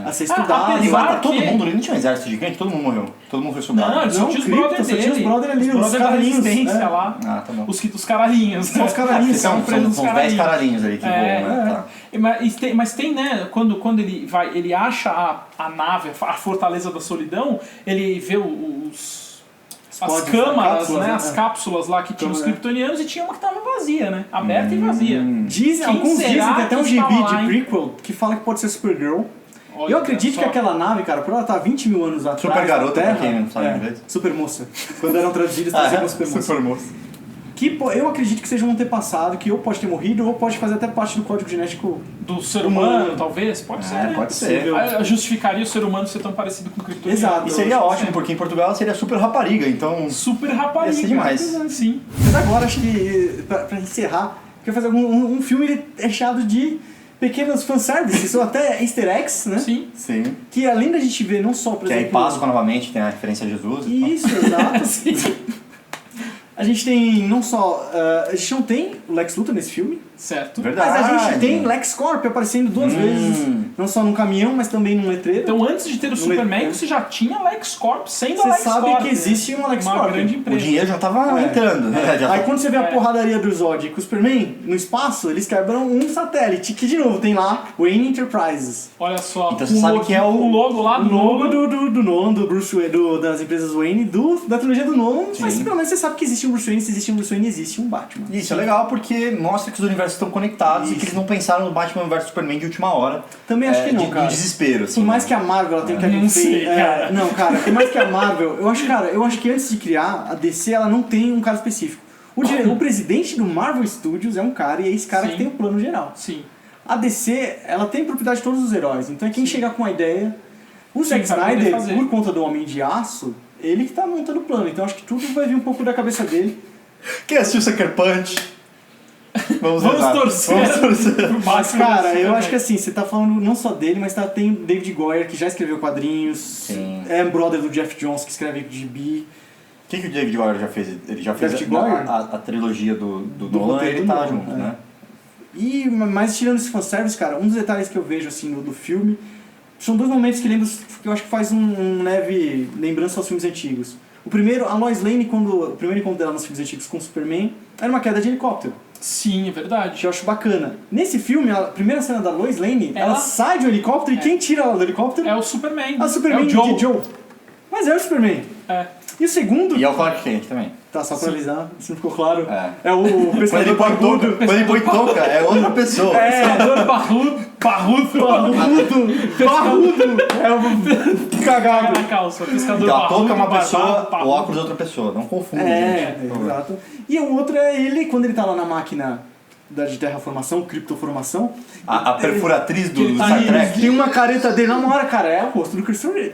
Speaker 1: a ser estudado.
Speaker 2: Ele mata
Speaker 3: que-
Speaker 2: todo mundo, ele não tinha um exército gigante, todo mundo morreu. Todo mundo foi sugado.
Speaker 3: Não, ele só
Speaker 1: Não,
Speaker 3: tinha os
Speaker 1: Krypton,
Speaker 3: brothers
Speaker 1: só tinha os
Speaker 3: dele.
Speaker 1: brother ali, os
Speaker 3: brothers da
Speaker 1: caralhinhos,
Speaker 3: resistência lá.
Speaker 2: Ah, tá bom.
Speaker 3: Os caralhinhos.
Speaker 1: São os caralhinhos,
Speaker 2: São
Speaker 3: presos os
Speaker 2: 10 caralhinhos aí que voam, né? Tá.
Speaker 3: Mas tem, né, quando ele acha a nave, a fortaleza da solidão, ele vê as
Speaker 1: Códigos,
Speaker 3: câmaras,
Speaker 1: cápsulas,
Speaker 3: né,
Speaker 1: né?
Speaker 3: as cápsulas lá que tinham os
Speaker 1: Câmara.
Speaker 3: kryptonianos e tinha uma que tava vazia, né, aberta e vazia.
Speaker 1: Dizem,
Speaker 3: Quem
Speaker 1: alguns
Speaker 3: será
Speaker 1: dizem, tem até um
Speaker 3: que
Speaker 1: gibi
Speaker 3: estava lá,
Speaker 1: de
Speaker 3: hein?
Speaker 1: prequel que fala que pode ser Supergirl.
Speaker 3: Olha
Speaker 1: Eu acredito
Speaker 3: só.
Speaker 1: que aquela nave, cara, por ela estar 20 mil anos atrás.
Speaker 2: Super garota,
Speaker 1: da Terra,
Speaker 2: pra quem não sabe inglês.
Speaker 1: Super moça. Quando eram traduzidos, traziam super moça.
Speaker 2: Super moça.
Speaker 1: Que eu acredito que seja um antepassado, que ou pode ter morrido, ou pode fazer até parte do código genético.
Speaker 3: Do ser humano, talvez? Pode ser. né?
Speaker 2: Pode ser.
Speaker 3: Justificaria o ser humano ser tão parecido com o Kryptoniano.
Speaker 1: Exato.
Speaker 2: E seria
Speaker 1: Eu acho que
Speaker 2: ótimo, porque em Portugal ela seria super rapariga, então...
Speaker 3: Super rapariga.
Speaker 2: Ia ser demais.
Speaker 3: Sim.
Speaker 1: Mas agora, acho que, pra encerrar, eu quero fazer um filme recheado de pequenos fanservices, ou até easter eggs, né?
Speaker 3: Sim.
Speaker 2: Sim.
Speaker 1: Que além da gente ver não só, por
Speaker 2: Que aí
Speaker 1: exemplo...
Speaker 2: Páscoa novamente, tem a referência a Jesus. e tal.
Speaker 1: Isso, exato.
Speaker 3: Sim.
Speaker 1: A gente tem não só... a gente não tem o Lex Luthor nesse filme,
Speaker 3: Certo.
Speaker 2: Verdade.
Speaker 1: mas a gente tem LexCorp aparecendo duas vezes. Não só num caminhão, mas também num letreiro.
Speaker 3: Então, antes de ter o Superman,
Speaker 1: é.
Speaker 3: você já tinha a LexCorp sendo a
Speaker 1: Você
Speaker 3: LexCorp.
Speaker 1: sabe que existe uma
Speaker 3: Uma
Speaker 1: LexCorp.
Speaker 3: grande
Speaker 2: O
Speaker 3: empresa.
Speaker 2: dinheiro já tava entrando. né? Já
Speaker 1: Aí
Speaker 2: tá-
Speaker 1: quando você vê a
Speaker 3: É.
Speaker 1: porradaria do Zod com o Superman no espaço, eles quebram um satélite, que de novo tem lá Wayne Enterprises.
Speaker 3: Olha só.
Speaker 2: Então você sabe que é o-
Speaker 3: logo lá
Speaker 1: O
Speaker 3: do
Speaker 1: logo
Speaker 3: logo.
Speaker 1: do Nolan, do Bruce Wayne, das empresas Wayne, da trilogia do Nolan, mas
Speaker 2: Sim.
Speaker 1: pelo menos você sabe que existe um Bruce Wayne, se existe um Bruce Wayne, existe um Batman.
Speaker 2: Isso é legal porque mostra que os universos estão conectados e que eles não pensaram no Batman vs Superman de última hora.
Speaker 1: Também acho que não,
Speaker 2: de
Speaker 1: cara.
Speaker 2: desespero. Assim,
Speaker 1: Por mais
Speaker 2: né?
Speaker 1: que a Marvel ela tenha que
Speaker 3: Não sei, cara.
Speaker 1: Não, cara, por mais que a Marvel. Eu acho que antes de criar, a DC ela não tem um cara específico. O presidente do Marvel Studios é um cara e é esse cara
Speaker 3: Sim.
Speaker 1: que tem o plano geral.
Speaker 3: Sim.
Speaker 1: A DC, ela tem propriedade de todos os heróis, então é quem chegar com a ideia. O Zack
Speaker 3: vai poder
Speaker 1: Snyder,
Speaker 3: fazer.
Speaker 1: por conta do Homem de Aço, ele que tá montando o plano, então acho que tudo vai vir um pouco da cabeça dele.
Speaker 2: Quem assistiu Sucker Punch? Vamos rezar.
Speaker 3: torcer.
Speaker 2: Vamos torcer.
Speaker 3: Pro
Speaker 1: Mas,
Speaker 3: Batman
Speaker 1: cara,
Speaker 3: do
Speaker 1: eu
Speaker 3: Superman.
Speaker 1: acho que assim, você tá falando não só dele, mas tem David Goyer, que já escreveu quadrinhos,
Speaker 2: Sim.
Speaker 1: é brother do Jeff Jones, que escreve gibi.
Speaker 2: O que o David Goyer já fez? Ele já fez
Speaker 1: David Goyer?
Speaker 2: a trilogia do
Speaker 1: Do
Speaker 2: Nolan,
Speaker 1: roteiro
Speaker 2: ele
Speaker 1: do
Speaker 2: tá
Speaker 1: Nolan,
Speaker 2: junto,
Speaker 1: é.
Speaker 2: né?
Speaker 1: E, mas tirando esse fanservice, cara, um dos detalhes que eu vejo assim do filme são dois momentos que eu acho que faz um leve lembrança aos filmes antigos. O primeiro, a Lois Lane, o primeiro encontro dela nos filmes antigos com o Superman, era uma queda de helicóptero,
Speaker 3: Sim, é verdade.
Speaker 1: que eu acho bacana. Nesse filme, a primeira cena da Lois Lane, ela
Speaker 3: Ela-
Speaker 1: sai de um helicóptero e quem tira ela do helicóptero
Speaker 3: É o Superman.
Speaker 1: é o Superman
Speaker 3: É o Joe.
Speaker 1: de Joe. Mas é o Superman.
Speaker 3: É.
Speaker 1: E o segundo...
Speaker 2: E é o Clark Kent também.
Speaker 1: Tá, só pra avisar, se não ficou claro.
Speaker 2: É.
Speaker 1: É o
Speaker 2: Quando ele
Speaker 1: pescador
Speaker 2: põe touca,
Speaker 1: barbudo.
Speaker 2: quando ele põe touca, é outra pessoa.
Speaker 3: Pescador barrudo.
Speaker 1: Barbudo! É o
Speaker 3: Caga
Speaker 1: cagado.
Speaker 3: na calça. Pescador
Speaker 2: Então, a
Speaker 3: barrudo.
Speaker 2: touca é uma
Speaker 3: barbado,
Speaker 2: pessoa,
Speaker 3: barbudo.
Speaker 2: o óculos é outra pessoa. Não confunda,
Speaker 1: É,
Speaker 2: gente. por favor.
Speaker 1: exato. E o outro é ele, quando ele tá lá na máquina de terraformação, criptoformação.
Speaker 2: A perfuratriz do
Speaker 3: ele tá
Speaker 2: Star
Speaker 3: aí,
Speaker 2: Trek.
Speaker 1: Tem uma careta dele na hora, cara, é o rosto do Christopher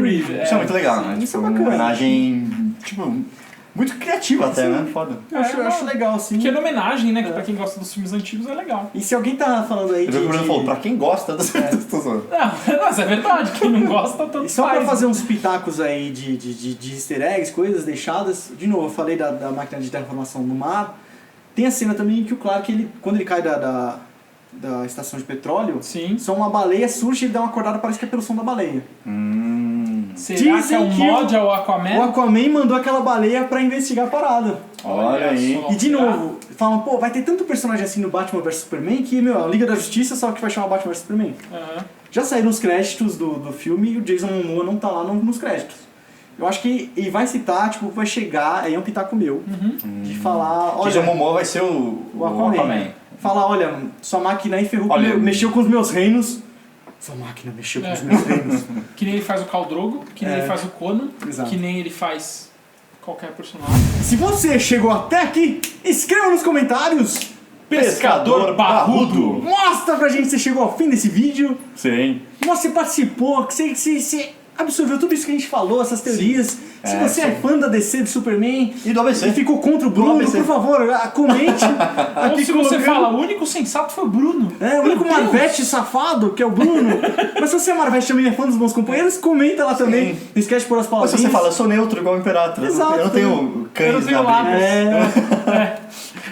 Speaker 1: Reeve.
Speaker 2: Isso é muito legal, né?
Speaker 1: Isso
Speaker 2: Tipo,
Speaker 1: é
Speaker 2: uma
Speaker 1: bacana.
Speaker 2: homenagem, tipo, muito criativa até, né? Foda.
Speaker 1: Eu acho legal, assim.
Speaker 3: Pequena homenagem, né? Que pra quem gosta dos filmes antigos é legal.
Speaker 1: E se alguém tá falando aí
Speaker 2: Eu vi que o Bruno falou, pra quem gosta das Tô zoando.
Speaker 3: Não, mas é verdade. Quem não gosta, tanto
Speaker 1: E só pra
Speaker 3: faz.
Speaker 1: fazer uns pitacos aí de easter eggs, coisas deixadas, de novo, eu falei da máquina de terraformação no mar. Tem a cena também que o Clark, quando ele cai da estação de petróleo,
Speaker 3: Sim.
Speaker 1: só uma baleia surge e ele dá uma acordada, parece que é pelo som da baleia.
Speaker 3: Será
Speaker 1: Dizem
Speaker 3: que é um
Speaker 1: que
Speaker 3: mod ao
Speaker 1: O
Speaker 3: Aquaman?
Speaker 1: Aquaman mandou aquela baleia pra investigar a parada.
Speaker 2: Olha aí.
Speaker 3: só.
Speaker 1: E de novo, falam, pô, vai ter tanto personagem assim no Batman vs Superman que, meu, a Liga da Justiça só que vai chamar Batman vs Superman.
Speaker 3: Aham.
Speaker 1: Já saíram os créditos do filme e o Jason Momoa não tá lá nos créditos. Eu acho que ele vai citar, tipo, vai chegar, aí é um pitaco meu, de falar, olha,
Speaker 2: Jason Momoa vai ser o Aquaman.
Speaker 1: Falar, olha, sua máquina aí ferrou,
Speaker 2: Olha,
Speaker 1: mexeu com os meus reinos. Sua máquina mexeu com os meus reinos.
Speaker 3: Que nem ele faz o Khal Drogo, que nem
Speaker 1: É.
Speaker 3: ele faz o Conan,
Speaker 1: Exato.
Speaker 3: que nem ele faz qualquer personagem.
Speaker 1: Se você chegou até aqui, escreva nos comentários.
Speaker 3: Pescador Barrudo.
Speaker 1: Mostra pra gente que você chegou ao fim desse vídeo.
Speaker 2: Sim.
Speaker 1: Mostra que você participou, que você absorveu tudo isso que a gente falou, essas teorias. Se você é fã da DC, do Superman
Speaker 2: E do ABC.
Speaker 1: e ficou contra o Bruno,
Speaker 2: ABC.
Speaker 1: por favor, comente.
Speaker 3: Ou
Speaker 1: aqui
Speaker 3: se você
Speaker 1: colocando.
Speaker 3: fala, o único sensato foi o Bruno.
Speaker 1: É, o único
Speaker 3: Meu Deus.
Speaker 1: Marvete safado, que é o Bruno. Mas se você é Marvete também é fã dos bons companheiros, comenta lá também.
Speaker 2: Sim.
Speaker 1: Não esquece de pôr as
Speaker 2: Ou se
Speaker 1: palavrinhas.
Speaker 2: você fala, eu sou neutro igual o Imperator.
Speaker 1: Exato.
Speaker 2: Eu não tenho cães
Speaker 3: Eu não tenho
Speaker 2: na briga.
Speaker 3: lábios.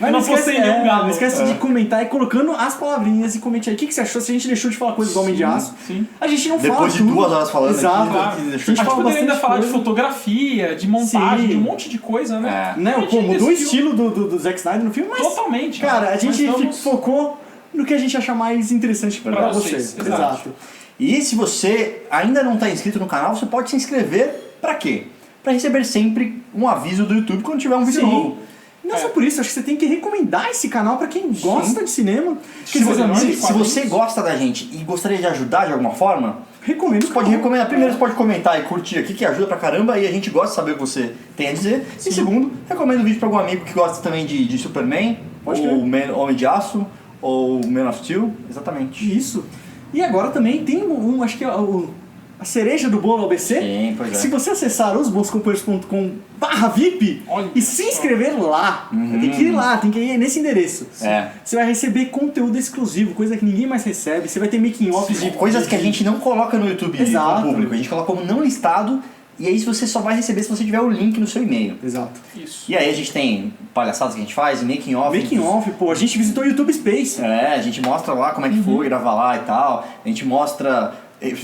Speaker 1: Mas
Speaker 3: Eu não
Speaker 1: esquece,
Speaker 3: postei nenhum galo.
Speaker 1: não esquece de comentar e colocando as palavrinhas e comente aí. O que você achou? Se a gente deixou de falar coisas do Homem de Aço,
Speaker 3: Sim.
Speaker 1: a gente não fala
Speaker 2: Depois de
Speaker 1: tudo.
Speaker 2: 2 horas falando
Speaker 1: Exato.
Speaker 2: aqui,
Speaker 3: Claro.
Speaker 2: que deixou
Speaker 1: A
Speaker 3: A
Speaker 1: gente
Speaker 3: gente
Speaker 1: fala
Speaker 3: poderia ainda
Speaker 1: bastante
Speaker 3: falar de
Speaker 1: coisa.
Speaker 3: fotografia, de montagem,
Speaker 1: Sim.
Speaker 3: de um monte de coisa, né?
Speaker 1: Né?
Speaker 3: A gente
Speaker 1: Pô, mudou o
Speaker 3: decidiu.
Speaker 1: estilo do Zack Snyder no filme, mas...
Speaker 3: Totalmente.
Speaker 1: Cara, a gente
Speaker 3: Nós estamos-
Speaker 1: focou no que a gente achar mais interessante pra
Speaker 3: Pra
Speaker 1: você.
Speaker 3: vocês,
Speaker 1: Exato.
Speaker 2: E se você ainda não está inscrito no canal, você pode se inscrever pra quê? Pra receber sempre um aviso do YouTube quando tiver um vídeo
Speaker 1: Sim.
Speaker 2: novo.
Speaker 1: Não só por isso, acho que você tem que recomendar esse canal pra quem gosta de cinema.
Speaker 3: Se você não-
Speaker 2: Se você gosta da gente e gostaria de ajudar de alguma forma,
Speaker 1: recomendo.
Speaker 2: você pode recomendar. Primeiro, você pode comentar e curtir aqui, que ajuda pra caramba, e a gente gosta de saber o que você tem a dizer. E segundo, recomenda o vídeo pra algum amigo que gosta também de Superman,
Speaker 1: Pode
Speaker 2: ou Homem de Aço, ou Man of Steel. Exatamente.
Speaker 1: Isso. E agora também tem acho que é a cereja do bolo ABC.
Speaker 2: Sim, pois é.
Speaker 1: Se você acessar osbonscompanheiros.com/vip
Speaker 3: Olha
Speaker 1: e se
Speaker 3: só.
Speaker 1: inscrever lá, tem que ir lá, tem que ir nesse endereço.
Speaker 2: É.
Speaker 1: Você vai receber conteúdo exclusivo, coisa que ninguém mais recebe. Você vai ter making-offs de
Speaker 2: Coisas que a gente não coloca no YouTube
Speaker 1: Exato.
Speaker 2: pro público, a gente coloca como não listado, e aí você só vai receber se você tiver o link no seu e-mail.
Speaker 1: Exato.
Speaker 3: Isso.
Speaker 2: E aí a gente tem palhaçadas que a gente faz, making off.
Speaker 1: Making-off, pô, a gente visitou o YouTube Space.
Speaker 2: É, a gente mostra lá como é que foi gravar lá e tal. A gente mostra.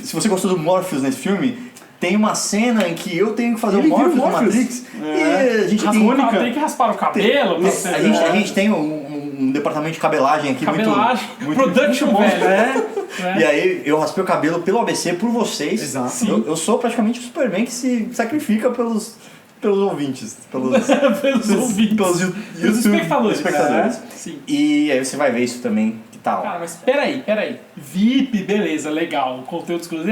Speaker 2: Se você gostou do Morpheus nesse filme, tem uma cena em que eu tenho que fazer
Speaker 1: Ele
Speaker 2: o
Speaker 1: vira o
Speaker 2: Morpheus no
Speaker 1: Morpheus.
Speaker 2: Matrix.
Speaker 1: É.
Speaker 2: E a gente
Speaker 3: Tem que raspar o cabelo pra você
Speaker 2: a gente tem um departamento de cabelagem aqui
Speaker 3: cabelagem,
Speaker 2: muito
Speaker 3: production,
Speaker 1: bom.
Speaker 3: velho.
Speaker 1: É.
Speaker 2: E aí eu raspei o cabelo pelo ABC por vocês.
Speaker 1: Exato.
Speaker 3: Sim.
Speaker 2: Eu sou praticamente o Superman que se sacrifica pelos ouvintes. Pelos
Speaker 3: Pelos ouvintes.
Speaker 2: pelos
Speaker 3: Pelos espectadores.
Speaker 2: espectadores.
Speaker 3: Sim.
Speaker 2: E aí você vai ver isso também, que tal?
Speaker 3: Cara, mas peraí. VIP, beleza, legal. Conteúdo exclusivo,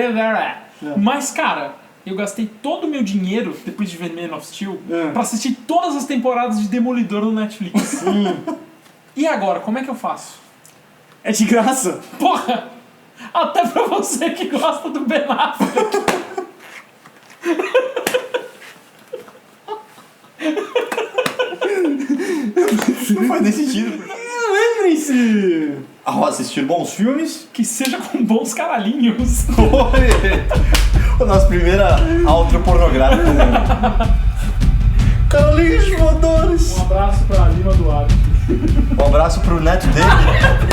Speaker 3: Mas, cara, eu gastei todo o meu dinheiro, depois de ver Man of Steel, pra assistir todas as temporadas de Demolidor no Netflix. E agora, como é que eu faço?
Speaker 1: É de graça.
Speaker 3: Porra! Até pra você que gosta do Ben Affleck.
Speaker 2: Não faz nem sentido.
Speaker 1: Lembrem-se!
Speaker 2: Ao assistir bons filmes,
Speaker 3: Que seja com bons caralhinhos.
Speaker 2: a nossa primeira outro pornográfica. Carlinhos Voadores.
Speaker 3: Um abraço pra Lima Duarte.
Speaker 2: Um abraço pro neto dele,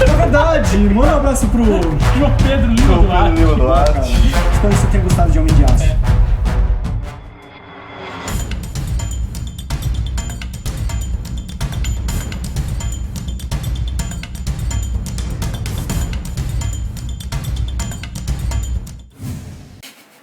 Speaker 1: É verdade, manda um abraço pro
Speaker 3: João Pedro Lima
Speaker 2: pro
Speaker 3: Duarte.
Speaker 2: Lima Duarte.
Speaker 1: Espero que você tenha gostado de Homem de Aço.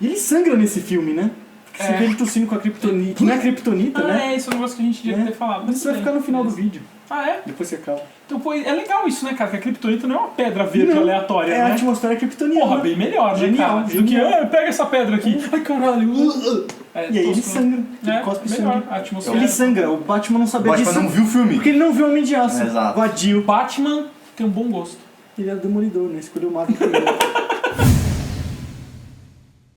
Speaker 1: E ele sangra nesse filme, né? Porque você
Speaker 3: É.
Speaker 1: vê ele tossindo com a Kryptonita. Que não é Kryptonita, né?
Speaker 3: Esse é um negócio que a gente tinha que ter falado.
Speaker 1: Mas isso vai ficar no final do vídeo,
Speaker 3: Ah, é?
Speaker 1: depois que acaba.
Speaker 3: Então, pô, é legal isso, né, cara? Que a Kryptonita não é uma pedra verde
Speaker 1: Não,
Speaker 3: aleatória,
Speaker 1: É a
Speaker 3: né?
Speaker 1: atmosfera Kryptoniana.
Speaker 3: Porra, bem melhor, né,
Speaker 1: Genial,
Speaker 3: cara? Do que,
Speaker 1: genial.
Speaker 3: pega essa pedra aqui. Ai, caralho. É,
Speaker 1: E aí ele
Speaker 3: tosco, né?
Speaker 1: sangra. Ele
Speaker 3: É,
Speaker 1: cospe
Speaker 3: melhor.
Speaker 1: sangue.
Speaker 3: A atmosfera.
Speaker 1: Ele sangra, o Batman não sabia
Speaker 2: Batman
Speaker 1: disso.
Speaker 2: não viu o filme.
Speaker 1: Porque ele não viu Homem de Aço.
Speaker 2: Exato.
Speaker 1: Vadio.
Speaker 3: Batman tem um bom gosto.
Speaker 1: Ele é demolidor, né? Escolheu o Marvel primeiro.